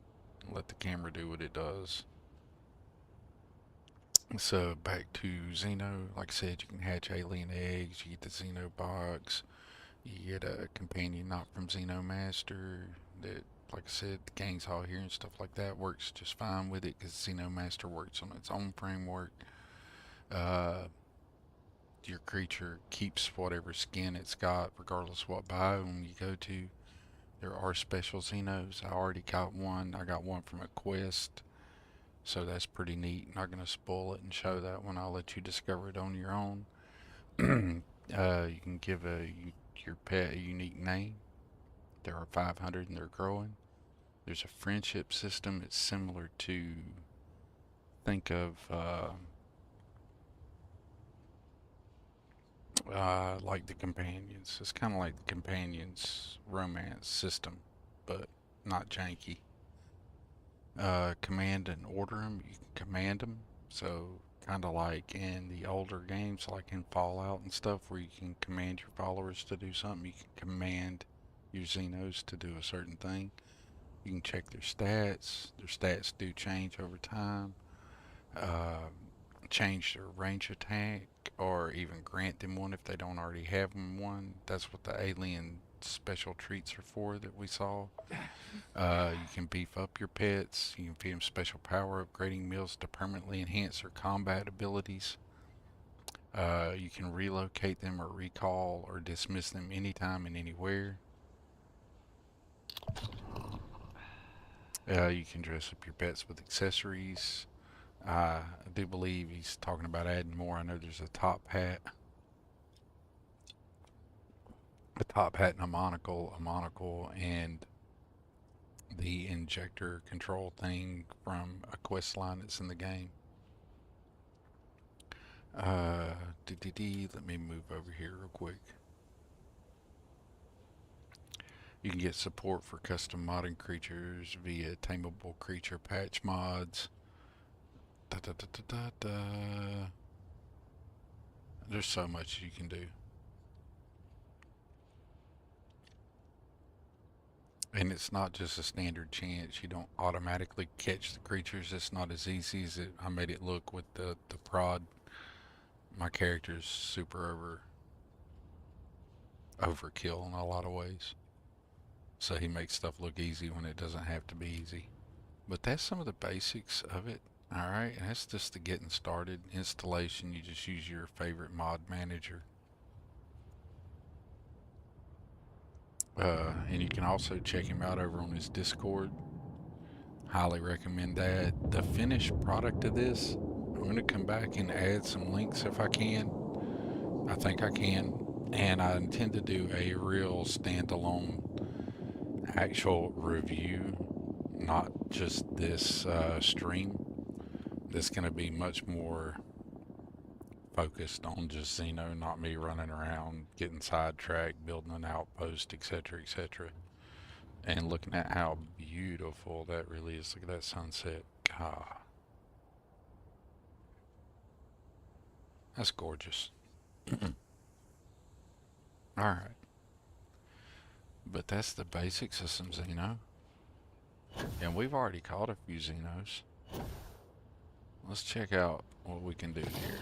Speaker 1: and let the camera do what it does. So back to Xeno. Like I said, you can hatch alien eggs, you get the Xeno box, you get a companion not from XenoMaster that, like I said, the gang's all here and stuff like that works just fine with it, because XenoMaster works on its own framework. Your creature keeps whatever skin it's got regardless of what biome you go to. There are special Xenos. I already got one. I got one from a quest, so that's pretty neat. Not going to spoil it and show that one. I'll let you discover it on your own. You can give your pet a unique name. There are 500 and they're growing. There's a friendship system. It's similar to, think of like the companions. It's kind of like the companions romance system, but not janky. Command and order them. You can command them. So kind of like in the older games, like in Fallout and stuff, where you can command your followers to do something. You can command your Xenos to do a certain thing. You can check their stats. Their stats do change over time. Change their range attack, or even grant them one if they don't already have one. That's what the alien special treats are for that we saw. You can beef up your pets. You can feed them special power upgrading meals to permanently enhance their combat abilities. You can relocate them or recall or dismiss them anytime and anywhere. You can dress up your pets with accessories. I do believe he's talking about adding more. I know there's a top hat and a monocle, and the injector control thing from a quest line that's in the game. Let me move over here real quick. You can get support for custom modding creatures via tameable creature patch mods. There's so much you can do. And it's not just a standard chance. You don't automatically catch the creatures. It's not as easy as I made it look with the prod. My character's super overkill in a lot of ways. So he makes stuff look easy when it doesn't have to be easy. But that's some of the basics of it. Alright, and that's just the getting started. Installation, you just use your favorite mod manager. And you can also check him out over on his Discord. Highly recommend that. The finished product of this, I'm going to come back and add some links if I can. I think I can. And I intend to do a real standalone actual review, not just this stream. That's going to be much more focused on just Xeno, not me running around, getting sidetracked, building an outpost, etc., etc. And looking at how beautiful that really is. Look at that sunset. God. That's gorgeous. Alright. But that's the basics of some Xeno. And we've already caught a few Xenos. Let's check out what we can do here.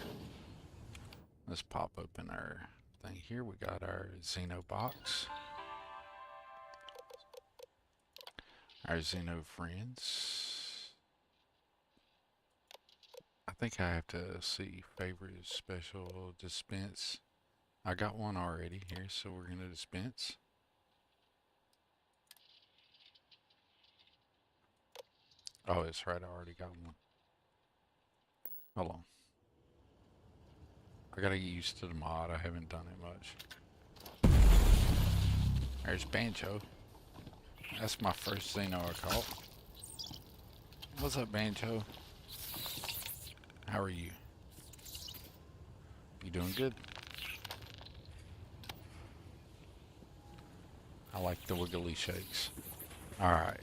Speaker 1: Let's pop open our thing here. We got our Xeno box. Our Xeno friends. I think I have to see favorite special dispense. I got one already here, so we're going to dispense. Oh, that's right. I already got one. Hold on. I gotta get used to the mod. I haven't done it much. There's Banjo. That's my first Xeno I caught. What's up, Banjo? How are you? You doing good? I like the wiggly shakes. Alright.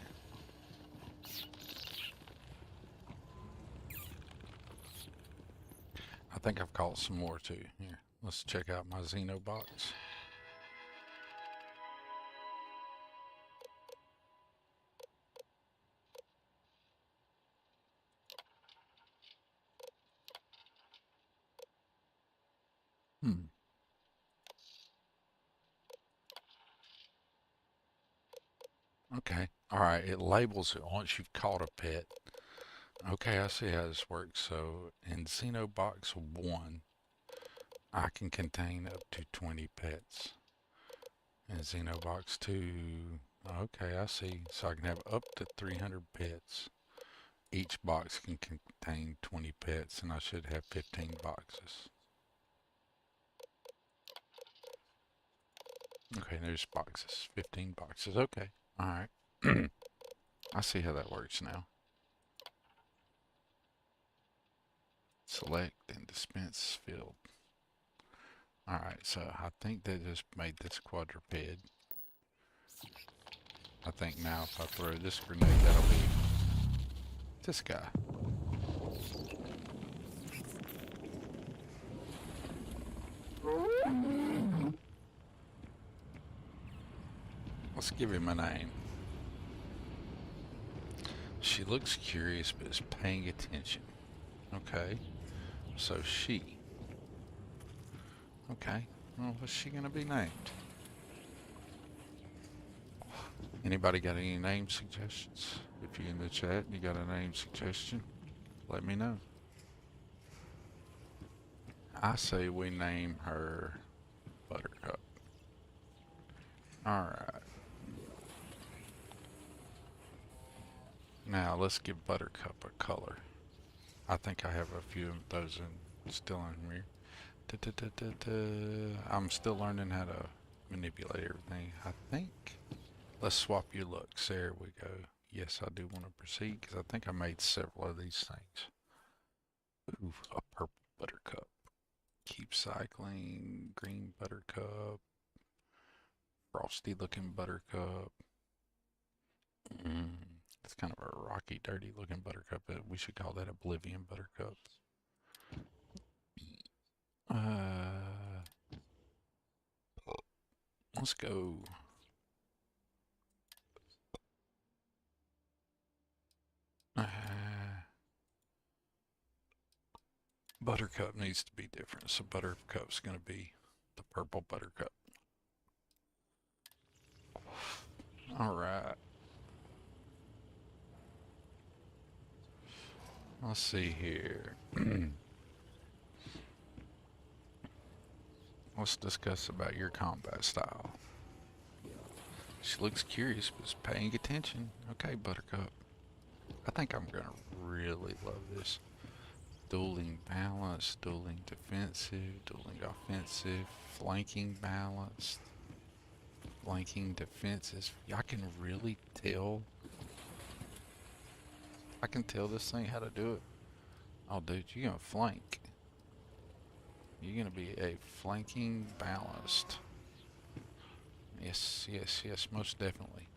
Speaker 1: I think I've caught some more too. Here, let's check out my Xeno box. Okay. Alright, it labels it once you've caught a pet. Okay, I see how this works. So in Xenobox 1, I can contain up to 20 pets. In Xenobox 2, okay, I see. So I can have up to 300 pets. Each box can contain 20 pets, and I should have 15 boxes. Okay, there's boxes. 15 boxes. Okay. Alright. I see how that works now. Select and dispense field. Alright, so I think they just made this quadruped. I think now if I throw this grenade, that'll be this guy. Let's give him a name. She looks curious but is paying attention. Okay. So she. Okay. Well, what's she gonna be named? Anybody got any name suggestions? If you're in the chat and you got a name suggestion, let me know. I say we name her Buttercup. Alright. Now let's give Buttercup a color. I think I have a few of those still in here. I'm still learning how to manipulate everything. I think. Let's swap your looks. There we go. yes, I do want to proceed because I think I made several of these things. Ooh, a purple buttercup. Keep cycling. Green buttercup. Frosty looking buttercup. It's kind of a rocky, dirty looking buttercup. We should call that Oblivion buttercup. Let's go. Buttercup needs to be different, so Buttercup's going to be the purple buttercup. Alright. Let's see here. Let's discuss about your combat style. She looks curious, but is paying attention. Okay, Buttercup. I think I'm gonna really love this. Dueling balance, dueling defensive, dueling offensive, flanking balanced, flanking defensive. I can really tell. I can tell this thing how to do it. Oh, dude, you're gonna flank. You're gonna be a flanking balanced. Yes, yes, yes, most definitely.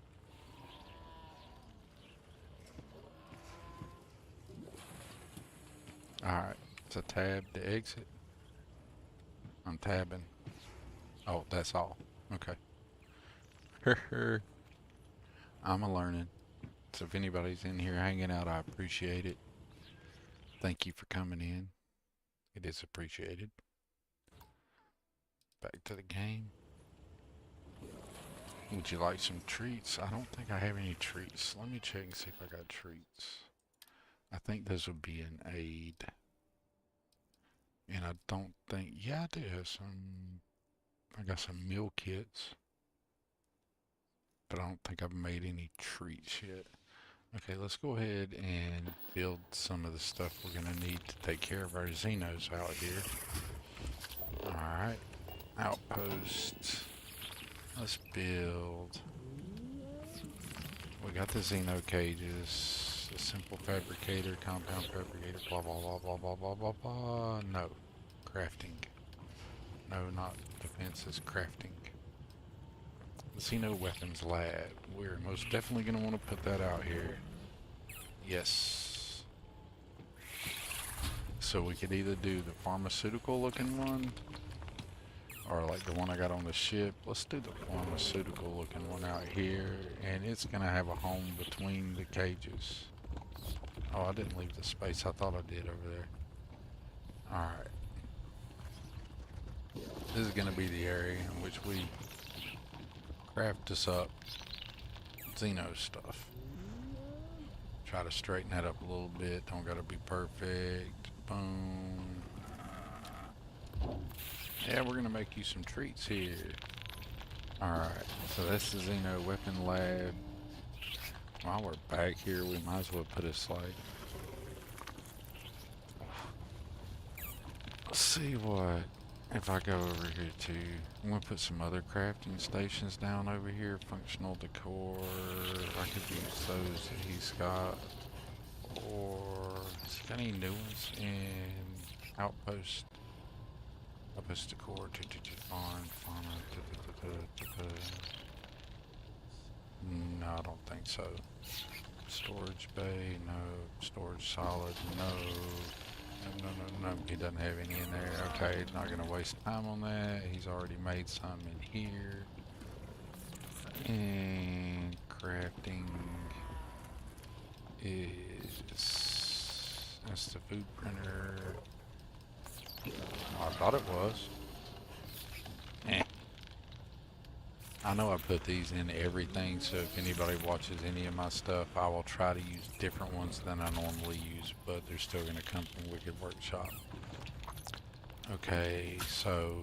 Speaker 1: Alright, so tab to exit. I'm tabbing. Oh, that's all. Okay. I'm a learning. So if anybody's in here hanging out, I appreciate it. Thank you for coming in. It is appreciated. Back to the game. Would you like some treats? I don't think I have any treats. Let me check and see if I got treats. I think this would be an aid. And I don't think, yeah, I do have some. I got some meal kits. But I don't think I've made any treats yet. Okay, let's go ahead and build some of the stuff we're going to need to take care of our Xenos out here. Alright. Outposts. Let's build. We got the Xeno cages, a simple fabricator, compound fabricator, blah blah blah blah blah blah blah blah. No, crafting. No, not defenses, crafting. The Xeno weapons lab. We're most definitely going to want to put that out here. Yes. So we could either do the pharmaceutical looking one, or like the one I got on the ship. Let's do the pharmaceutical looking one out here, and it's gonna have a home between the cages. Oh, I didn't leave the space. I thought I did over there. Alright. This is gonna be the area in which we craft us up Xeno stuff. Try to straighten that up a little bit. Don't gotta be perfect. Boom. Yeah, we're gonna make you some treats here. Alright, so that's the Xeno weapon lab. While we're back here, we might as well put a slide. Let's see what, if I go over here too, I'm gonna put some other crafting stations down over here. Functional decor, I could use those that he's got. Or, has he got any new ones in Outpost? Outpost decor, farm, no, I don't think so. Storage bay, no. Storage solid, no. No. He doesn't have any in there. Okay, not gonna waste time on that. He's already made some in here. And crafting is, that's the food printer. Oh, I thought it was. I know I put these in everything, so if anybody watches any of my stuff, I will try to use different ones than I normally use, but they're still going to come from Wicked Workshop. Okay, so...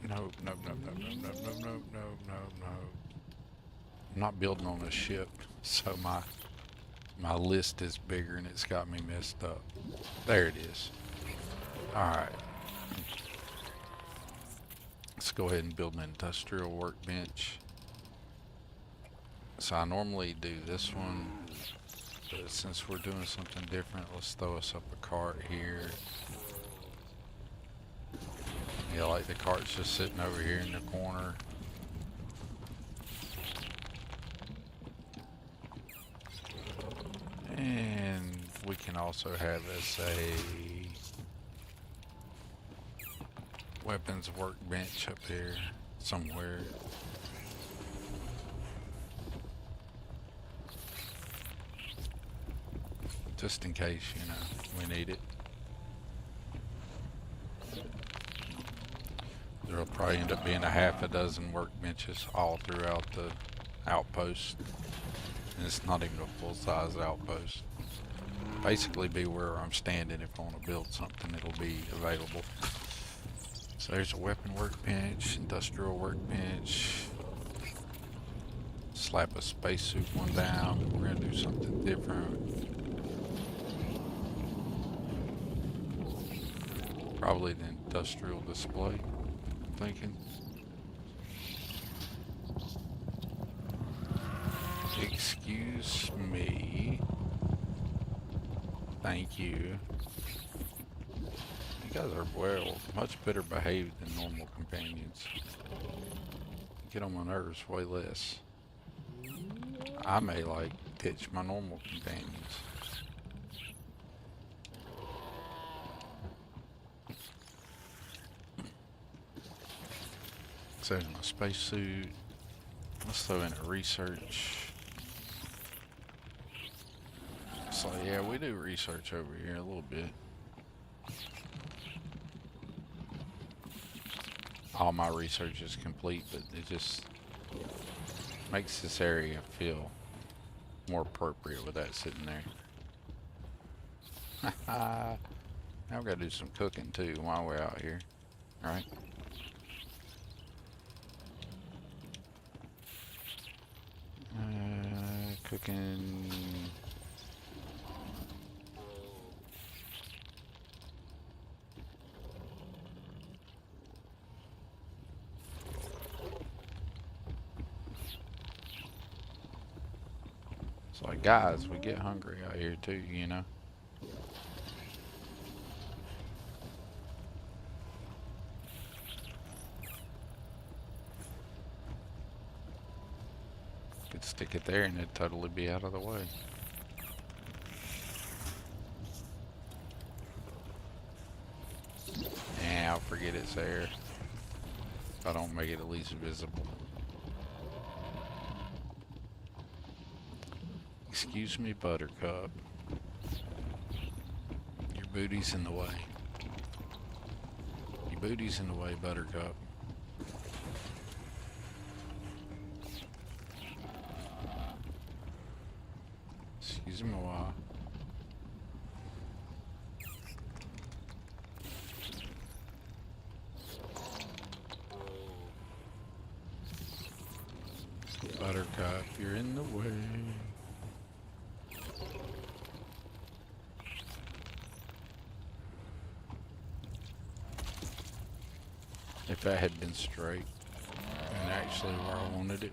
Speaker 1: No. I'm not building on a ship, so my list is bigger and it's got me messed up. There it is. Alright. Let's go ahead and build an industrial workbench. So I normally do this one, but since we're doing something different, let's throw us up a cart here. Yeah, like the cart's just sitting over here in the corner. And we can also have this a weapons workbench up here somewhere. Just in case, you know, we need it. There'll probably end up being a half a dozen workbenches all throughout the outpost. And it's not even a full-size outpost. Basically be where I'm standing. If I want to build something, it'll be available. So there's a weapon workbench, industrial workbench. Slap a spacesuit one down. We're gonna do something different. Probably the industrial display, I'm thinking. Excuse me. Thank you. You guys are, well, much better behaved than normal companions. Get on my nerves way less. I may, like, ditch my normal companions. So there's my spacesuit. Let's throw in a research. So yeah, we do research over here a little bit. All my research is complete, but it just makes this area feel more appropriate with that sitting there. Now we gotta do some cooking too while we're out here. Alright. Cooking. It's like, guys, we get hungry out here too, you know. Could stick it there and it'd totally be out of the way. Yeah, I'll forget it's there if I don't make it at least visible. Excuse me, Buttercup. Your booty's in the way. Your booty's in the way, Buttercup. Excuse me a while. Buttercup, you're in the way. If that had been straight and actually where I wanted it,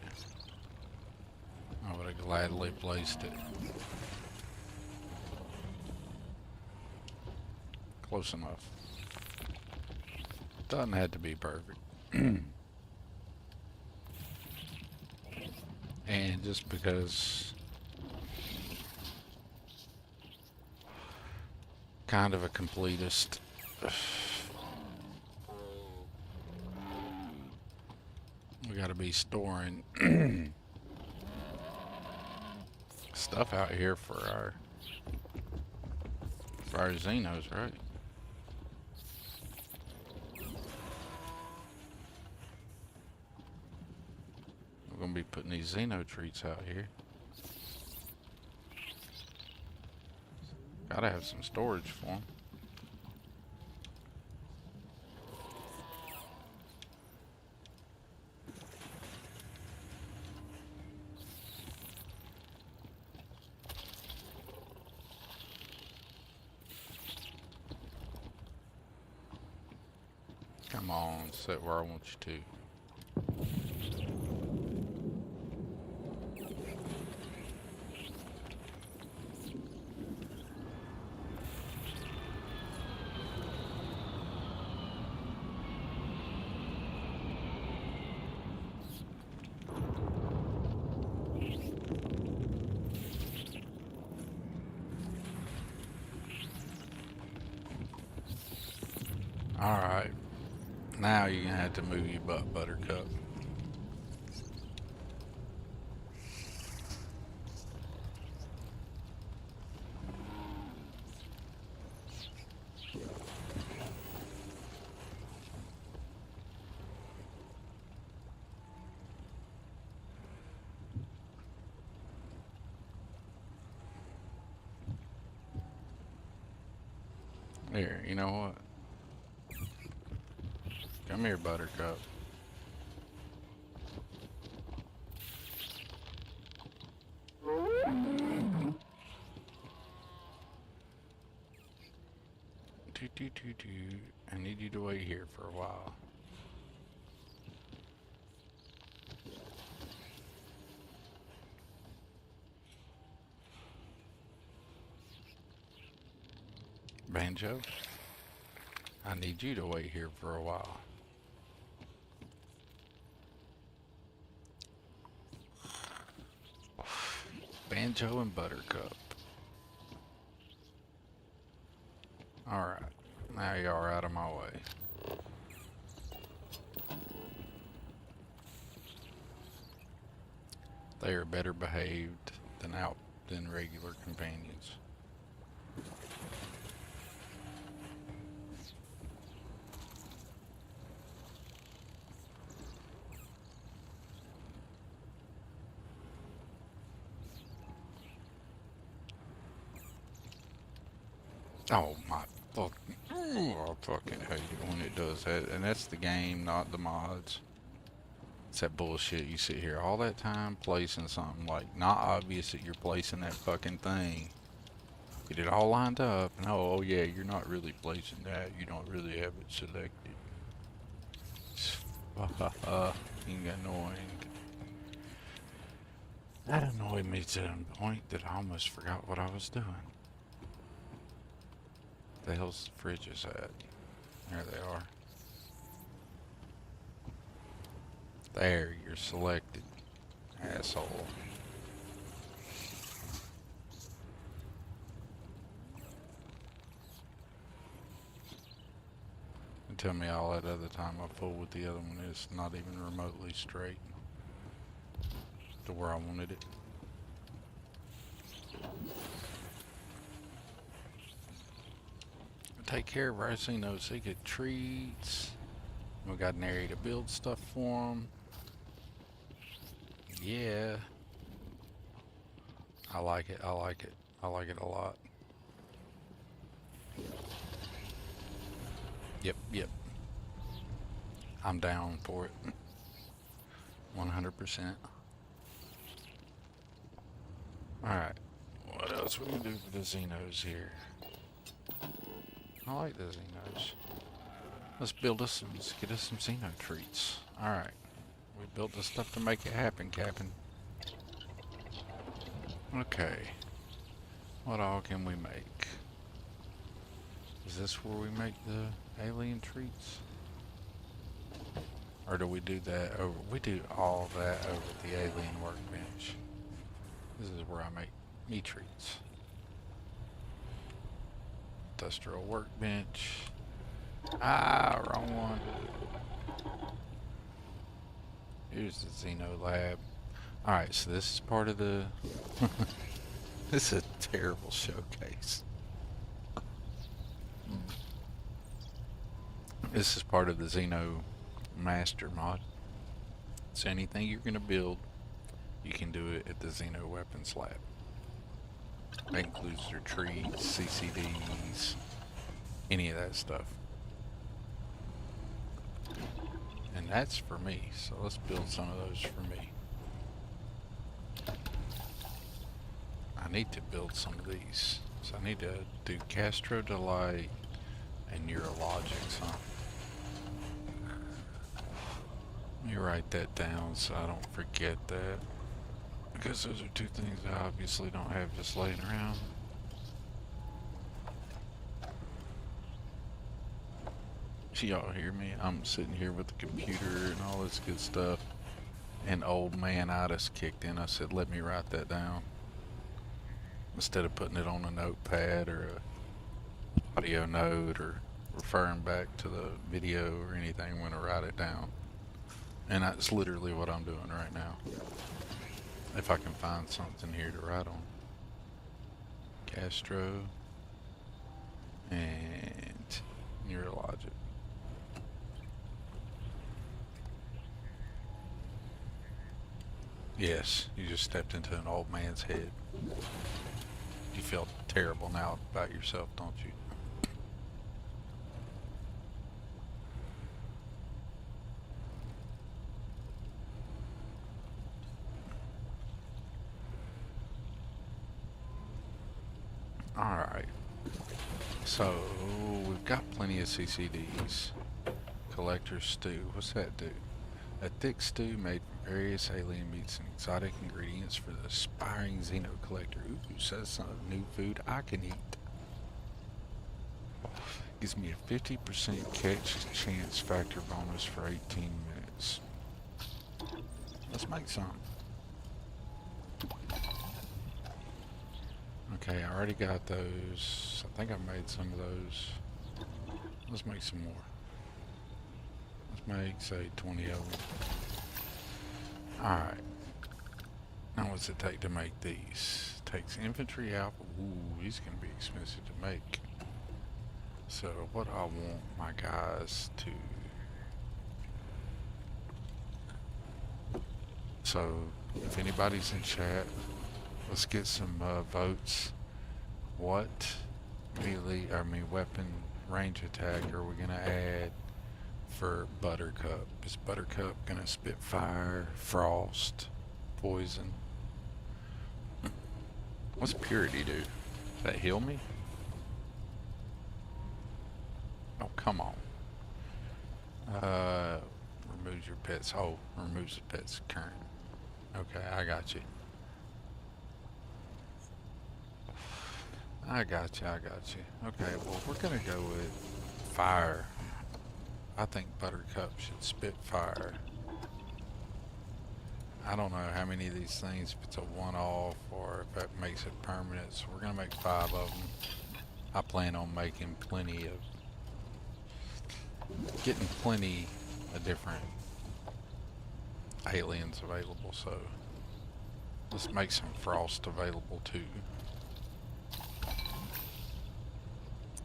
Speaker 1: I would have gladly placed it. Close enough. Doesn't have to be perfect. And just because kind of a completist, we gotta be storing stuff out here for our Xenos, right? We're gonna be putting these Xeno treats out here. Gotta have some storage for them. Come on, sit where I want you to. Alright, now you're gonna have to move your butt, Buttercup. Here, you know what? Come here, Buttercup. I need you to wait here for a while. Banjo, I need you to wait here for a while. Banjo and Buttercup. Alright, now you are out of my way. They are better behaved than regular companions. Oh my fucking, I fucking hate it when it does that. And that's the game, not the mods. It's that bullshit. You sit here all that time placing something like not obvious that you're placing that fucking thing. Get it all lined up and oh yeah, you're not really placing that. You don't really have it selected. Annoying. That annoyed me to the point that I almost forgot what I was doing. The hell's the fridges at? There they are. There, you're selected, asshole. And tell me all that other time I pulled with the other one is not even remotely straight to where I wanted it. Take care of our Xenos. They get treats. We got an area to build stuff for them. Yeah. I like it. I like it. I like it a lot. Yep. I'm down for it. 100%. Alright. What else we can do for the Xenos here? I like the Xenos. Let's get us some Xeno treats. Alright. We built this stuff to make it happen, Captain. Okay. What all can we make? Is this where we make the alien treats? Or do we do that over? We do all that over at the alien workbench. This is where I make me treats. Industrial workbench. Ah, wrong one. Here's the Xeno lab. Alright, so this is part of the... This is a terrible showcase. This is part of the XenoMaster mod. So anything you're going to build, you can do it at the Xeno Weapons Lab. That includes their trees, CCDs, any of that stuff. And that's for me, so let's build some of those for me. I need to build some of these. So I need to do Castro Delight and Neurologics, huh? Let me write that down so I don't forget that. Because those are two things I obviously don't have just laying around. Y'all hear me? I'm sitting here with the computer and all this good stuff. And old man itis kicked in. I said, let me write that down. Instead of putting it on a notepad or a audio note or referring back to the video or anything, I'm gonna write it down. And that's literally what I'm doing right now. If I can find something here to write on. Gastro and neurologic. Yes, you just stepped into an old man's head. You feel terrible now about yourself, don't you? Alright. So, we've got plenty of CCDs. Collector stew. What's that do? A thick stew made from various alien meats and exotic ingredients for the aspiring Xeno collector. Ooh, says some new food I can eat. Gives me a 50% catch chance factor bonus for 18 minutes. Let's make some. Okay, I already got those. I think I made some of those. Let's make some more. Let's make, say, 20 of them. Alright. Now what's it take to make these? Takes infantry alpha. Ooh, these can be expensive to make. So what I want my guys to... So, if anybody's in chat, let's get some votes. What melee, weapon range attack are we gonna add for Buttercup? Is Buttercup gonna spit fire, frost, poison? What's Purity do? Does that heal me? Oh, come on. Removes your pets. Oh, removes the pet's current. Okay, I got you. I got you. Okay, well, we're gonna go with fire. I think Buttercup should spit fire. I don't know how many of these things, if it's a one-off or if that makes it permanent, so we're gonna make 5 of them. I plan on making getting plenty of different aliens available, so let's make some frost available too.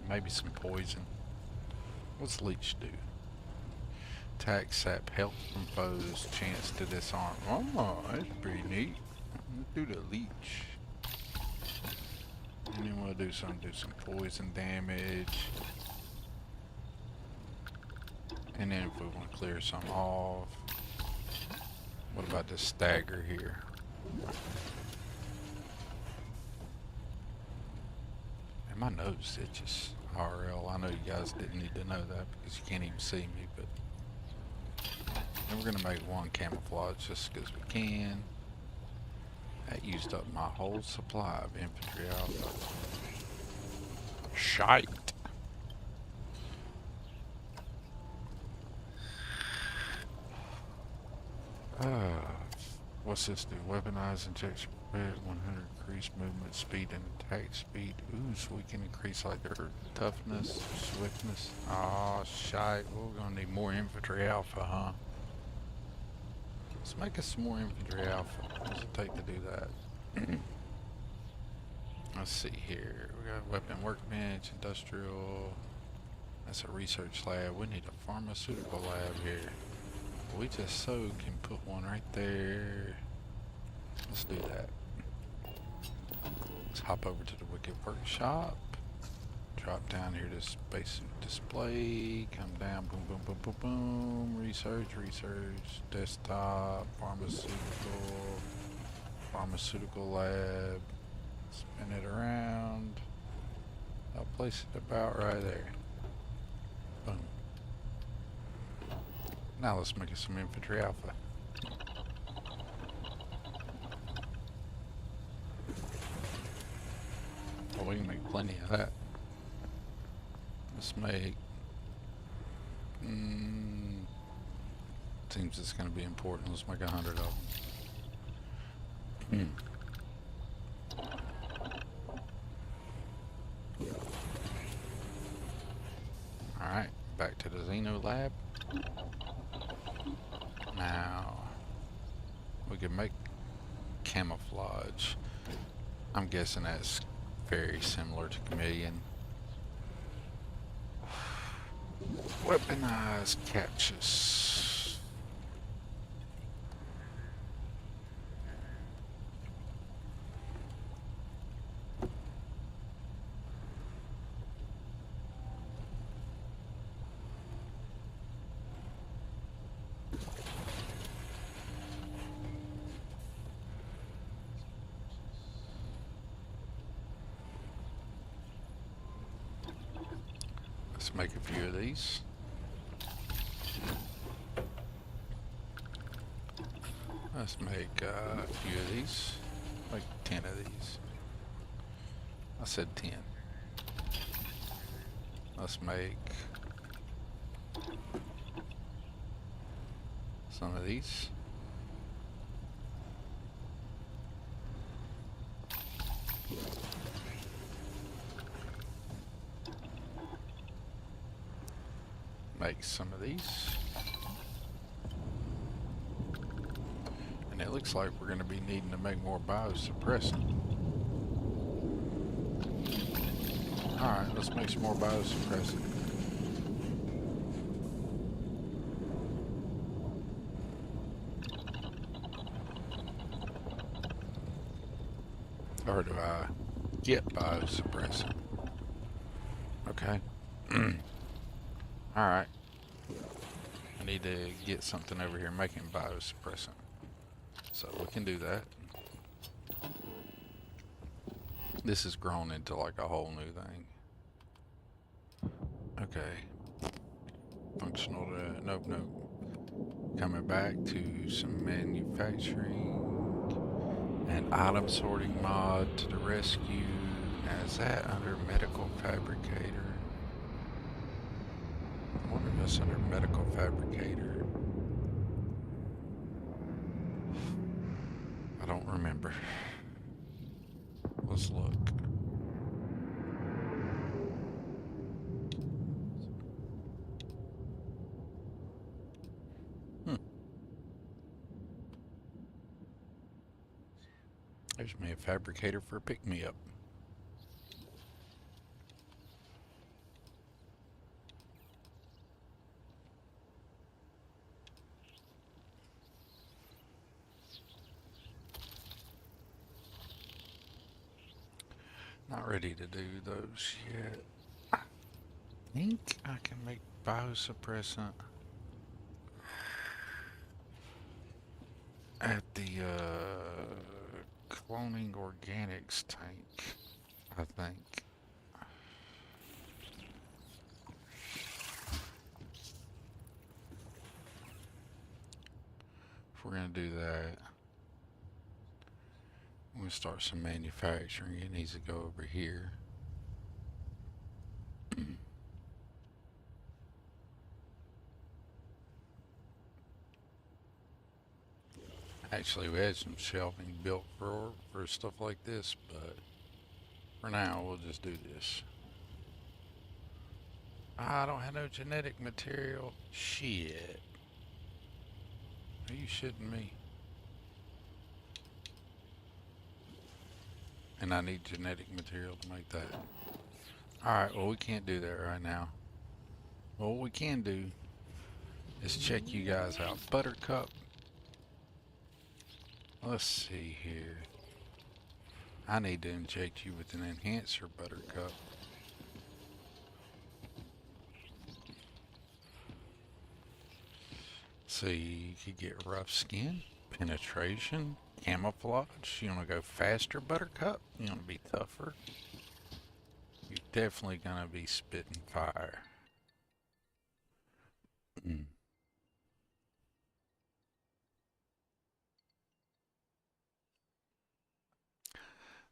Speaker 1: Maybe some poison. What's leech do? Attack sap health from foes, chance to disarm. Oh, that's pretty neat. Let's do the leech. And then we'll do some poison damage. And then if we want to clear some off, what about this stagger here? And my nose itches. RL, I know you guys didn't need to know that because you can't even see me, but then we're gonna make 1 camouflage just because we can. That used up my whole supply of infantry alpha. Shite. What's this do? Weaponize injection bed, 100 increase movement speed and attack speed. Ooh, so we can increase like their toughness, swiftness. Aw, shite. We're gonna need more infantry alpha, huh? Let's make us some more infantry alpha. What does it take to do that? Let's see here. We got weapon workbench, industrial. That's a research lab. We need a pharmaceutical lab here. We just so can put one right there. Let's do that. Let's hop over to the Wicked Workshop. Drop down here to space display. Come down, boom, boom, boom, boom, boom. Research, desktop, pharmaceutical lab. Spin it around. I'll place it about right there. Boom. Now let's make us some infantry alpha. Oh, we can make plenty of that. Let's make... seems it's going to be important. Let's make 100 of them. Alright, back to the Xeno lab. Now, we can make camouflage. I'm guessing that's very similar to chameleon. Weaponized captures. Let's make a few of these. Let's make a few of these. Like 10 of these. I said 10. Let's make some of these. Make some of these. And it looks like we're going to be needing to make more biosuppressant. Alright, let's make some more biosuppressant. Or do I get biosuppressant? Okay. Alright. I need to get something over here making biosuppressant. So we can do that. This has grown into like a whole new thing. Okay. Functional to... Nope, nope. Coming back to some manufacturing. And item sorting mod to the rescue. Now is that under medical fabricator? I wonder if that's under medical fabricator. I don't remember. Let's look. There's me a fabricator for a pick-me-up. Not ready to do those yet. I think I can make biosuppressant at the cloning organics tank, I think. If we're gonna do that, I'm gonna start some manufacturing. It needs to go over here. Actually, we had some shelving built for stuff like this, but for now, we'll just do this. I don't have no genetic material. Shit. Are you shitting me? And I need genetic material to make that. Alright, well, we can't do that right now. What we can do is check you guys out. Buttercup. Let's see here. I need to inject you with an enhancer, Buttercup. See, you could get rough skin, penetration, camouflage. You want to go faster, Buttercup? You want to be tougher? You're definitely going to be spitting fire.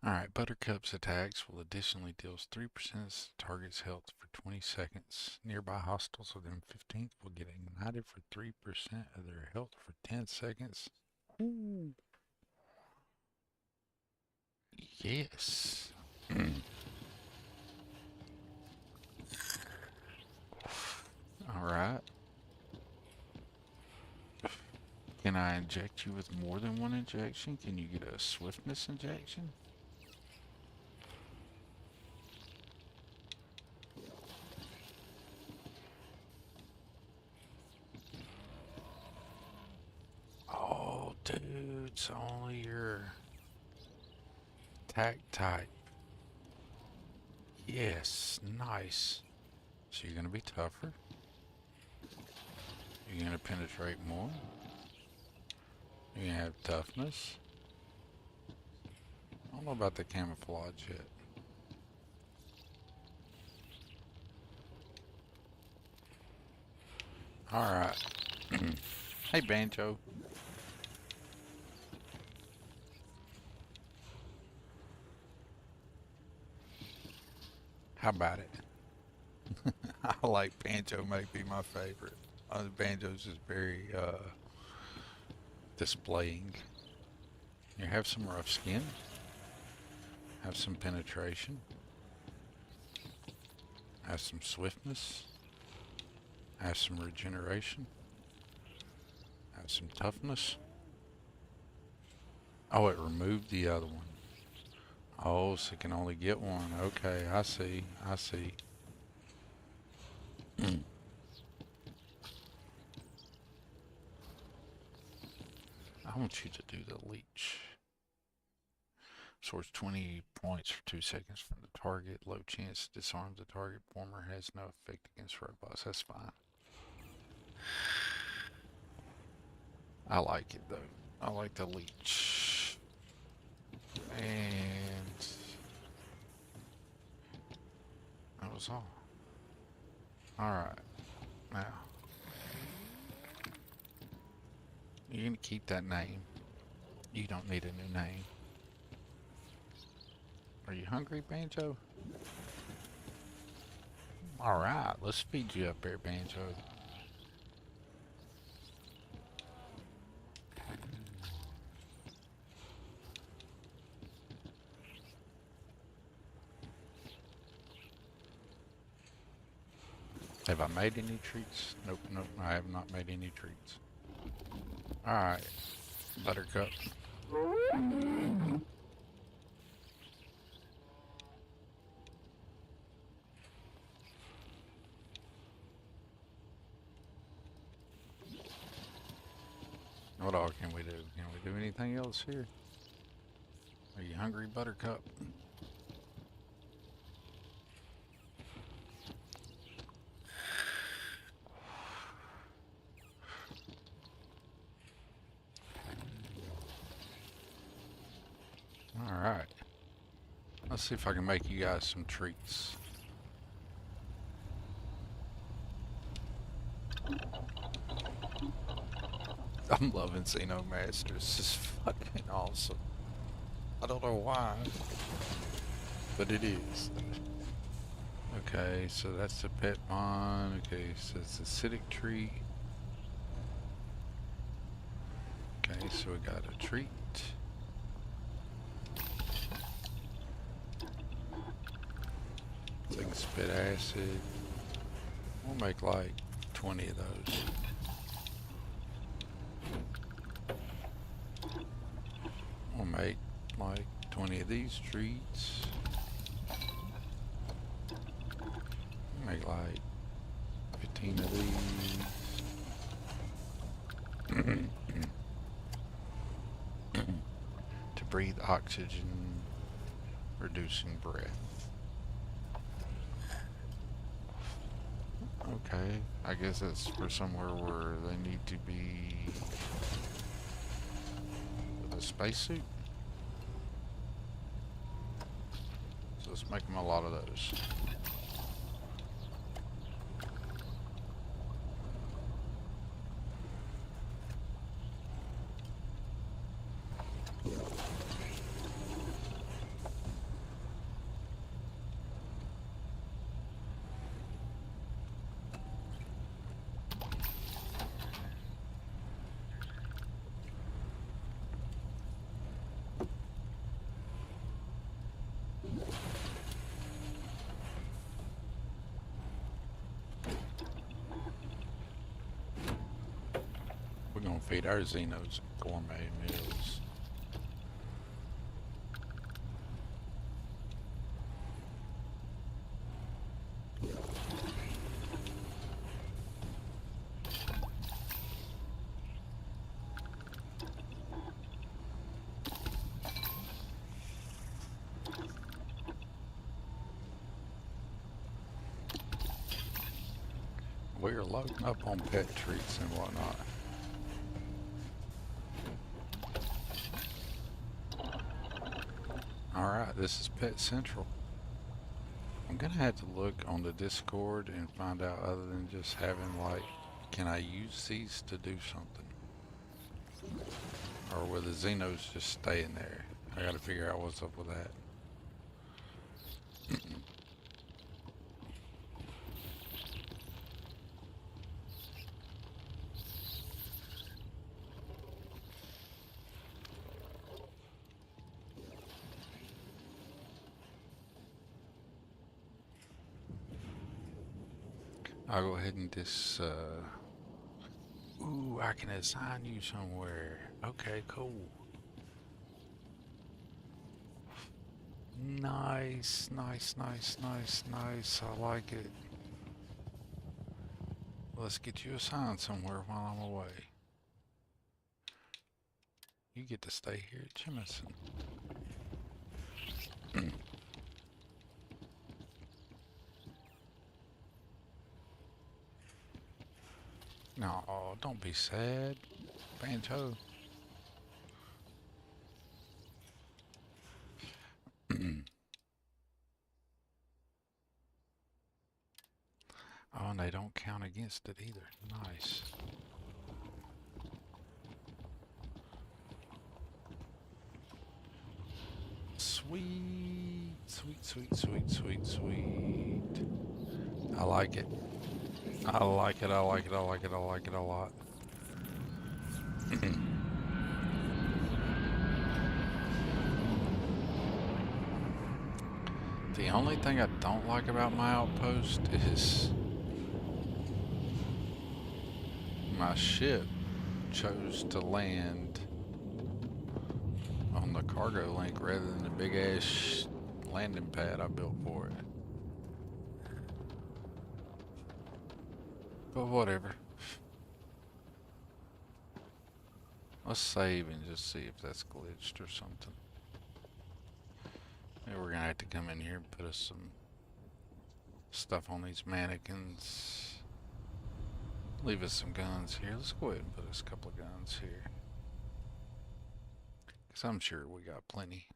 Speaker 1: Alright, Buttercup's attacks will additionally deal 3% of the target's health for 20 seconds. Nearby hostiles within 15th will get ignited for 3% of their health for 10 seconds. Ooh. Yes. Alright. Can I inject you with more than one injection? Can you get a swiftness injection? Oh, dude, it's only your attack type. Yes, nice. So you're gonna be tougher. You're gonna penetrate more. You're gonna have toughness. I don't know about the camouflage yet. Alright. Hey, Banjo. How about it? I like Banjo, might be my favorite. Banjo's just very displaying. You have some rough skin, have some penetration, have some swiftness, have some regeneration, have some toughness. Oh, it removed the other one. Oh, so you can only get one. Okay, I see. I see. I want you to do the leech. Soars 20 points for 2 seconds from the target. Low chance to disarm the target. Former has no effect against robots. That's fine. I like it though. I like the leech. And that was all. Alright. Now. You're gonna keep that name. You don't need a new name. Are you hungry, Banjo? Alright, let's feed you up there, Banjo. Have I made any treats? Nope, nope, I have not made any treats. Alright, Buttercup. What all can we do? Can we do anything else here? Are you hungry, Buttercup? Alright. Let's see if I can make you guys some treats. I'm loving XenoMaster. This is fucking awesome. I don't know why, but it is. Okay, so that's the pet bond. Okay, so it's acidic tree. Okay, so we got a treat. So I can spit acid. We'll make like 20 of those. We'll make like 20 of these treats. Make like 15 of these. To breathe oxygen, reducing breath. Okay, I guess that's for somewhere where they need to be with a spacesuit. So let's make them a lot of those. gonna feed our Xenos gourmet meals. We're loading up on pet treats and whatnot. Alright, this is Pet Central. I'm gonna have to look on the Discord and find out, other than just having like, can I use these to do something? Or will the Xenos just stay in there? I gotta figure out what's up with that. I'll go ahead and just, ooh, I can assign you somewhere. Okay, cool. Nice, nice, nice, nice, nice. I like it. Let's get you assigned somewhere while I'm away. You get to stay here at Jemison. No, don't be sad, Banjo. Oh, and they don't count against it either. Nice. Sweet, sweet, sweet, sweet, sweet, sweet. I like it. I like it, I like it, I like it, I like it a lot. The only thing I don't like about my outpost is my ship chose to land on the cargo link rather than the big ass landing pad I built for it. But whatever. Let's save and just see if that's glitched or something. Maybe we're gonna have to come in here and put us some stuff on these mannequins. Leave us some guns here. Let's go ahead and put us a couple of guns here, because I'm sure we got plenty.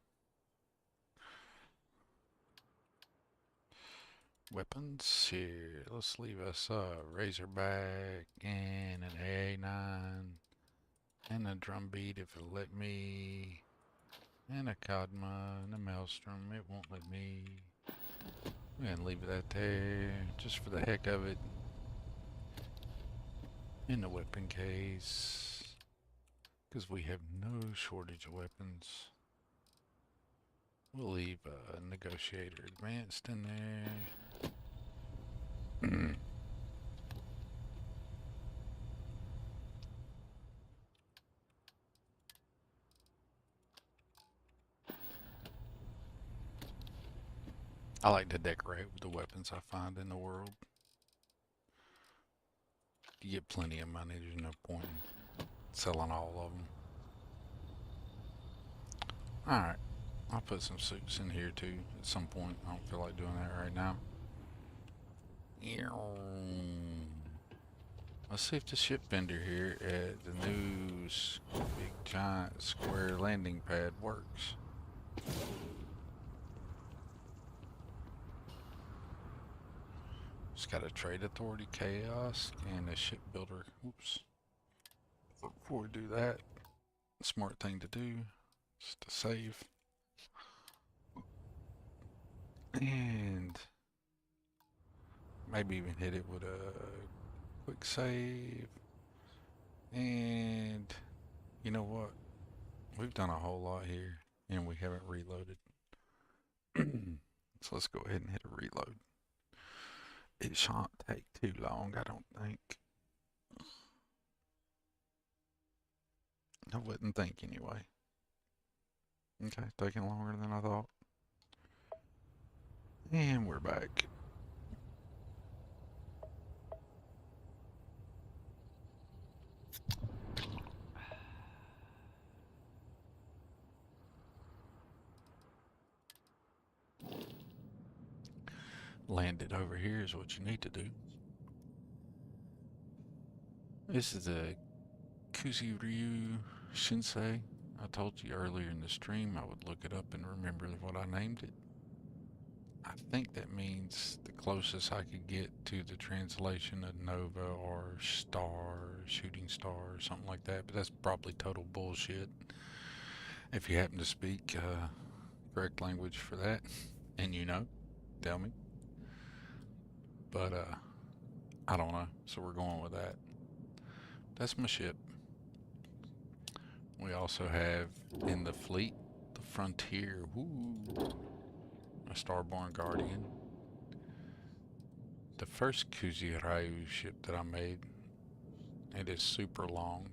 Speaker 1: Weapons here. Let's leave us a Razorback and an A9 and a drum beat if it'll let me, and a Kadma and a Maelstrom. It won't let me. We're gonna leave that there just for the heck of it. In the weapon case, because we have no shortage of weapons. We'll leave a Negotiator Advanced in there. I like to decorate with the weapons I find in the world. You get plenty of money, there's no point in selling all of them. Alright, I'll put some suits in here too at some point. I don't feel like doing that right now. Let's see if the ship vendor here at the new big giant square landing pad works. It's got a trade authority, chaos, and a shipbuilder. Oops. Before we do that, smart thing to do is to save. And maybe even hit it with a quick save. And you know what? We've done a whole lot here and we haven't reloaded. So let's go ahead and hit a reload. It shan't take too long, I don't think. I wouldn't think anyway. Okay, taking longer than I thought. And we're back. Land it over here is what you need to do. This is a Ryu Shinsei. I told you earlier in the stream I would look it up and remember what I named it. I think that means the closest I could get to the translation of Nova or Star, Shooting Star, or something like that, but that's probably total bullshit. If you happen to speak correct language for that, and you know, tell me. But I don't know, so we're going with that. That's my ship. We also have in the fleet, the Frontier, woo, a Starborn Guardian. The first Ryu ship that I made, it is super long.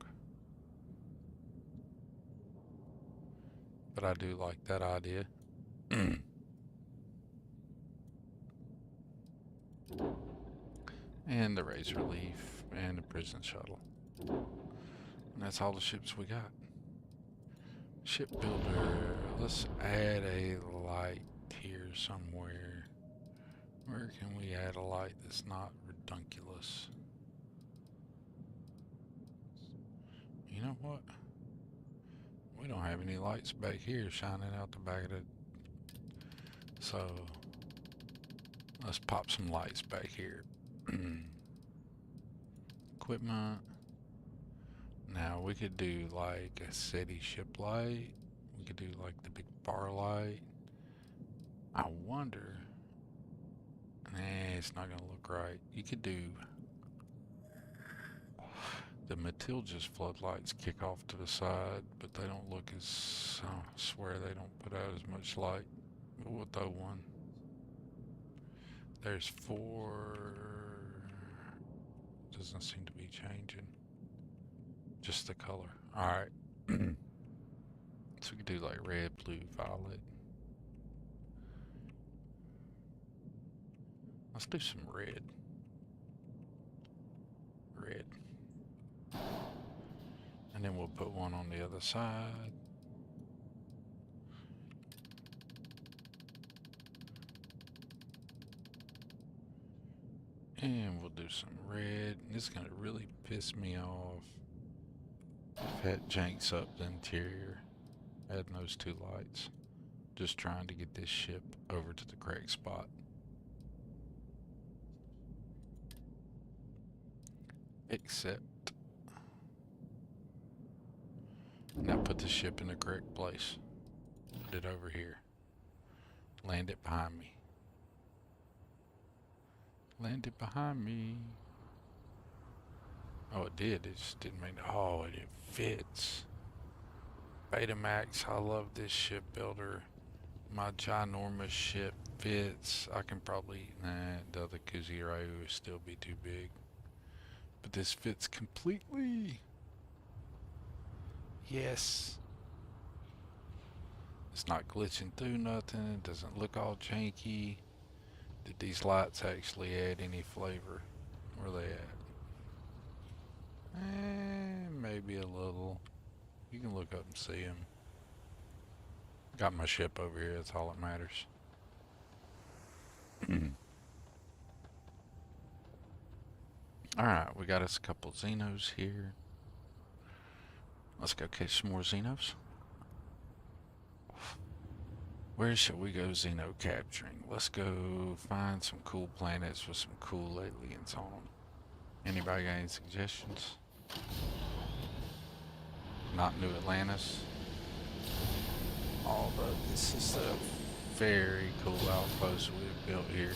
Speaker 1: But I do like that idea. And the Razor Leaf and the Prison Shuttle. And that's all the ships we got. Ship builder, let's add a light here somewhere. Where can we add a light that's not redunculous? You know what? We don't have any lights back here shining out the back of the... So, let's pop some lights back here. Equipment. Now we could do like a city ship light. We could do like the big bar light. I wonder. Nah, it's not gonna look right. You could do the Matilda's floodlights kick off to the side, but they don't look as, I swear they don't put out as much light. But we'll throw one. There's 4. Doesn't seem to be changing. Just the color. Alright. So we could do like red, blue, violet. Let's do some red. Red. And then we'll put one on the other side. And we'll do some red. This is gonna really piss me off if that janks up the interior. Adding those 2 lights. Just trying to get this ship over to the correct spot. Except, now put the ship in the correct place. Put it over here. Land it behind me. Land it behind me. Oh, it did. It just didn't make. Oh, it fits. Betamax, I love this ship builder. My ginormous ship fits. I can probably, the other Ryu would still be too big. But this fits completely. Yes. It's not glitching through nothing. It doesn't look all janky. Did these lights actually add any flavor? Where are they at? Maybe a little. You can look up and see them. Got my ship over here, that's all that matters. Alright, we got us a couple Xenos here. Let's go catch some more Xenos. Where shall we go Xeno capturing? Let's go find some cool planets with some cool aliens on them. Anybody got any suggestions? Not New Atlantis. Although this is a very cool outpost we've built here.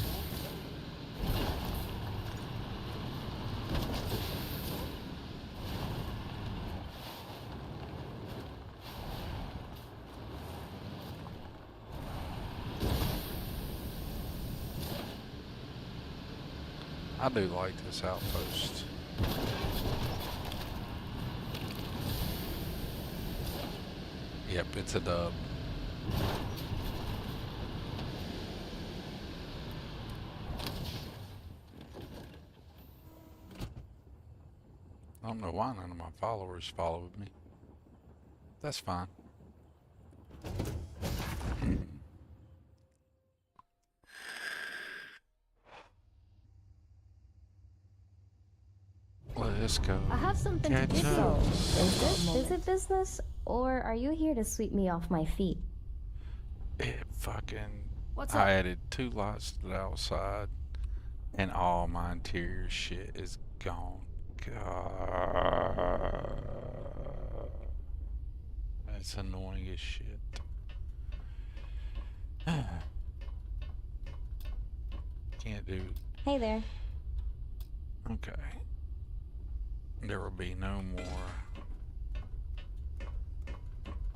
Speaker 1: I do like this outpost. Yep, it's a dub. I don't know why none of my followers followed me. That's fine. Let's go.
Speaker 3: I have something to
Speaker 1: Catch
Speaker 3: do.
Speaker 1: up.
Speaker 3: Is it business, or are you here to sweep me off my feet?
Speaker 1: It fucking...
Speaker 7: What's
Speaker 1: I
Speaker 7: up?
Speaker 1: added 2 lights to the outside, and all my interior shit is gone. God. That's annoying as shit. Can't do...
Speaker 3: Hey there.
Speaker 1: Okay. There will be no more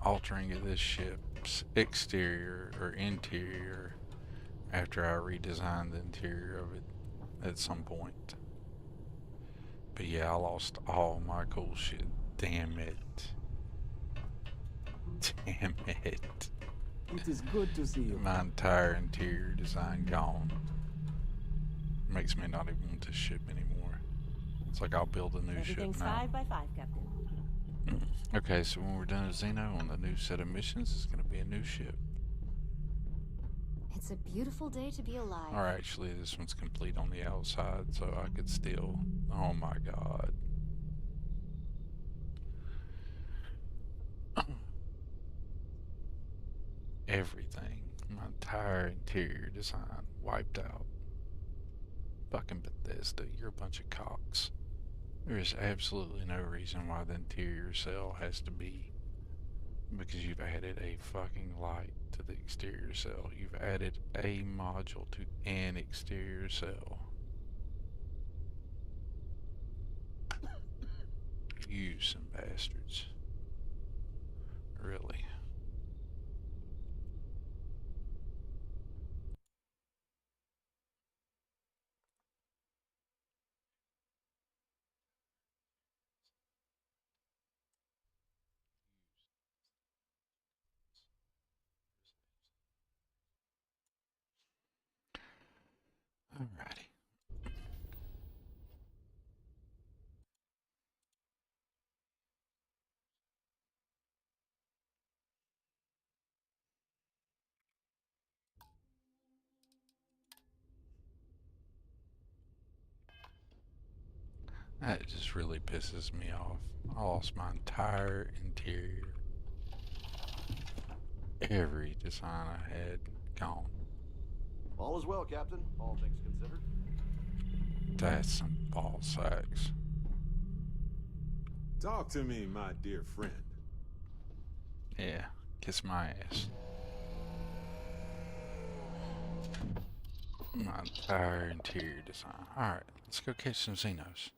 Speaker 1: altering of this ship's exterior or interior after I redesign the interior of it at some point. But yeah, I lost all my cool shit. Damn it. Damn it.
Speaker 5: It is good to see you.
Speaker 1: My entire interior design gone. Makes me not even want this ship anymore. It's like I'll build a new ship
Speaker 7: Everything's
Speaker 1: now.
Speaker 7: 5 by 5, Captain.
Speaker 1: Okay, so when we're done with Xeno on the new set of missions, it's gonna be a new ship.
Speaker 6: It's a beautiful day to be alive.
Speaker 1: Or actually, this one's complete on the outside, so I could still... Oh my god. Everything. My entire interior design wiped out. Fucking Bethesda, you're a bunch of cocks. There is absolutely no reason why the interior cell has to be, because you've added a fucking light to the exterior cell. You've added a module to an exterior cell. You some bastards. Really. Alrighty. That just really pisses me off. I lost my entire interior. Every design I had gone.
Speaker 9: All is well, Captain. All things considered.
Speaker 1: That's some ball sacks.
Speaker 8: Talk to me, my dear friend.
Speaker 1: Yeah, kiss my ass. My entire interior design. Alright, let's go catch some Xenos.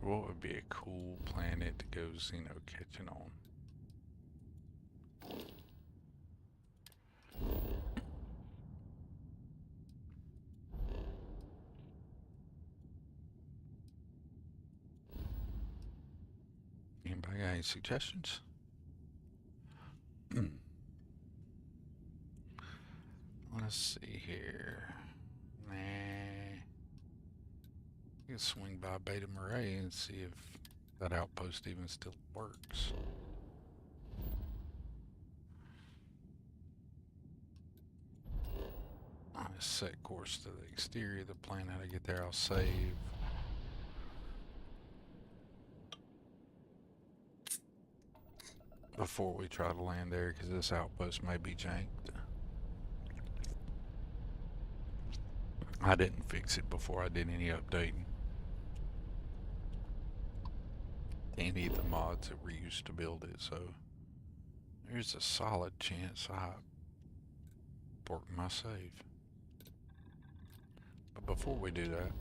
Speaker 1: What would be a cool planet to go Xeno catching on? Anybody got any suggestions? Let's see here. Nah. You can swing by Beta Marais and see if that outpost even still works. I set course to the exterior of the planet. How to get there, I'll save. Before we try to land there, because this outpost may be janked. I didn't fix it before I did any updating. Any of the mods that were used to build it, so there's a solid chance I broke my save. But before we do that,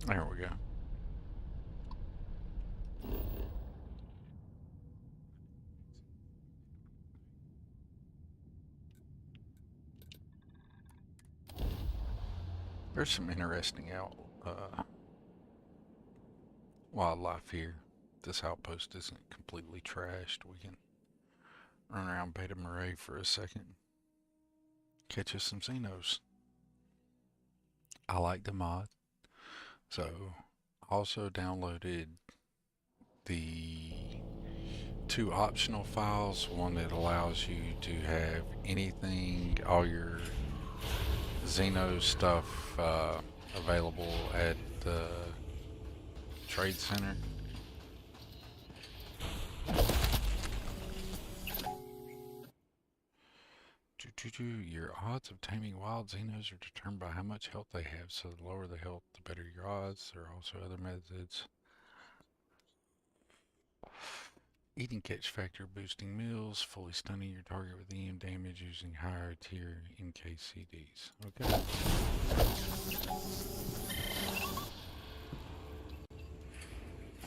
Speaker 1: there we go. There's some interesting wildlife here. This outpost isn't completely trashed. We can run around Beta Marais for a second. Catch us some Xenos. I like the mod. So, also downloaded the 2 optional files. One that allows you to have anything, all your Xeno stuff available at the Trade Center. Your odds of taming wild Xenos are determined by how much health they have, so the lower the health, the better your odds. There are also other methods. Eating catch factor, boosting meals, fully stunning your target with EM damage using higher tier NKCDs. Okay.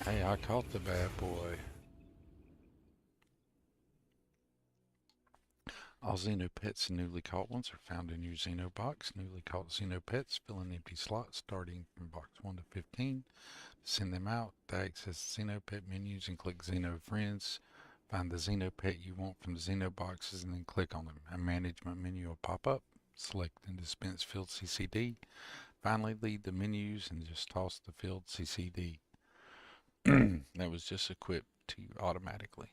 Speaker 1: Hey, I caught the bad boy. All Xeno pets and newly caught ones are found in your Xeno box. Newly caught Xeno pets fill in empty slots starting from box 1 to 15. Send them out to access Xeno pet menus and click Xeno friends. Find the Xeno pet you want from the Xeno boxes and then click on them. A management menu will pop up. Select and dispense field CCD. Finally, leave the menus and just toss the field CCD. That was just equipped to you automatically.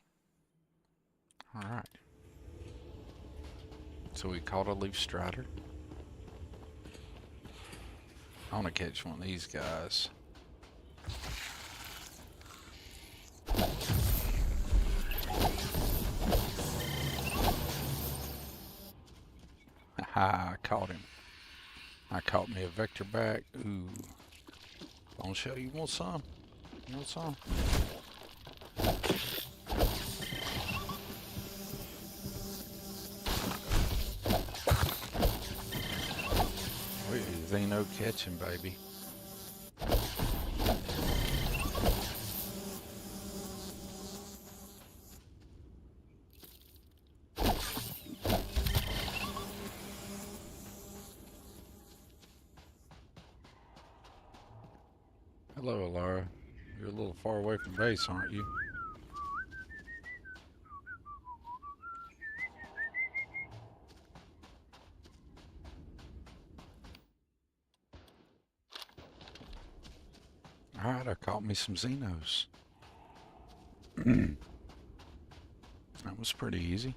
Speaker 1: Alright. So we caught a leaf strider. I want to catch one of these guys. Haha, I caught him. I caught me a vector back. Ooh. I'll show you. Want some? You want some? Xeno catching, baby. Hello, Alara. You're a little far away from base, aren't you? Alright, I caught me some Xenos. That was pretty easy.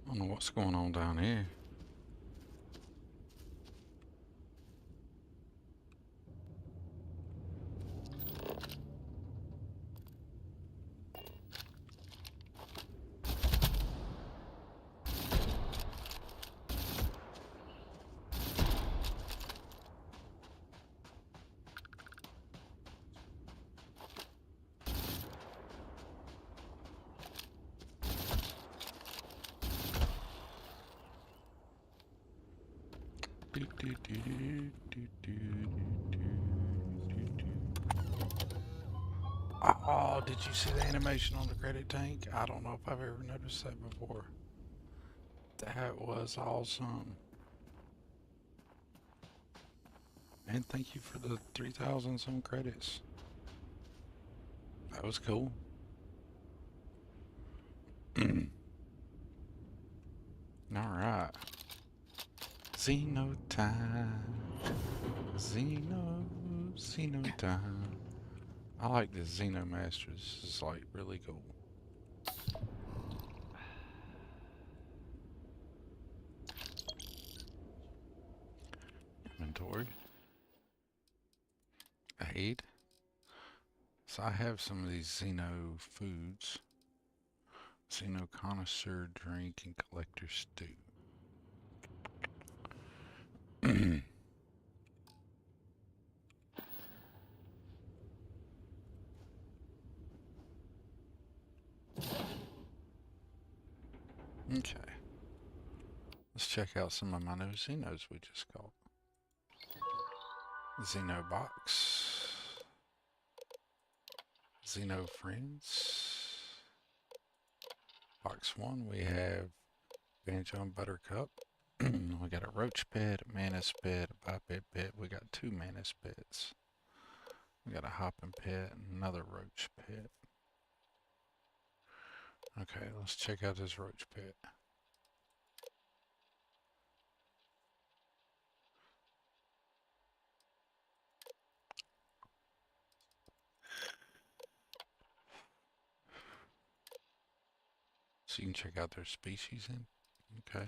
Speaker 1: I don't know what's going on down here. Oh, did you see the animation on the credit tank? I don't know if I've ever noticed that before. That was awesome. And thank you for the 3,000 some credits. That was cool. Alright. Xeno time. Xeno time. I like this XenoMaster. This is like really cool. Inventory. Aid. So I have some of these Xeno foods. Xeno connoisseur drink and collector stew. Okay. Let's check out some of my new Xenos we just caught. Xeno box. Xeno friends. Box 1, we have Banjo and Buttercup. We got a roach pet, a mantis pet, a biped pet. We got 2 mantis pets. We got a hopping pet and another roach pet. Okay, let's check out this roach pet. So you can check out their species in. Okay.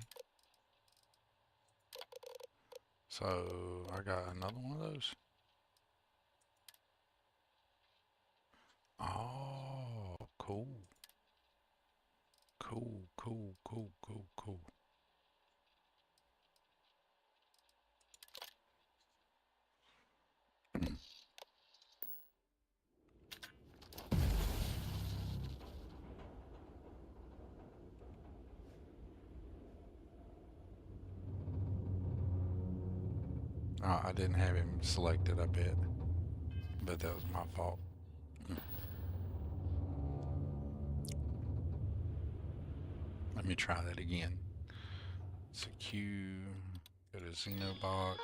Speaker 1: So I got another one of those. Oh, cool. Cool, cool, cool, cool, cool. Oh, I didn't have him selected, I bet. But that was my fault. Let me try that again. So Q, go to Xenobox,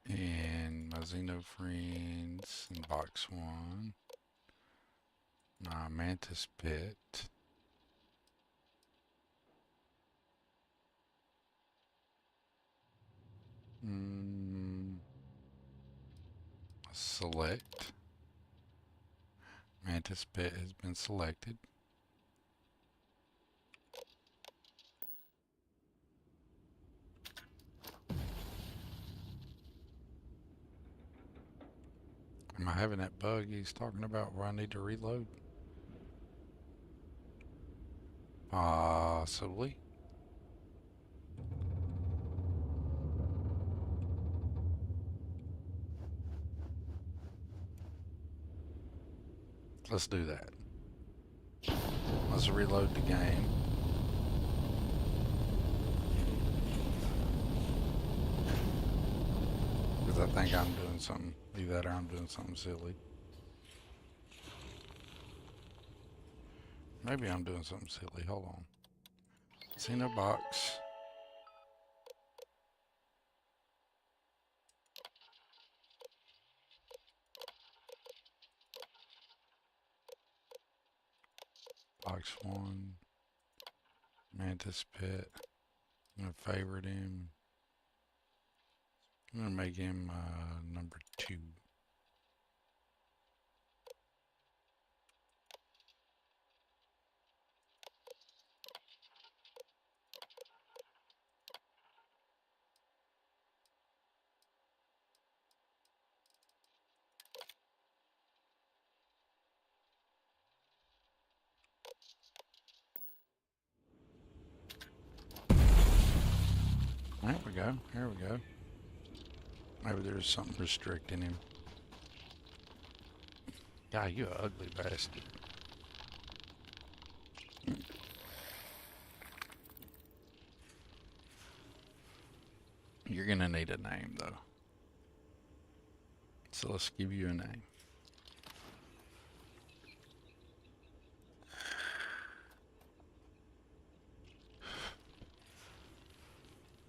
Speaker 1: and my Xeno friends in box 1. My mantis pet. Select. Mantis pet has been selected. Am I having that bug he's talking about where I need to reload? Possibly. Let's do that. Let's reload the game. Because I think I'm doing something. Either that or I'm doing something silly. Maybe I'm doing something silly. Hold on. Xenobox. Box 1. Mantis pet. I'm going to favorite him. I'm going to make him number 2. There we go. Here we go. Maybe there's something restricting him. God, you ugly bastard. You're gonna need a name though. So let's give you a name.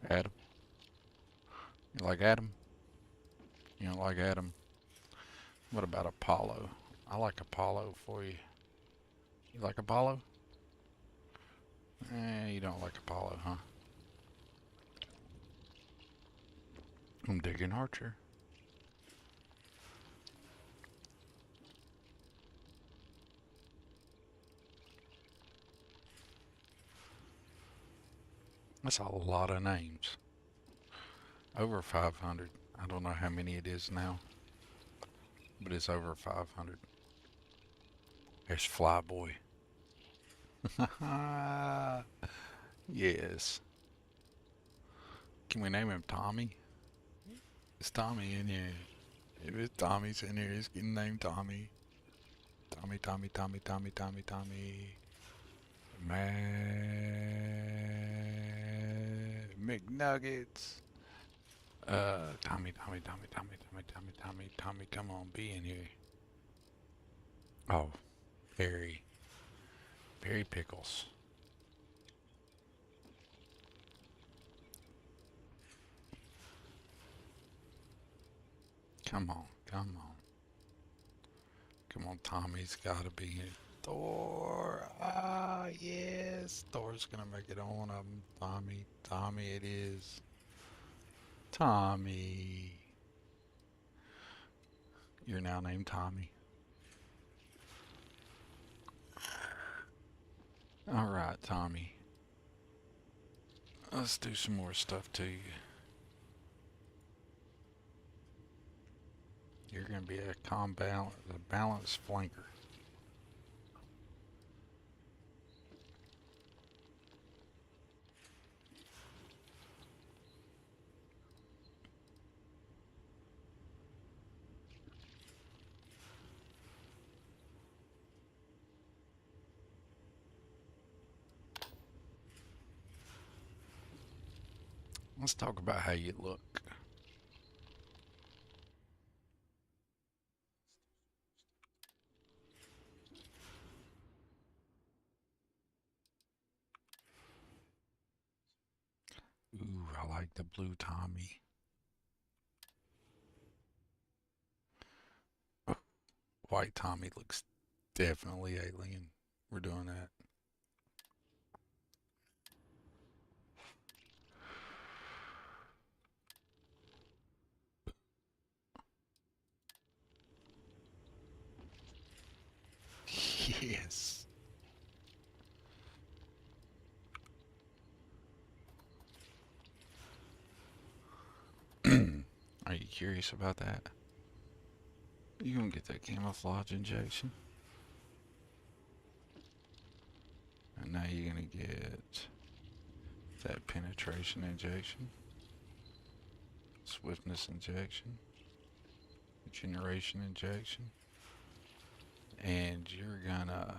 Speaker 1: Adam. You like Adam? You don't like Adam? What about Apollo? I like Apollo for you. You like Apollo? You don't like Apollo, huh? I'm digging Archer. That's a lot of names. Over 500. I don't know how many it is now, but it's over 500. There's Flyboy. Yes. Can we name him Tommy? Is Tommy in here? If it's Tommy's in here, he's getting named Tommy. Tommy, Tommy, Tommy, Tommy, Tommy, Tommy. McNuggets. Tommy, Tommy, Tommy, Tommy, Tommy, Tommy, Tommy, Tommy, come on, be in here. Oh, berry pickles. Come on, come on. Come on, Tommy's gotta be here. Thor! Ah, yes! Thor's gonna make it on them. Tommy it is. Tommy. You're now named Tommy. Alright, Tommy. Let's do some more stuff to you. You're going to be a balanced flanker. Let's talk about how you look. Ooh, I like the blue Tommy. Oh, white Tommy looks definitely alien. We're doing that. Yes. Are you curious about that? You're gonna get that camouflage injection. And now you're gonna get that penetration injection. Swiftness injection. Generation injection. And you're gonna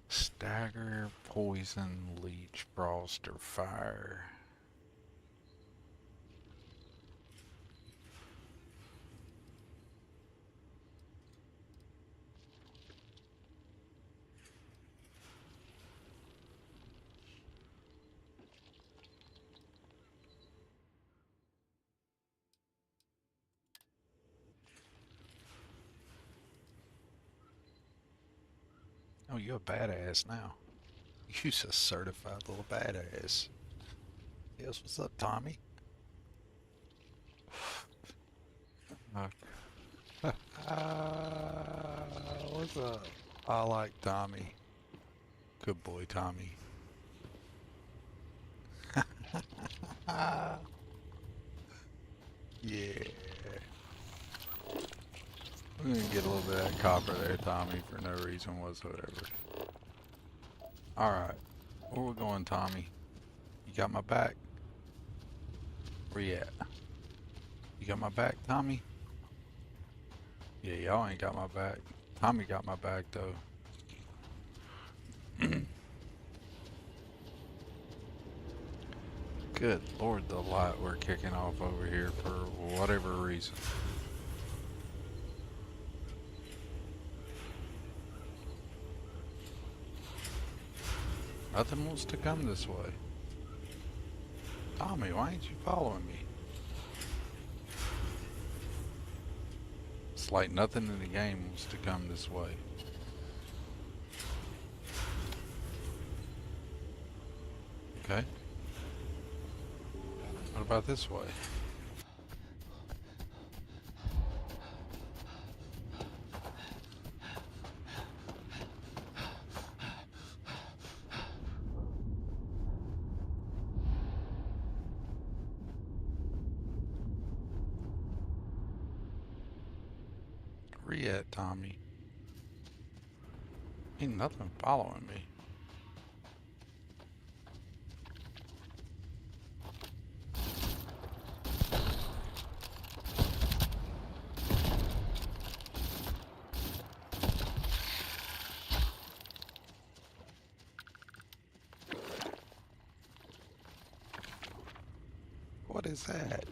Speaker 1: stagger, poison, leech, frost, or fire. Oh, you're a badass now. You're a certified little badass. Yes, what's up, Tommy? What's up? I like Tommy. Good boy, Tommy. Yeah. We're gonna get a little bit of that copper there, Tommy, for no reason whatsoever. Alright. Where we going, Tommy? You got my back? Where you at? You got my back, Tommy? Yeah, y'all ain't got my back. Tommy got my back, though. Good Lord, the light we're kicking off over here for whatever reason. Nothing wants to come this way. Tommy, why ain't you following me? It's like nothing in the game wants to come this way. Okay. What about this way? Where you at, Tommy? Ain't nothing following me. What is that?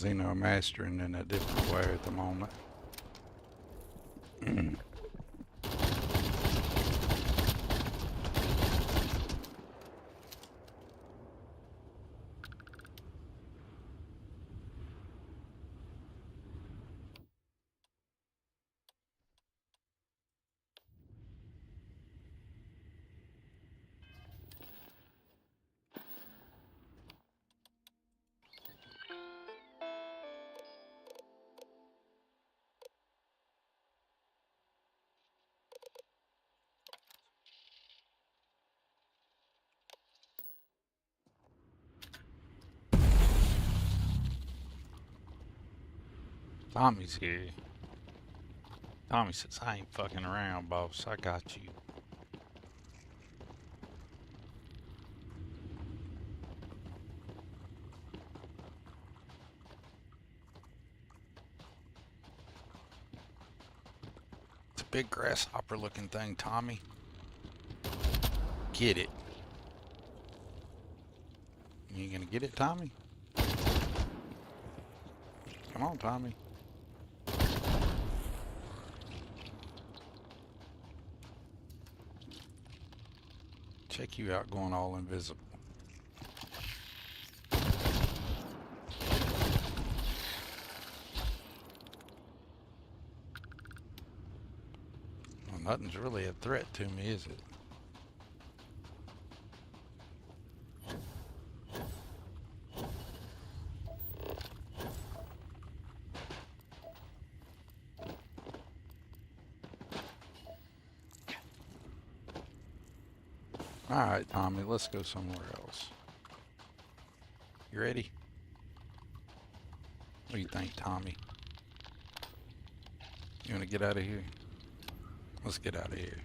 Speaker 1: XenoMastering in a different way at the moment. Tommy's here. Tommy says, I ain't fucking around, boss. I got you. It's a big grasshopper looking thing, Tommy. Get it. You gonna get it, Tommy? Come on, Tommy. Check you out going all invisible. Well, nothing's really a threat to me, is it? Alright, Tommy, let's go somewhere else. You ready? What do you think, Tommy? You want to get out of here? Let's get out of here.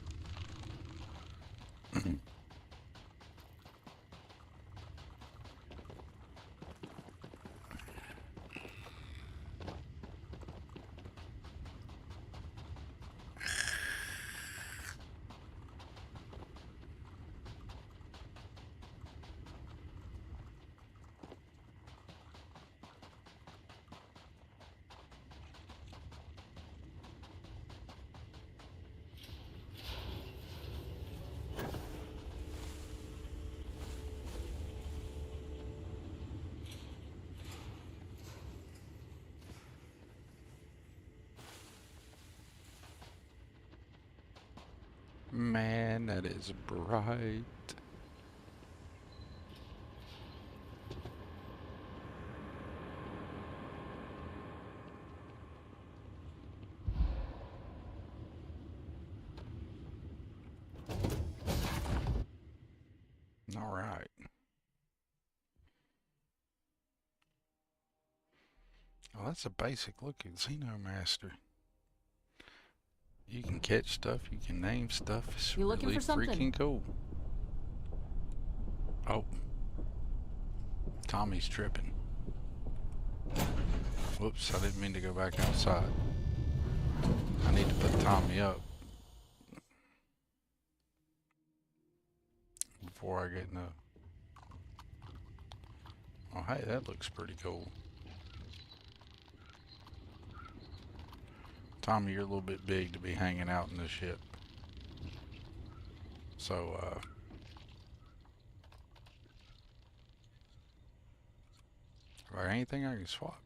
Speaker 1: Man, that is bright. All right. Well, that's a basic look at XenoMaster. You can catch stuff, you can name stuff. It's
Speaker 2: You looking
Speaker 1: really
Speaker 2: for something?
Speaker 1: freaking cool. Oh. Tommy's tripping. Whoops, I didn't mean to go back outside. I need to put Tommy up before I get in the... Oh, hey, that looks pretty cool. Tommy, you're a little bit big to be hanging out in this ship. So, is there anything I can swap?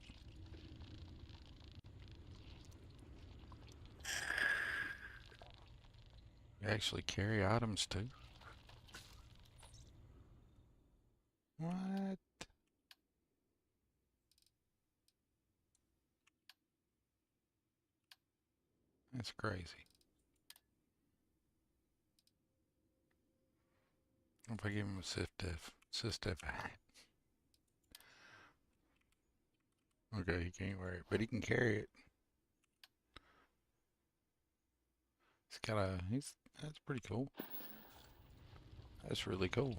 Speaker 1: You actually carry items too? What? That's crazy. What if I give him a Sys-Def hat? Okay, he can't wear it, but he can carry it. That's pretty cool. That's really cool.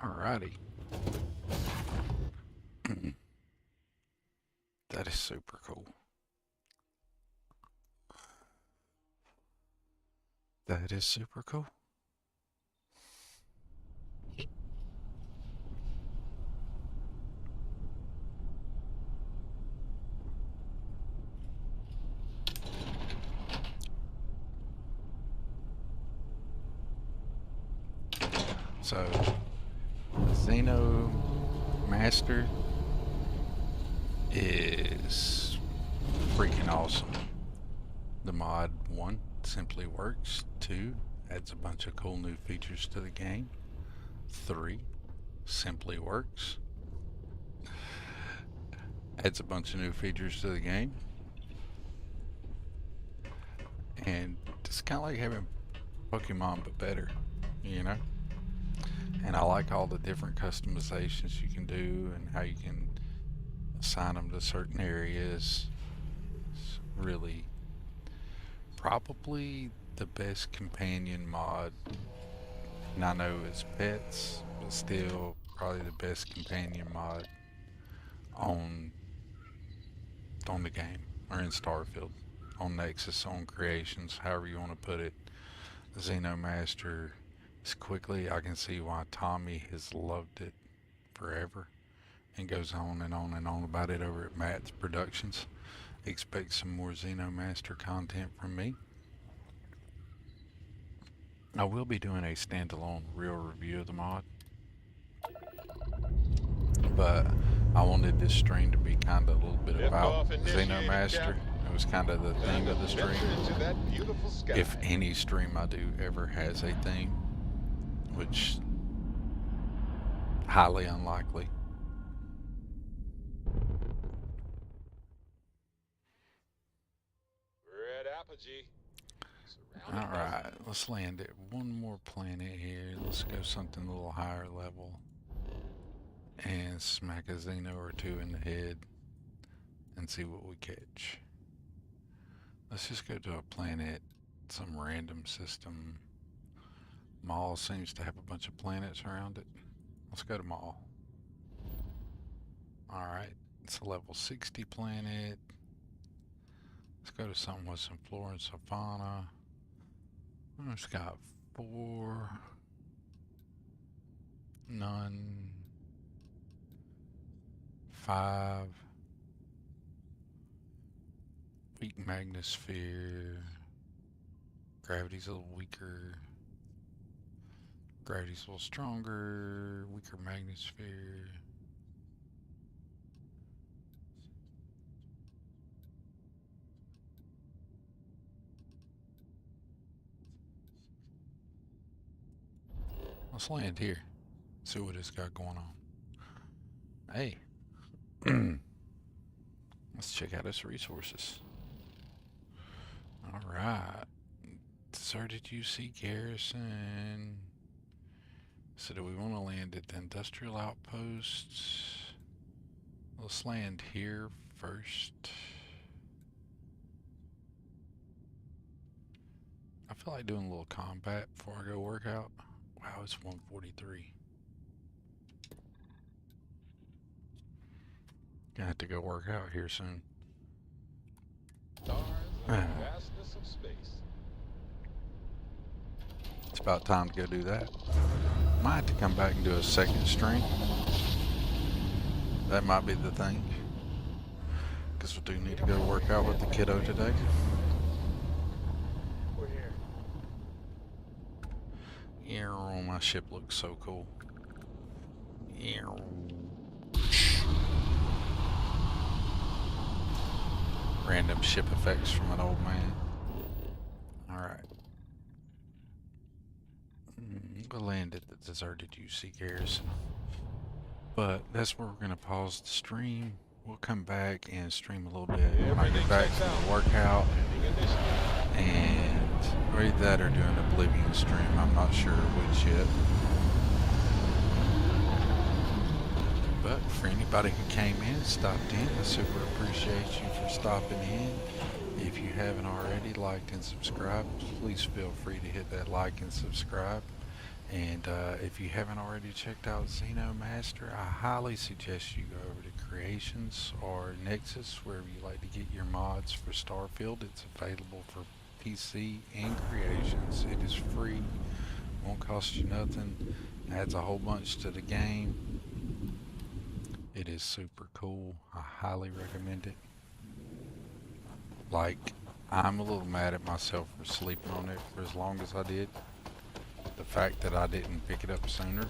Speaker 1: Alrighty. That is super cool. That is super cool. So, XenoMaster is freaking awesome. The mod 1 simply works. 2 adds a bunch of cool new features to the game. 3 simply works. Adds a bunch of new features to the game. And it's kind of like having Pokemon but better, you know? And I like all the different customizations you can do and how you can assign them to certain areas. It's really probably the best companion mod. And I know it's pets, but still probably the best companion mod on the game, or in Starfield, on Nexus, on Creations, however you want to put it. XenoMaster is quickly, I can see why Tommy has loved it forever and goes on and on and on about it over at Matt's Productions. Expect some more XenoMaster content from me. I will be doing a standalone real review of the mod, but I wanted this stream to be kind of a little bit about XenoMaster. It was kind of the theme of the stream. If any stream I do ever has a theme, which highly unlikely.
Speaker 10: Red apogee.
Speaker 1: Alright, let's land at one more planet here. Let's go something a little higher level and smack a Xeno or two in the head and see what we catch. Let's just go to a planet, some random system. Maul seems to have a bunch of planets around it. Let's go to Maul. Alright, it's a level 60 planet. Let's go to something with some flora and savanna. It's got 4, none, 5, weak magnosphere, gravity's a little weaker, gravity's a little stronger, weaker magnosphere. Let's land here. See what it's got going on. Hey. Let's check out its resources. Alright. Deserted UC garrison. So do we want to land at the industrial outposts? Let's land here first. I feel like doing a little combat before I go work out. Wow, it's 1:43. Gonna have to go work out here soon.
Speaker 10: Stars and the vastness of space.
Speaker 1: It's about time to go do that. Might have to come back and do a second stream. That might be the thing. Because we do need to go work out with the kiddo today. Yeah, my ship looks so cool. Yeah. Random ship effects from an old man. Alright. We'll land at the deserted UC garrison. But that's where we're going to pause the stream. We'll come back and stream a little bit when I get back from the workout. And either that or do an Oblivion stream. I'm not sure which yet. But for anybody who came in, stopped in, I super appreciate you for stopping in. If you haven't already liked and subscribed, please feel free to hit that like and subscribe. And if you haven't already checked out XenoMaster, I highly suggest you go over to Creations or Nexus, wherever you like to get your mods for Starfield. It's available for PC and Creations. It is free, won't cost you nothing, adds a whole bunch to the game. It is super cool. I highly recommend it. Like, I'm a little mad at myself for sleeping on it for as long as I did. The fact that I didn't pick it up sooner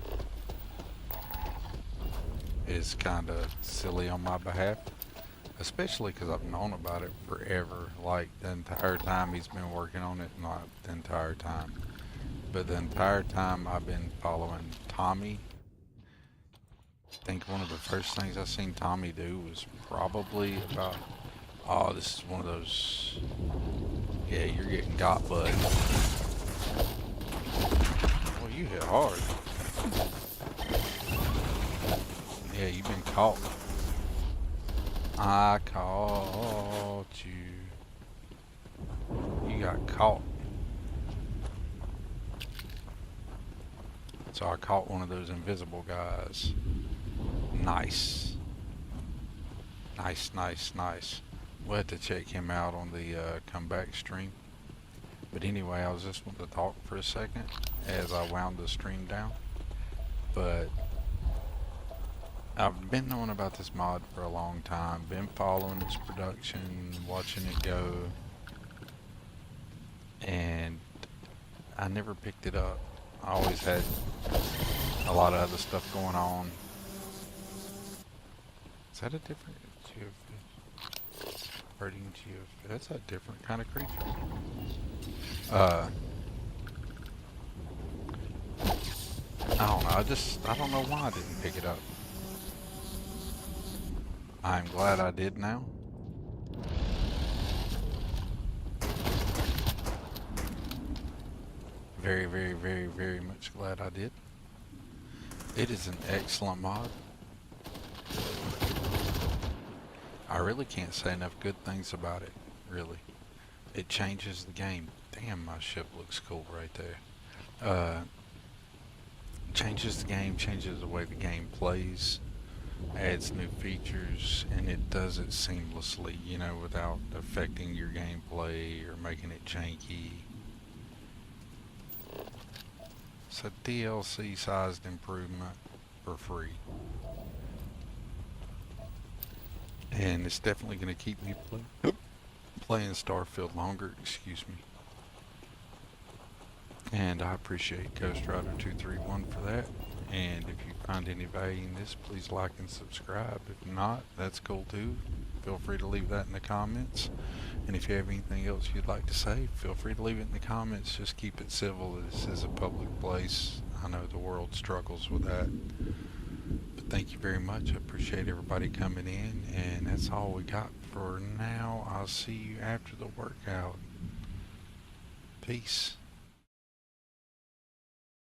Speaker 1: is kind of silly on my behalf, especially because I've known about it forever. Like, the entire time he's been working on it, not the entire time, but the entire time I've been following Tommy. I think one of the first things I seen Tommy do was probably about, oh, this is one of those, yeah, you're getting got, bud. Well, you hit hard. Yeah, you've been caught. I caught you. You got caught. So I caught one of those invisible guys. Nice. Nice, nice, nice. We'll have to check him out on the comeback stream. But anyway, I was just wanting to talk for a second as I wound the stream down. But I've been knowing about this mod for a long time, been following its production, watching it go, and I never picked it up. I always had a lot of other stuff going on. Is that a different geofish? Hurting geofish. That's a different kind of creature. I don't know. I don't know why I didn't pick it up. I'm glad I did now. Very, very, very, very much glad I did. It is an excellent mod. I really can't say enough good things about it, really. It changes the game. Damn, my ship looks cool right there. Changes the game, changes the way the game plays, adds new features, and it does it seamlessly, you know, without affecting your gameplay or making it janky. It's a DLC sized improvement for free. And it's definitely going to keep me playing Starfield longer, excuse me. And I appreciate Ghost Rider 231 for that. And if you find any value in this, please like and subscribe. If not, that's cool too. Feel free to leave that in the comments. And if you have anything else you'd like to say, feel free to leave it in the comments. Just keep it civil. This is a public place. I know the world struggles with that. But thank you very much. I appreciate everybody coming in. And that's all we got for now. I'll see you after the workout. Peace.